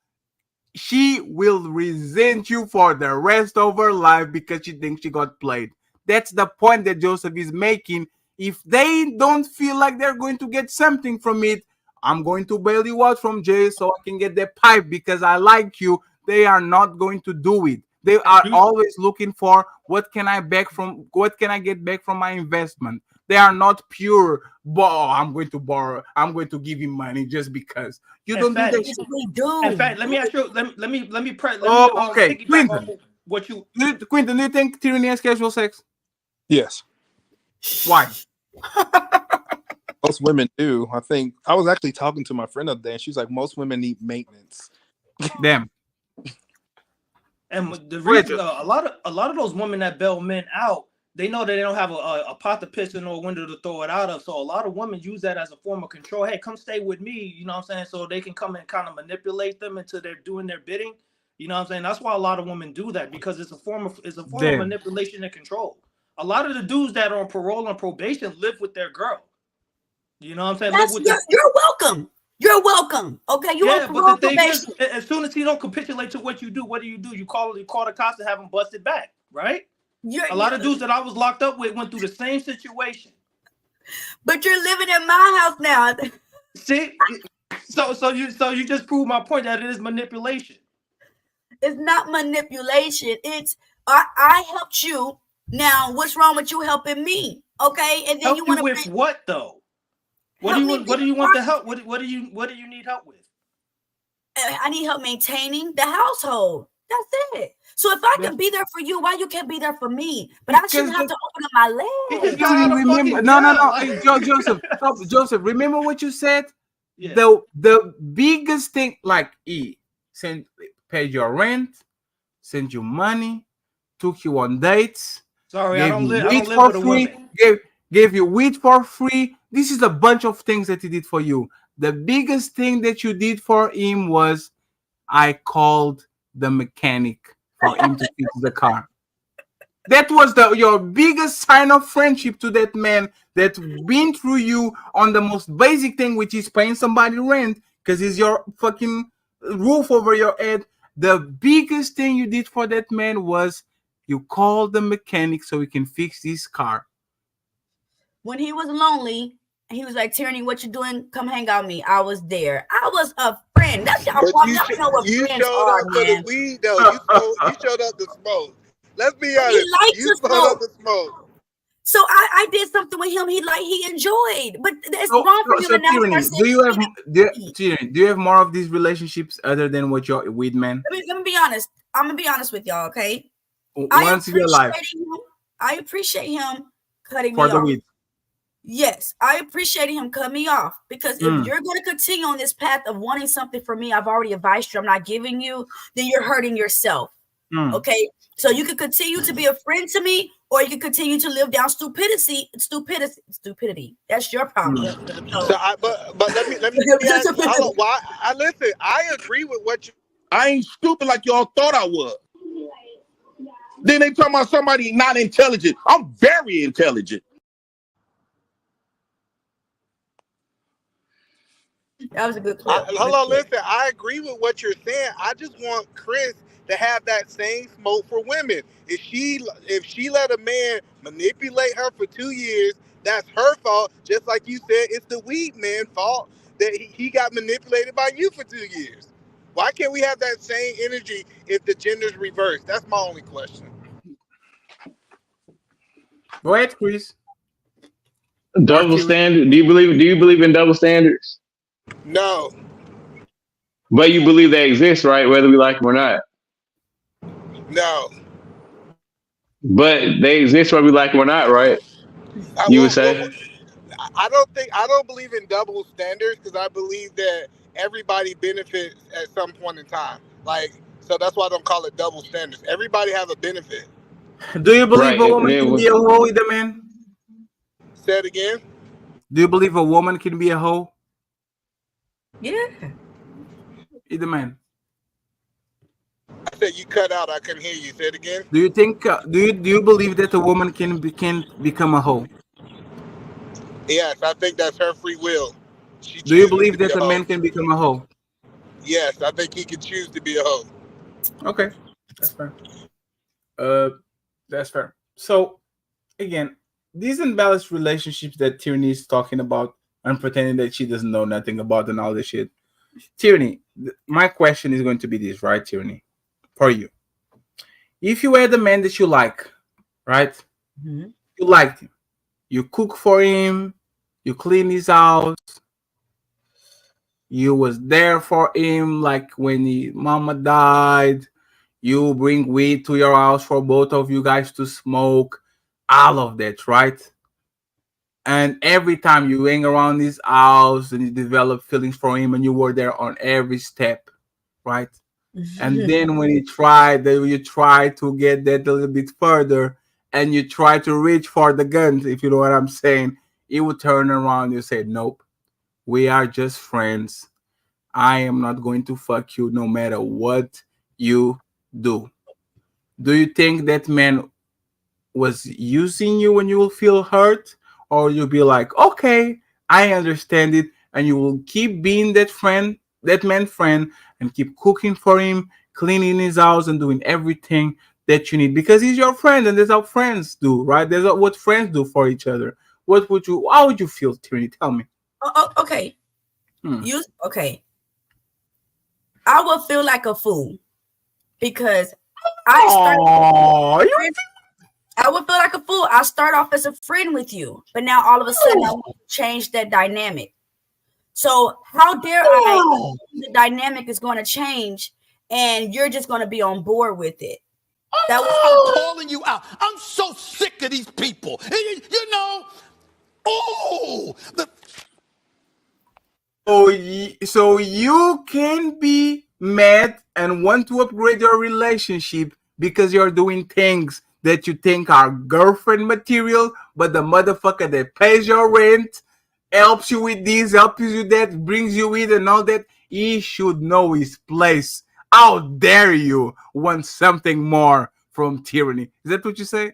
She will resent you for the rest of her life because she thinks she got played. That's the point that Joseph is making. If they don't feel like they're going to get something from it, I'm going to bail you out from jail so I can get that pipe because I like you. They are not going to do it. They are always looking for what can I get back from my investment. They are not pure. I'm going to borrow. I'm going to give you money just because you don't do that. We do. In fact, let me ask you. Let me okay, Quentin. What you, Quentin? Do you think tyranny has casual sex? Yes. Why? Most women do. I think I was actually talking to my friend the other day, and she's like, most women need maintenance. Damn. And the reason a lot of those women that bail men out, they know that they don't have a pot to piss in or a window to throw it out of. So a lot of women use that as a form of control. Hey, come stay with me. You know what I'm saying? So they can come and kind of manipulate them until they're doing their bidding. You know what I'm saying? That's why a lot of women do that, because it's a form of manipulation and control. A lot of the dudes that are on parole and probation live with their girl. You know what I'm saying? You're welcome. You're welcome. Okay, you on parole, but the thing probation. is, as soon as he don't capitulate to what you do, what do? You call the cops and have him busted back, right? A lot of dudes that I was locked up with went through the same situation. But you're living in my house now. See, so you just proved my point that it is manipulation. It's not manipulation. It's I helped you. Now, what's wrong with you helping me? Okay, and then help you want to with what though? What do you want to help? What do you need help with? I need help maintaining the household. That's it. So if I can be there for you, why you can't be there for me? But I shouldn't have to open up my legs. Remember, no. Hey, Joseph, remember what you said? Yeah. The biggest thing, like paid your rent, sent you money, took you on dates. Sorry, I don't live with a woman. Gave you weed for free. This is a bunch of things that he did for you. The biggest thing that you did for him was I called the mechanic for him to fix the car. That was your biggest sign of friendship to that man that went through you on the most basic thing, which is paying somebody rent because it's your fucking roof over your head. The biggest thing you did for that man was you called the mechanic so he can fix his car. When he was lonely, he was like, Tyranny, what you doing? Come hang out with me. I was there. I was a friend. That's y'all problem. Y'all know what you friends showed are, up for man. the weed, though. You showed up to smoke. Let's be honest. He liked You to showed smoke. up to smoke. So I did something with him. He enjoyed, but it's wrong for you to now Tyranny, start do you have more of these relationships other than what your weed man? Let me be honest. I'm gonna be honest with y'all, okay? Once in your life. I appreciate him cutting For me the off. weed. Yes, I appreciate him cut me off because if you're going to continue on this path of wanting something from me, I've already advised you, I'm not giving you, then you're hurting yourself. Okay, so you can continue to be a friend to me, or you can continue to live down stupidity. That's your problem. So but let me ask, why I listen, I agree with what you. I ain't stupid like y'all thought I was. Then they talking about somebody not intelligent. I'm very intelligent. That was a good clip. Hold on, listen. I agree with what you're saying. I just want Chris to have that same smoke for women. If she let a man manipulate her for 2 years, that's her fault. Just like you said, it's the weed man's fault that he got manipulated by you for 2 years. Why can't we have that same energy if the gender's reversed? That's my only question. Go ahead, Chris. Double standard. Do you believe in double standards? No. But you believe they exist, right? Whether we like them or not. No. But they exist whether we like them or not, right? You would say? I don't believe in double standards because I believe that everybody benefits at some point in time. So that's why I don't call it double standards. Everybody has a benefit. Do you believe a woman can be a hoe, either man? Say it again. Do you believe a woman can be a hoe? Yeah. Either man. I said you cut out. I couldn't hear you. Say it again. Do you think? Do you believe that a woman can become a hoe? Yes, I think that's her free will. Do you believe that a man can become a hoe? Yes, I think he can choose to be a hoe. Okay, that's fair. That's fair. So, again, these imbalanced relationships that Tyranny is talking about and pretending that she doesn't know nothing about and all this shit. Tyranny, my question is going to be this, right, Tyranny? For you. If you had a man that you like, right? You liked him. You cook for him. You clean his house. You was there for him, like when his mama died. You bring weed to your house for both of you guys to smoke. All of that, right? And every time you hang around his house and you develop feelings for him and you were there on every step, right? And then when you try to get that a little bit further and you try to reach for the guns, if you know what I'm saying, he would turn around and say, nope, we are just friends. I am not going to fuck you no matter what you do. Do you think that man was using you when you will feel hurt? Or you'll be like, okay, I understand it, and you will keep being that friend, that man's friend, and keep cooking for him, cleaning his house, and doing everything that you need because he's your friend, and that's how friends do, right? That's what friends do for each other. How would you feel, Tyranny? Tell me. Okay. Okay. I will feel like a fool because I would feel like a fool. I start off as a friend with you, but now all of a sudden I want to change that dynamic. So how dare I? The dynamic is going to change, and you're just going to be on board with it. I'm calling you out. I'm so sick of these people. You know. So you can be mad and want to upgrade your relationship because you're doing things that you think are girlfriend material, but the motherfucker that pays your rent, helps you with this, helps you with that, brings you with and all that, he should know his place. How dare you want something more from Tyranny? Is that what you say?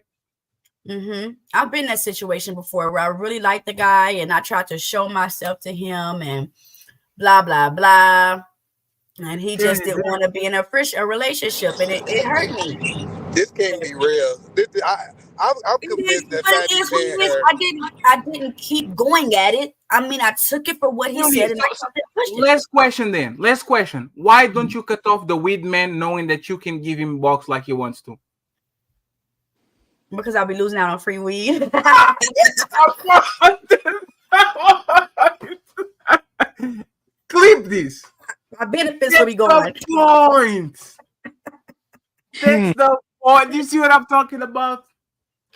I've been in that situation before where I really liked the guy and I tried to show myself to him and blah, blah, blah. And he just didn't want to be in a relationship, and it hurt me. This can't be real. I'm convinced that I didn't keep going at it. I mean, I took it for what he said. And Last question then. Last question. Why don't you cut off the weed man knowing that you can give him box like he wants to? Because I'll be losing out on free weed. Clip this. My benefits will be gone. That's the point. That's the point. You see what I'm talking about?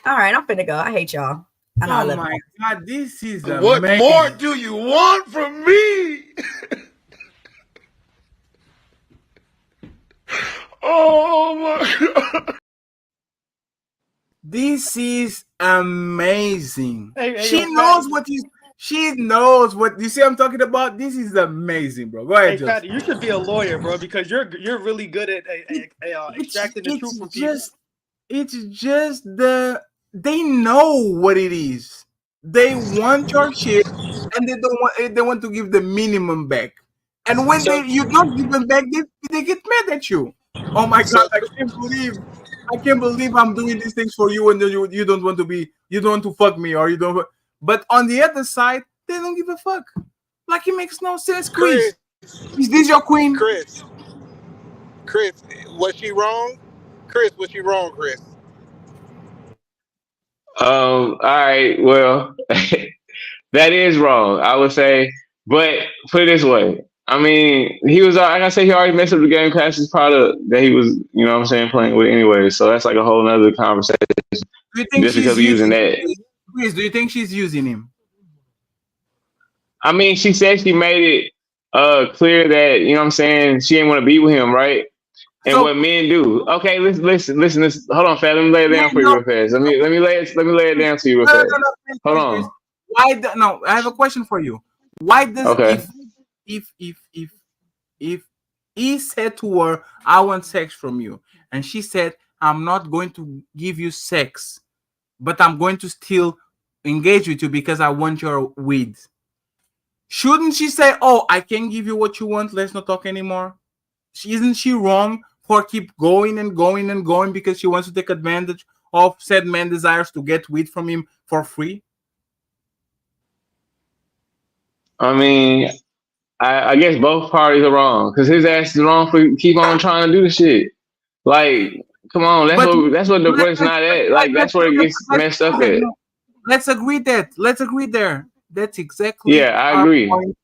All right, I'm finna go. I hate y'all. I know I Oh love my y'all. God, this is What amazing. more do you want from me? Oh my God. This is amazing. Hey, She yo, knows Fatty. what is. She knows what you see. I'm talking about. This is amazing, bro. Go ahead, Hey, Justin. Fatty, you should be a lawyer, bro, because you're really good at extracting the truth from people. It's just they know what it is. They want your shit, and they want to give the minimum back. And when you don't give them back, they get mad at you. Oh my God, I can't believe I'm doing these things for you, and then you don't want to fuck me, or you don't. But on the other side, they don't give a fuck. Like, it makes no sense. Chris, is this your queen? Chris, was she wrong? Chris, was she wrong, Chris? All right. Well, that is wrong, I would say. But put it this way. I mean, he was, like I say, he already messed up the game Cass's product that he was, you know what I'm saying, playing with anyway. So that's like a whole nother conversation. Do you think Just she's because we're using that. Chris, do you think she's using him? I mean, she said she made it clear that, you know what I'm saying, she didn't want to be with him, right? And what men do. Okay, listen. Hold on, fam. Let me lay it down for you real fast. Let me lay it down to you real fast. Hold on. No, I have a question for you. Why does if he said to her, I want sex from you, and she said, I'm not going to give you sex, but I'm going to still engage with you because I want your weed. Shouldn't she say, oh, I can't give you what you want, let's not talk anymore? Isn't she wrong for keep going and going and going because she wants to take advantage of said man desires to get weed from him for free? I mean, I guess both parties are wrong because his ass is wrong for keep on trying to do the shit. Like, come on, that's what the boy's not at. Like, that's where it gets messed up at. Let's agree there. That's exactly. Yeah, I agree. Point.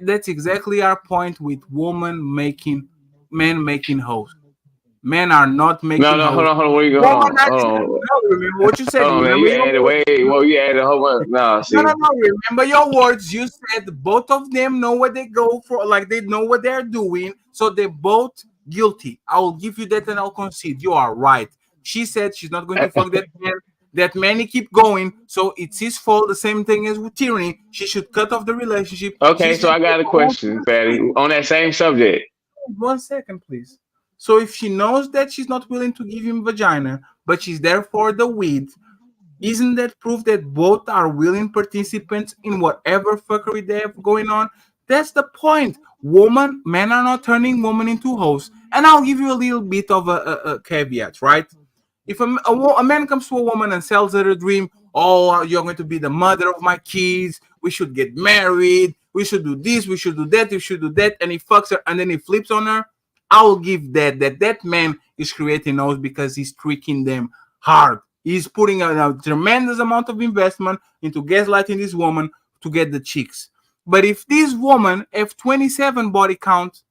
That's exactly our point with men making hoes. Men are not making. No, hold on. Where you go? Hold on. Remember what you said. Hold on, man. You added a whole bunch. No, see. No. Remember your words. You said both of them know what they go for, like they know what they're doing, so they're both guilty. I will give you that, and I'll concede. You are right. She said she's not going to fuck that man. That man, he keep going, so it's his fault. The same thing as with tyranny. She should cut off the relationship. Okay, so I got a question, Fatty, on that same subject. 1 second, please. So if she knows that she's not willing to give him vagina, but she's there for the weed, isn't that proof that both are willing participants in whatever fuckery they have going on? That's the point. Men are not turning women into hoes. And I'll give you a little bit of a caveat, right? If a man comes to a woman and sells her a dream, oh, you're going to be the mother of my kids, we should get married, we should do this, we should do that, we should do that, and he fucks her and then he flips on her, I will give that man is creating hoes because he's tricking them hard. He's putting a tremendous amount of investment into gaslighting this woman to get the chicks. But if this woman have 27 body count,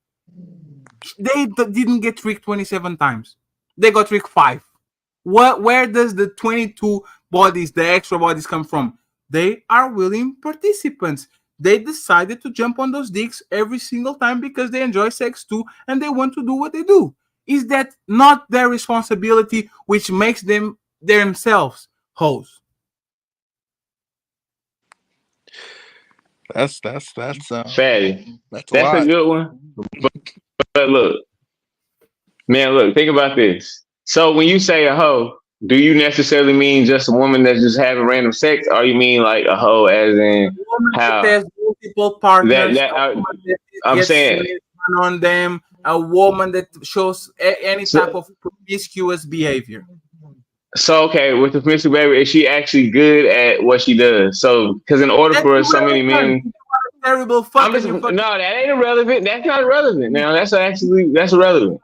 they didn't get tricked 27 times. They got tricked 5. Where does the 22 bodies, the extra bodies, come from? They are willing participants. They decided to jump on those dicks every single time because they enjoy sex too and they want to do what they do. Is that not their responsibility, which makes them themselves hoes? Fatty. That's a good one. But look, man, think about this. So when you say a hoe, do you necessarily mean just a woman that's just having random sex, or you mean like a hoe as in how there's multiple partners? I'm saying on them, a woman that shows any type of promiscuous behavior. So okay, with the promiscuous behavior, is she actually good at what she does? So because in order for so many men, terrible fucking. No, that ain't irrelevant. That's not irrelevant. Now that's irrelevant.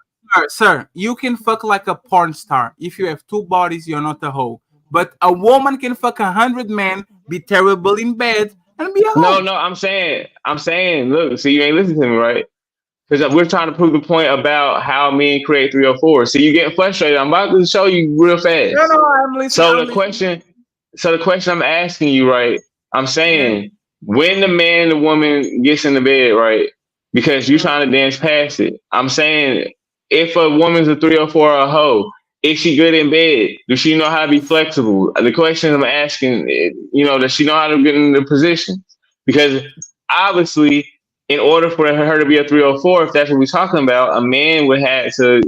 Sir, you can fuck like a porn star. If you have 2 bodies, you're not a hoe. But a woman can fuck 100 men, be terrible in bed, and be a hoe. No, I'm saying, look, see, you ain't listening to me, right? Because we're trying to prove the point about how men create 304. So you getting frustrated. I'm about to show you real fast. No, I'm listening. So the question I'm asking you, right? I'm saying when the man and the woman gets in the bed, right? Because you're trying to dance past it. I'm saying if a woman's a 304 or a hoe, is she good in bed? Does she know how to be flexible? The question I'm asking, does she know how to get in the position? Because obviously, in order for her to be a 304, if that's what we're talking about, a man would have to,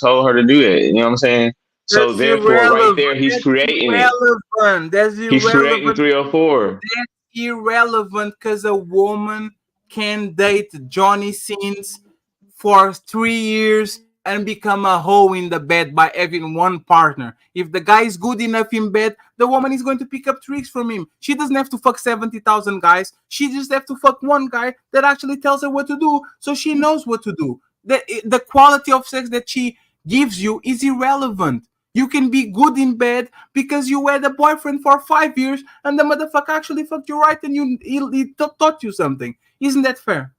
told her to do that. You know what I'm saying? So That's therefore, right irrelevant. there, he's That's creating irrelevant. it. That's He's creating irrelevant. 304. That's irrelevant because a woman can date Johnny Sins for 3 years and become a hoe in the bed by having one partner. If the guy is good enough in bed, the woman is going to pick up tricks from him. She doesn't have to fuck 70,000 guys. She just have to fuck one guy that actually tells her what to do, so she knows what to do. The quality of sex that she gives you is irrelevant. You can be good in bed because you had a boyfriend for 5 years and the motherfucker actually fucked you right and he taught you something. Isn't that fair?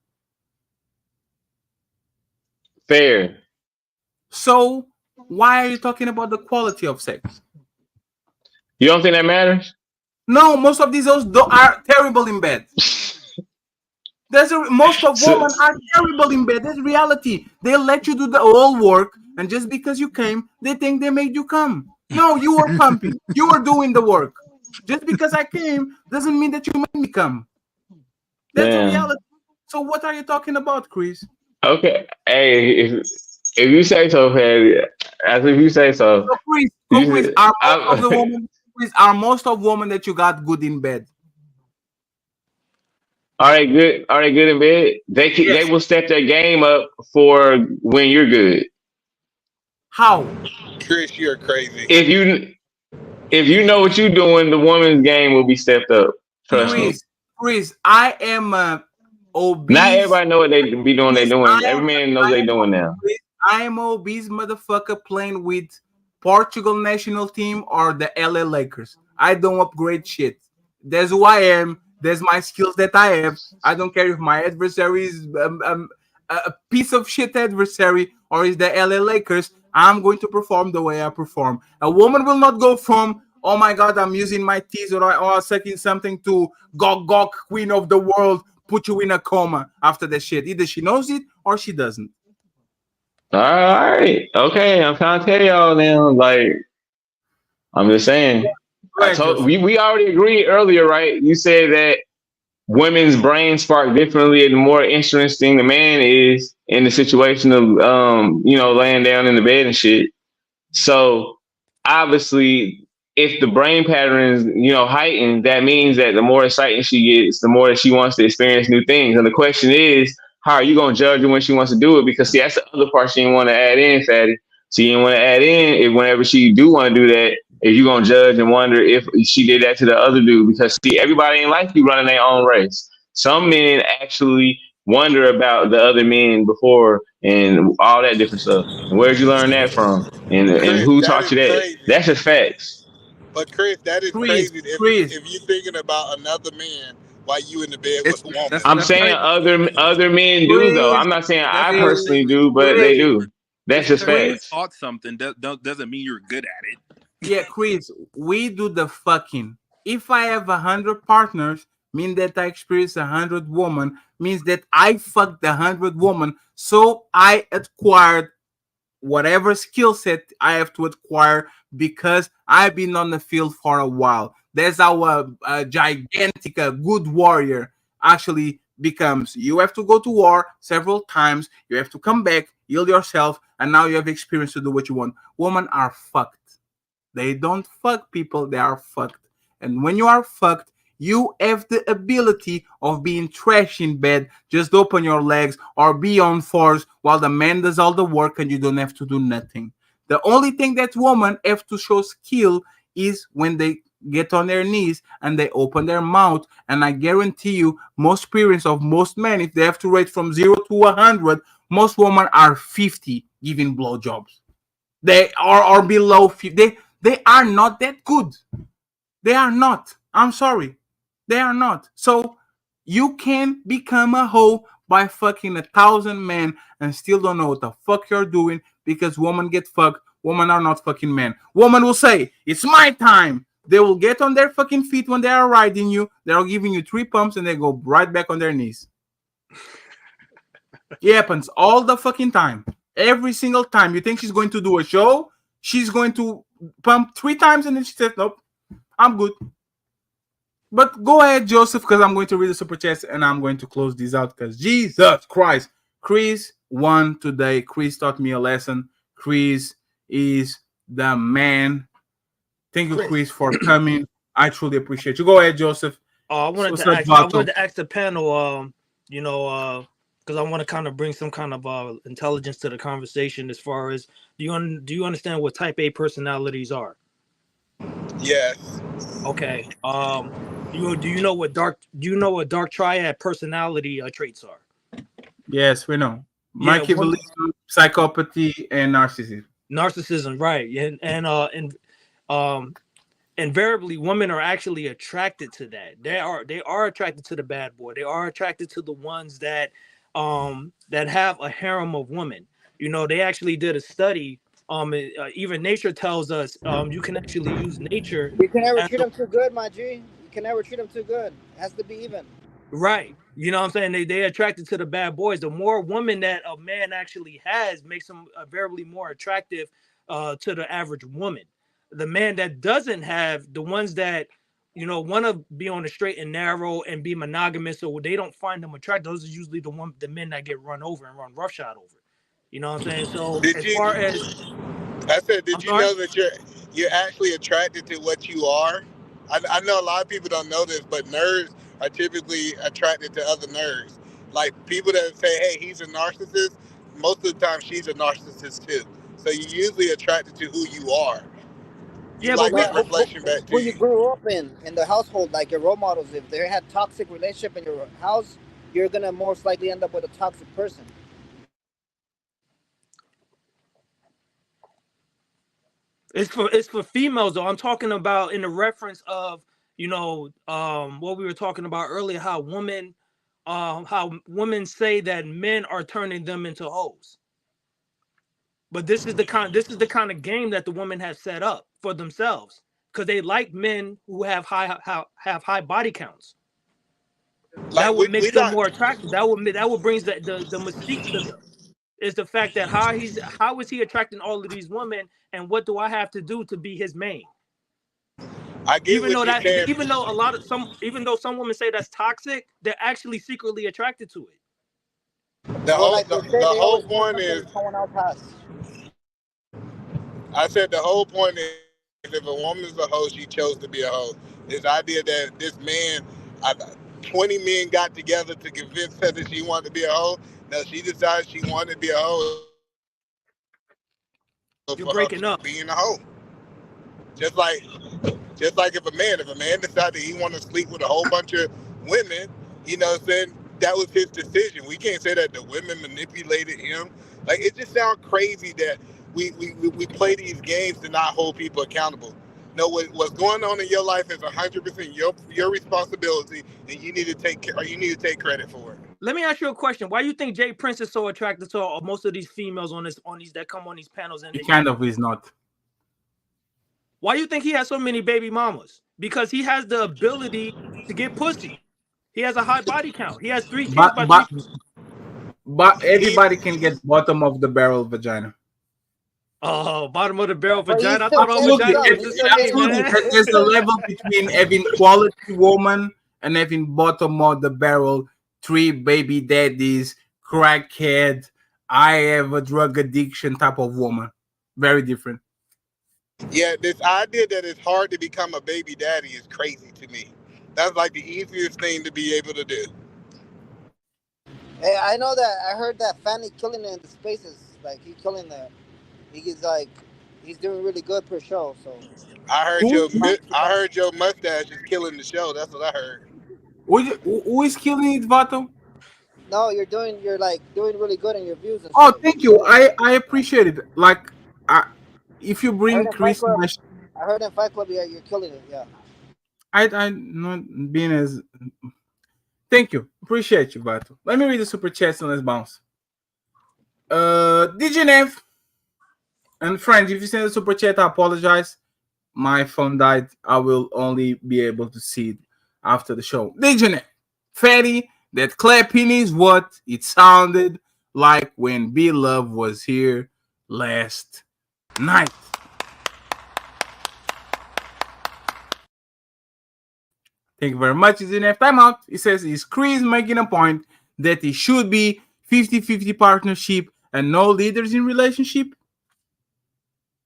Fair. So why are you talking about the quality of sex? You don't think that matters? No, most of these hoes are terrible in bed. Most of women are terrible in bed. That's reality. They let you do the whole work, and just because you came, they think they made you come. No, you were pumping. You were doing the work. Just because I came doesn't mean that you made me come. That's the reality. So what are you talking about, Chris? Okay. Hey, if you say so, Patty, as if you say so. So Chris, are most of women that you got good in bed? Are they good in bed? They will step their game up for when you're good. How? Chris, you're crazy. If you know what you're doing, the woman's game will be stepped up. Trust me. Chris, I am obese. Not everybody know what they be doing. They doing. Every man knows they doing now. I am obese motherfucker playing with Portugal national team or the LA Lakers. I don't upgrade shit. That's who I am. There's my skills that I have. I don't care if my adversary is a piece of shit adversary or is the LA Lakers. I'm going to perform the way I perform. A woman will not go from, oh my God, I'm using my teeth or sucking something to Gog, queen of the world, put you in a coma after that shit. Either she knows it or she doesn't. All right. Okay. I'm trying to tell y'all now. Like, I'm just saying. We already agreed earlier, right? You said that women's brains spark differently and the more interesting the man is in the situation of laying down in the bed and shit. So obviously if the brain pattern is heightened, that means that the more exciting she gets, the more that she wants to experience new things. And the question is, how are you gonna judge her when she wants to do it? Because see, that's the other part she didn't want to add in, Fatty. She didn't want to add in if whenever she do want to do that, if you gonna judge and wonder if she did that to the other dude. Because see, everybody in life be running their own race. Some men actually wonder about the other men before and all that different stuff. And where'd you learn that from? And who taught you that? Crazy. That's just facts. But Chris, that is crazy if you're thinking about another man while you in the bed with a woman. I'm saying other men do though. I'm not saying I personally do, but they do. That's just facts. Taught something doesn't mean you're good at it. Yeah, Chris, we do the fucking. If I have 100 partners, mean that I experience 100 women, means that I fucked 100 women. So I acquired whatever skill set I have to acquire because I've been on the field for a while. That's how a gigantic, good warrior actually becomes. You have to go to war several times. You have to come back, heal yourself, and now you have experience to do what you want. Women are fucked. They don't fuck people, they are fucked. And when you are fucked, you have the ability of being trash in bed, just open your legs or be on force while the man does all the work and you don't have to do nothing. The only thing that women have to show skill is when they get on their knees and they open their mouth. And I guarantee you, most experience of most men, if they have to rate from 0 to 100, most women are 50 giving blowjobs. They are below 50. They are not that good. They are not. I'm sorry. They are not. So you can become a hoe by fucking 1,000 men and still don't know what the fuck you're doing because women get fucked. Women are not fucking men. Women will say, it's my time. They will get on their fucking feet when they are riding you. They're giving you 3 pumps and they go right back on their knees. It happens all the fucking time. Every single time. You think she's going to do a show? She's going to pump 3 times and then she says, nope, I'm good. But go ahead, Joseph, because I'm going to read the super chats and I'm going to close this out because Jesus Christ. Chris won today. Chris taught me a lesson. Chris is the man. Thank you, Chris, for coming. I truly appreciate you. Go ahead, Joseph. I wanted to ask the panel, because I want to kind of bring some kind of intelligence to the conversation as far as do you understand what type A personalities are? Yes. Okay. Do you know what dark triad personality traits are? Yes, we know. Machiavellism, psychopathy, and narcissism. Narcissism, right? And invariably, women are actually attracted to that. They are attracted to the bad boy. They are attracted to the ones that have a harem of women. They actually did a study. Even nature tells us you can actually use nature. You can never treat them too good, my G. You can never treat them too good. It has to be even. Right. You know what I'm saying? They attracted to the bad boys. The more women that a man actually has makes him invariably more attractive to the average woman. The man that doesn't have, the ones that want to be on the straight and narrow and be monogamous, or they don't find them attractive, those are usually the men that get run over and run roughshod over. You know what I'm saying? So did you know that you're actually attracted to what you are? I know a lot of people don't know this, but nerds are typically attracted to other nerds. Like people that say, hey, he's a narcissist, most of the time she's a narcissist too. So you're usually attracted to who you are. Yeah, like that reflection back to when you grew up in the household, like your role models, if they had toxic relationship in your house, you're gonna most likely end up with a toxic person. It's for females though. I'm talking about in the reference of what we were talking about earlier, how women say that men are turning them into hoes. But this is the kind of game that the women have set up for themselves because they like men who have high body counts. That would make them more attractive. That would bring the mystique to them. Is the fact that how is he attracting all of these women, and what do I have to do to be his main? Even though some women say that's toxic, they're actually secretly attracted to it. The whole point is, I said the whole point is, if a woman's a hoe, she chose to be a hoe. This idea that this man, 20 men got together to convince her that she wanted to be a hoe. No, she decided she wanted to be a hoe. You're breaking up. Being a hoe. Just like if a man decided he wanted to sleep with a whole bunch of women, saying that was his decision. We can't say that the women manipulated him. Like, it just sounds crazy that we play these games to not hold people accountable. No, what's going on in your life is 100% your responsibility, and you need to take credit for it. Let me ask you a question. Why do you think Jay Prince is so attracted to most of these females on these that come on these panels? And he kind of is not. Why do you think he has so many baby mamas? Because he has the ability to get pussy. He has a high body count. He has 3 kids. But everybody can get bottom of the barrel vagina. Oh, bottom of the barrel vagina. Absolutely. There's a level between having quality woman and having bottom of the barrel, 3 baby daddies, crackhead, I have a drug addiction type of woman. Very different. Yeah, this idea that it's hard to become a baby daddy is crazy to me. That's like the easiest thing to be able to do. Hey, I know that. I heard that Fanny killing it in the spaces. Like, he's killing that. He's doing really good per show. So I heard your mustache is killing the show. That's what I heard. Who is killing it, Vato? No, you're doing really good in your views. And Oh, stuff. thank you. I appreciate it. Like, if you bring Chris, I heard in Fight Club, you're killing it. Yeah. I not being as. Thank you. Appreciate you, Vato. Let me read the super chats and let's bounce. DJ Nev and friends, if you send a super chat, I apologize. My phone died. I will only be able to see it after the show. DJ Nev, Fatty, that clapping is what it sounded like when B-Love was here last night. Thank you very much. It's enough time out. It says, is Chris making a point that it should be 50-50 partnership and no leaders in relationship?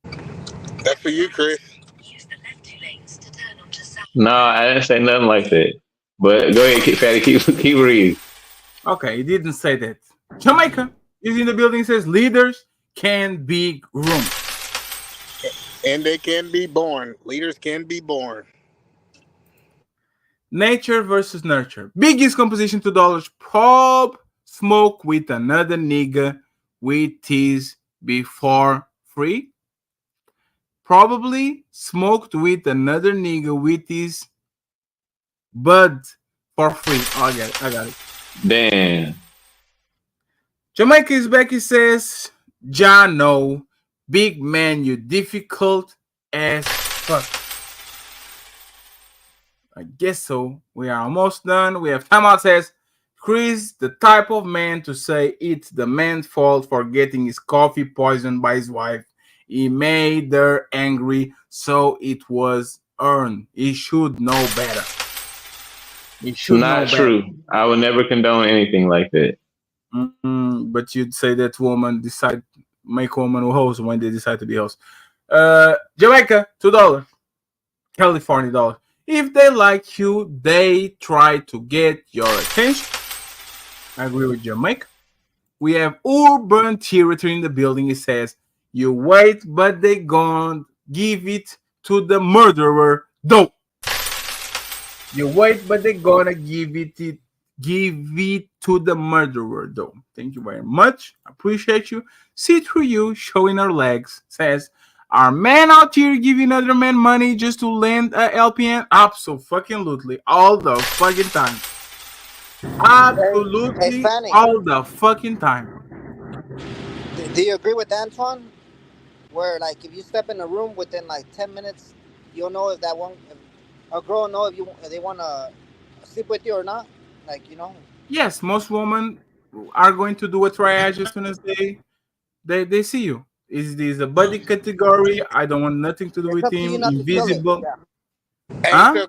That's for you, Chris. No, I didn't say nothing like that. But go ahead, Fatty, keep reading. Okay, he didn't say that. Jamaica is in the building. Says leaders can be groomed. And they can be born. Leaders can be born. Nature versus nurture. Biggest composition $2. Prob smoke with another nigga with his before free. Probably smoked with another nigga with his bud for free. Oh, I got it. Damn. Jamaica is back. He says, John, no. Big man, you difficult as fuck. I guess so. We are almost done. We have timeout. Says, Chris, the type of man to say it's the man's fault for getting his coffee poisoned by his wife. He made her angry, so it was earned. He should know better. He should know Not true. better. I would never condone anything like that. But you'd say that woman make woman a host when they decide to be host. Jamaica, $2. California $1. If they like you, they try to get your attention. I agree with Jamaica. We have urban territory in the building. It says, you wait, but they gonna give it to the murderer, though. You wait, but they gonna give it to the murderer, though. Thank you very much. Appreciate you. See through you, showing our legs. Says, are men out here giving other men money just to lend a LPN? Absolutely. All the fucking time. Absolutely. Hey, Fanny. All the fucking time. Do you agree with Antoine? Where like if you step in a room within like 10 minutes, you'll know if a girl will know if they want to sleep with you or not. Like, you know. Yes, most women are going to do a triage as soon as they see you. Is this a buddy category? I don't want nothing to do with him. Invisible. Hey,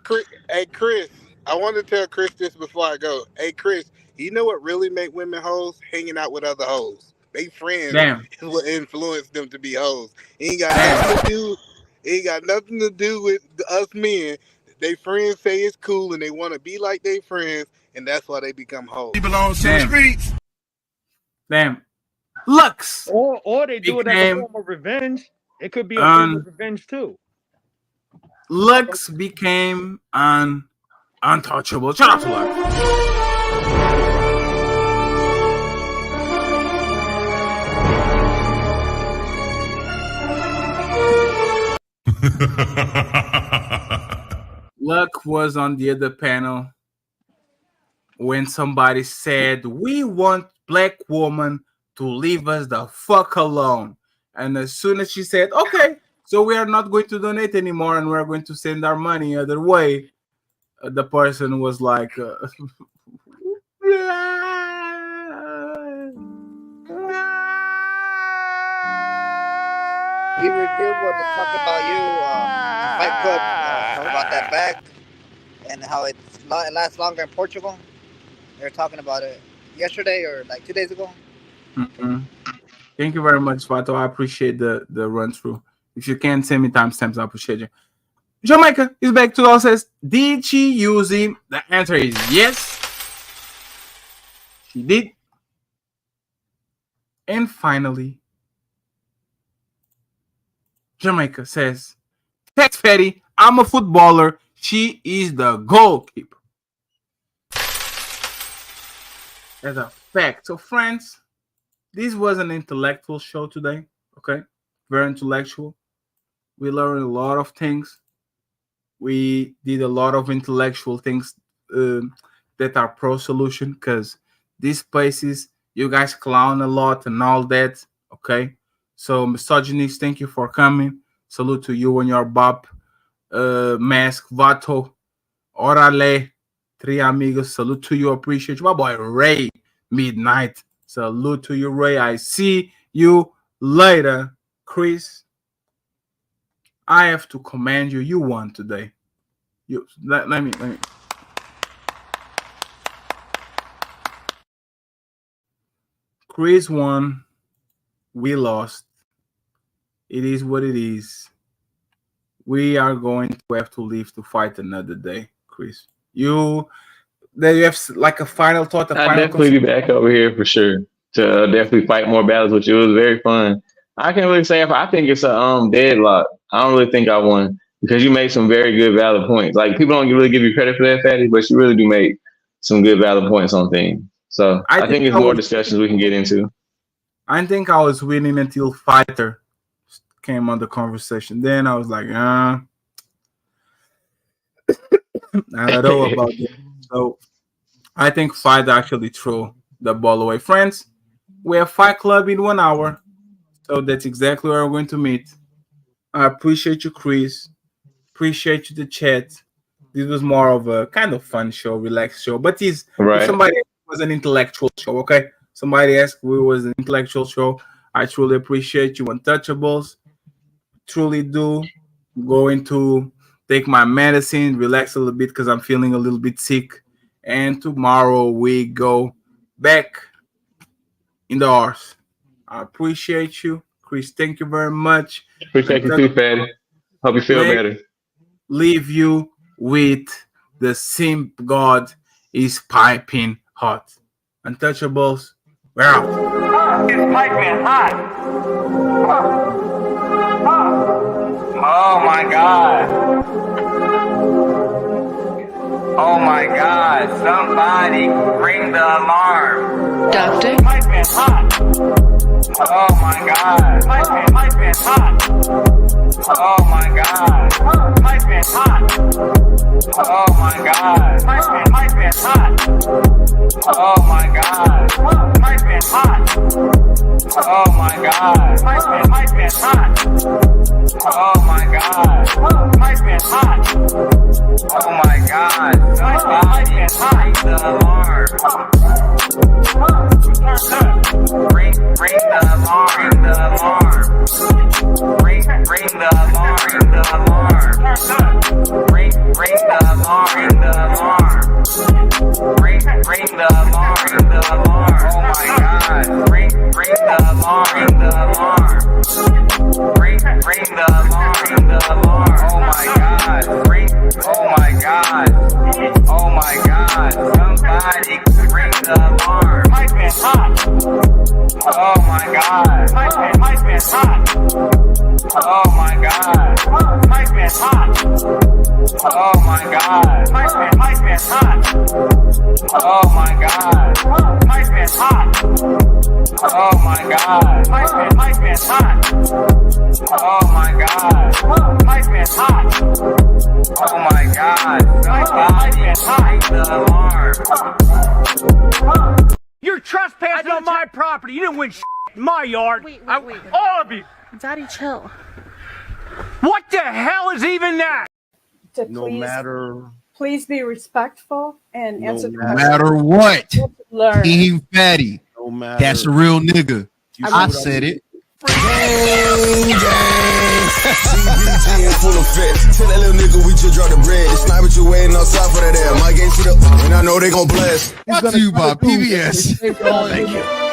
hey, Chris, I want to tell Chris this before I go. Hey, Chris, you know what really make women hoes? Hanging out with other hoes. They friends is what influence them to be hoes. It ain't got nothing to do with us men. They friends say it's cool and they want to be like they friends, and that's why they become hoes. He belongs to the streets. Damn. Lux. Or they do it as a form of revenge. It could be a form of revenge too. Lux became an untouchable. Shout out to Lux. Luck was on the other panel when somebody said, we want black woman to leave us the fuck alone. And as soon as she said, okay, so we are not going to donate anymore and we're going to send our money other way, the person was like, He revealed what they talked about you, Fight Club, talking about that bag and how it lasts longer in Portugal. They were talking about it yesterday or like 2 days ago. Thank you very much, Fato. I appreciate the run through. If you can send me timestamps, I appreciate you. Jamaica is back to us. Says, did she use him? The answer is yes. She did. And finally, Jamaica says, text Fatty, I'm a footballer. She is the goalkeeper. As a fact. So, friends, this was an intellectual show today. Okay? Very intellectual. We learned a lot of things. We did a lot of intellectual things. that are pro solution, because these places you guys clown a lot and all that. Okay, so misogynist, thank you for coming. Salute to you and your bop. Mask, Vato, Orale, Three Amigos. Salute to you, appreciate you. My boy Ray, Midnight. Salute to you, Ray. I see you later, Chris. I have to commend you. You won today. You let me. Chris won. We lost. It is what it is. We are going to have to leave to fight another day, Chris. You have like a final thought. I'll definitely be back over here for sure to definitely fight more battles with you. It was very fun. I can't really say if I think it's a deadlock. I don't really think I won because you made some very good valid points. Like people don't really give you credit for that, Fatty, but you really do make some good valid points on things. So I think it's more discussions we can get into. I think I was winning until Fighter came on the conversation. Then I was like, I don't know about that. So I think Fighter actually threw the ball away. Friends, we have Fight Club in 1 hour. So that's exactly where we're going to meet. I appreciate you, Chris. Appreciate you, the chat. This was more of a kind of fun show, relaxed show. But if somebody was an intellectual show, okay? Somebody asked if it was an intellectual show. I truly appreciate you, Untouchables. Truly do. I'm going to take my medicine, relax a little bit because I'm feeling a little bit sick. And tomorrow we go back in the arse. I appreciate you, Chris. Thank you very much. Appreciate you too, Fatty. Hope you feel better. Leave you with the simp God is piping hot. Untouchables. We're out. It's piping hot. Oh my God. Oh my God. Somebody ring the alarm. Doctor? It's piping hot. Oh my God. Piping hot. Oh my God. Piping hot. Oh my God. Piping hot. Oh my God. Piping hot. Oh my God. Piping hot. Oh my God. Piping hot. Oh my God. Somebody ring the alarm. Ring the alarm. Ring the alarm. Ring the alarm. Ring the alarm. Ring the alarm. Ring the alarm. Ring the alarm. Ring the alarm. Oh my God. Ring the alarm. Ring the alarm. Ring the alarm. Ring the alarm. Oh my God. Oh my God. Oh my God. Somebody ring the alarm. Piping hot. Oh my God. Piping hot. Oh my God. Piping hot. Oh my God. Piping hot. Oh my God. Piping hot. Oh my God. Piping hot. Oh my God. Piping hot. Oh my God. Somebody ring the alarm. You're trespassing on my property. You didn't win in my yard. Wait. All of you. Daddy, chill. What the hell is even that? No matter. Please be respectful and answer the No matter what. Learn. Team Fatty. No matter. That's a real nigga. I said it. CBT in full effect. Tell that little nigga we just dropped the bread. The sniper you waiting outside for that air. Mike ain't shit up, and I know they gon' blast. Brought to you by PBS. Thank you.